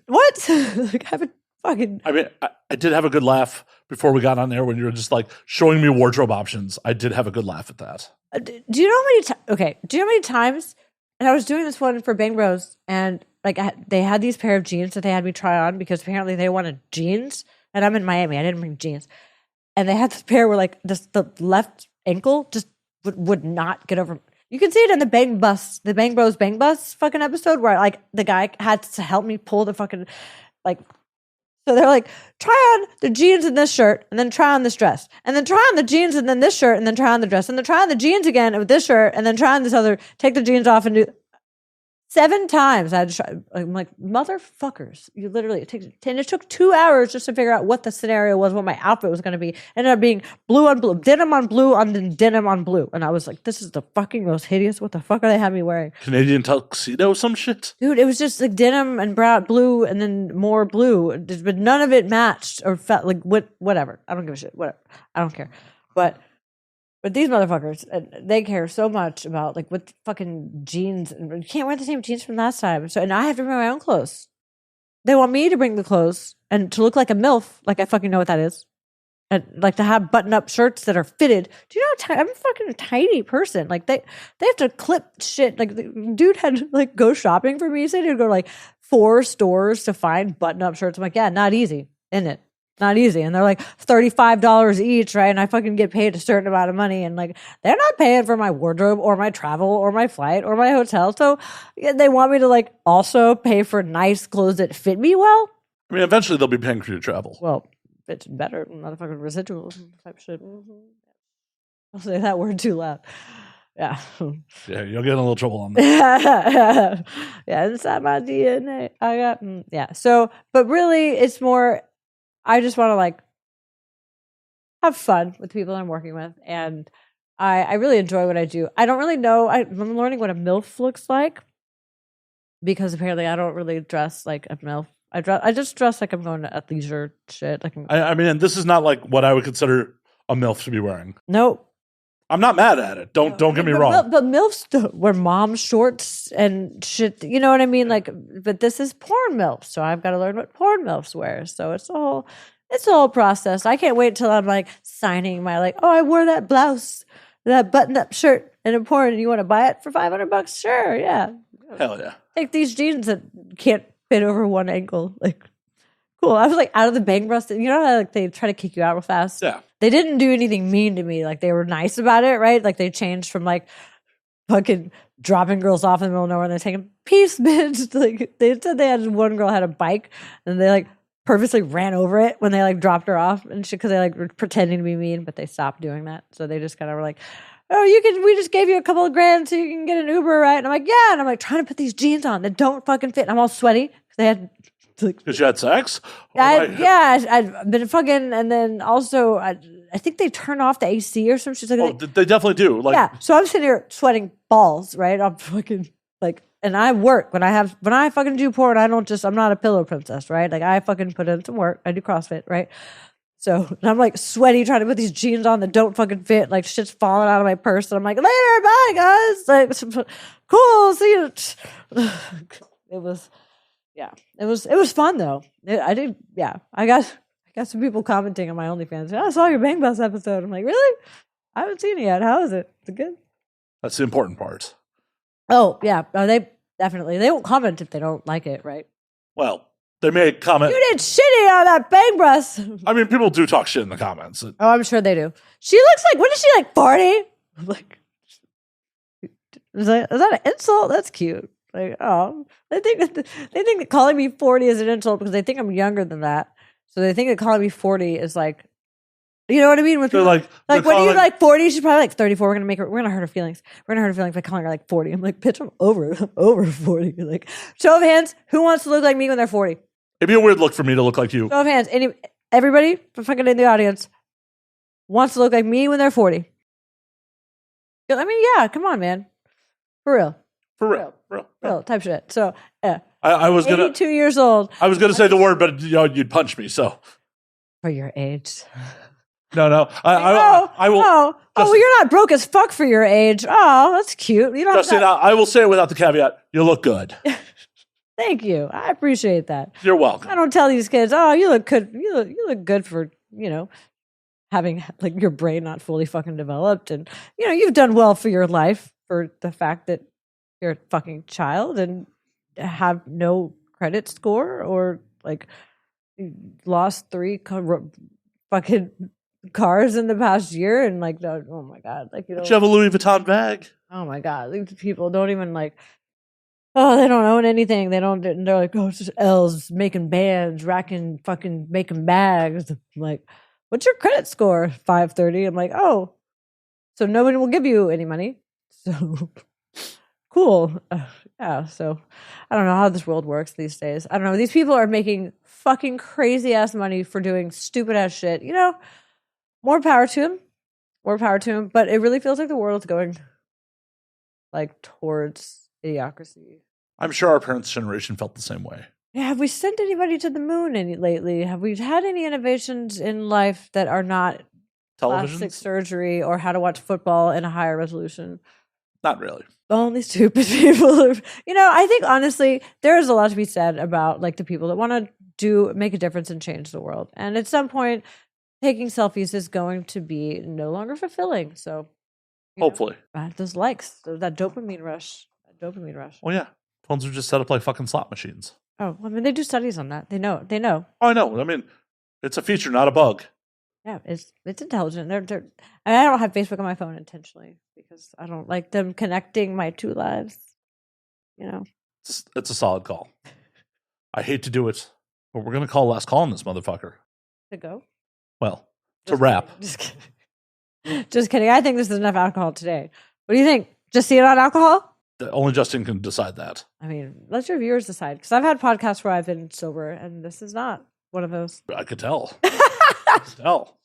What? Like I haven't fucking. I mean, I did have a good laugh before we got on there when you were just like showing me wardrobe options. I did have a good laugh at that. Do you know how many do you know how many times? And I was doing this one for Bang Bros, and like they had these pair of jeans that they had me try on because apparently they wanted jeans, and I'm in Miami. I didn't bring jeans, and they had this pair where like the left ankle just would not get over. You can see it in the Bang Bros Bang Bus fucking episode where like the guy had to help me pull the fucking like. So they're like, try on the jeans and this shirt, and then try on this dress, and then try on the jeans and then this shirt, and then try on the dress, and then try on the jeans again with this shirt, and then try on this other. Take the jeans off and do 7 times. I had to try. I'm like, motherfuckers! You literally it took 2 hours just to figure out what the scenario was, what my outfit was going to be. Ended up being blue on blue, denim on blue, on denim on blue, and I was like, this is the fucking most hideous. What the fuck are they having me wearing? Canadian tuxedo, some shit. Dude, it was just like denim and brown, blue, and then more blue, but none of it matched or felt like whatever. I don't give a shit. Whatever. I don't care. But these motherfuckers, they care so much about like what fucking jeans, and you can't wear the same jeans from last time. So, and I have to bring my own clothes. They want me to bring the clothes and to look like a MILF, like I fucking know what that is. And like to have button-up shirts that are fitted. Do you know I'm a fucking tiny person. Like they have to clip shit. Like the dude had to like go shopping for me. He said he'd go to like 4 stores to find button-up shirts. I'm like, yeah, not easy, isn't it? Not easy. And they're like $35 each, right? And I fucking get paid a certain amount of money. And like, they're not paying for my wardrobe or my travel or my flight or my hotel. So they want me to like also pay for nice clothes that fit me well. I mean, eventually they'll be paying for your travel. Well, it's better. Motherfucking residuals type shit. I'll say that word too loud. Yeah. Yeah, you'll get in a little trouble on that. Yeah, inside my DNA. I got, yeah. So, but really, it's more, I just want to like have fun with people I'm working with. And I really enjoy what I do. I don't really know. I'm learning what a MILF looks like because apparently I don't really dress like a MILF. I just dress like I'm going to athleisure shit. Like I mean, and this is not like what I would consider a MILF to be wearing. Nope. I'm not mad at it. Don't get me wrong. But MILFs wear mom shorts and shit. You know what I mean? Like, but this is porn MILF, so I've got to learn what porn MILFs wear. So it's a whole process. I can't wait till I'm like signing my like, oh, I wore that blouse, that button-up shirt in a porn, and you want to buy it for $500? Sure, yeah. Hell yeah. Take these jeans that can't fit over one ankle. Like, cool. I was like out of the bang bus. You know how like they try to kick you out real fast? Yeah. They didn't do anything mean to me. Like they were nice about it, right? Like they changed from like fucking dropping girls off in the middle of nowhere and they're taking peace, bitch. Like they said they had one girl had a bike and they like purposely ran over it when they like dropped her off and shit because they like were pretending to be mean, but they stopped doing that. So they just kind of were like, oh, we just gave you a couple of grand so you can get an Uber, right? And I'm like, yeah. And I'm like trying to put these jeans on that don't fucking fit. And I'm all sweaty because they had because you had sex? I've been fucking, and then also I think they turn off the AC or some shit. Like they definitely do. Like, yeah, so I'm sitting here sweating balls, right? I'm fucking like, and I work when I fucking do porn. I'm not a pillow princess, right? Like I fucking put in some work. I do CrossFit, right? So I'm like sweaty trying to put these jeans on that don't fucking fit. Like shit's falling out of my purse, and I'm like, later, bye guys. Like, cool, see you. It was fun though. I got some people commenting on my OnlyFans. I saw your Bang Bus episode. I'm like, really? I haven't seen it yet. How is it? Is it good? That's the important part. Oh yeah, they won't comment if they don't like it, right? Well, they may comment. You did shitty on that Bang Bus. I mean, people do talk shit in the comments. Oh, I'm sure they do. She looks like, what is she, like 40? I'm like, is that an insult? That's cute. Like, oh, they think that calling me 40 is an insult because they think I'm younger than that. So they think that calling me 40 is like, you know what I mean? When people, like when you're like 40, she's probably like 34. We're gonna hurt her feelings. We're gonna hurt her feelings by calling her like 40. I'm like, bitch, I'm over 40. Like, show of hands, who wants to look like me when they're 40? It'd be a weird look for me to look like you. Show of hands, everybody fucking in the audience wants to look like me when they're 40. I mean, yeah, come on, man, for real. For real Type shit. So yeah, I was 82 years old. I was gonna say the word, but you'd punch me. So for your age. No. I will. Oh, you're not broke as fuck for your age. Oh, that's cute. You don't. Justine, I will say it without the caveat. You look good. Thank you. I appreciate that. You're welcome. I don't tell these kids, oh, you look good. You look good for having like your brain not fully fucking developed, and you've done well for your life for the fact that you're a fucking child and have no credit score or like lost 3 fucking cars in the past year and like, oh my god, like you have a Louis Vuitton bag. Oh my god, these people don't even like. Oh, they don't own anything. They're like, oh, it's just L's making bands, racking, fucking making bags. I'm like, what's your credit score? 530. I'm like, oh, so nobody will give you any money. So cool. Yeah. So I don't know how this world works these days. I don't know. These people are making fucking crazy ass money for doing stupid ass shit. You know, more power to them. More power to them. But it really feels like the world's going like towards idiocracy. I'm sure our parents' generation felt the same way. Yeah, have we sent anybody to the moon lately? Have we had any innovations in life that are not plastic Televisions? surgery or how to watch football in a higher resolution? Not really. Only stupid people. You know, I think honestly, there is a lot to be said about like the people that want to make a difference and change the world. And at some point, taking selfies is going to be no longer fulfilling. So, Hopefully. those likes, that dopamine rush. Oh, yeah. Phones are just set up like fucking slot machines. Oh, I mean, they do studies on that. They know. Oh, I know. I mean, it's a feature, not a bug. Yeah, it's intelligent. They're I don't have Facebook on my phone intentionally because I don't like them connecting my two lives. You know, It's a solid call. I hate to do it, but we're going to call last call on this motherfucker. to go. Well, to wrap. Just kidding. Just kidding. I think this is enough alcohol today. What do you think? Just see it on alcohol? Only Justin can decide that. I mean, let your viewers decide. Because I've had podcasts where I've been sober, and this is not one of those. I could tell. I could tell.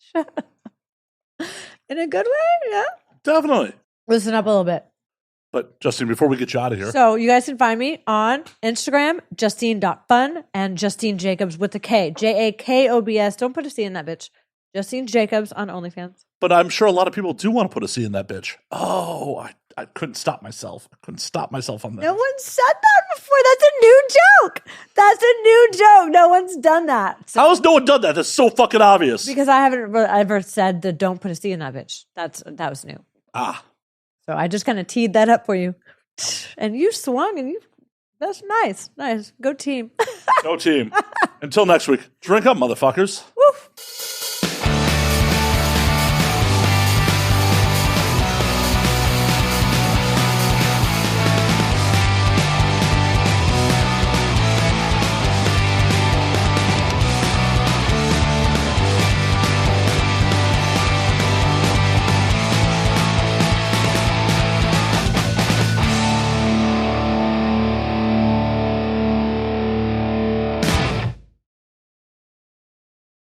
In a good way, yeah. Definitely. Listen up a little bit. But Justine, before we get you out of here. So you guys can find me on Instagram, Justine.fun, and Justine Jakobs with a K. Jakobs. Don't put a C in that bitch. Justine Jakobs on OnlyFans. But I'm sure a lot of people do want to put a C in that bitch. Oh, I couldn't stop myself. I couldn't stop myself on that. No one said that before. That's a new joke. That's a new joke. No one's done that. So, How has no one done that? That's so fucking obvious. because I haven't ever said the don't put a C in that bitch. That was new. So I just kind of teed that up for you. And you swung and that's nice. Nice. Go team. Go team. Until next week, drink up, motherfuckers. Woo.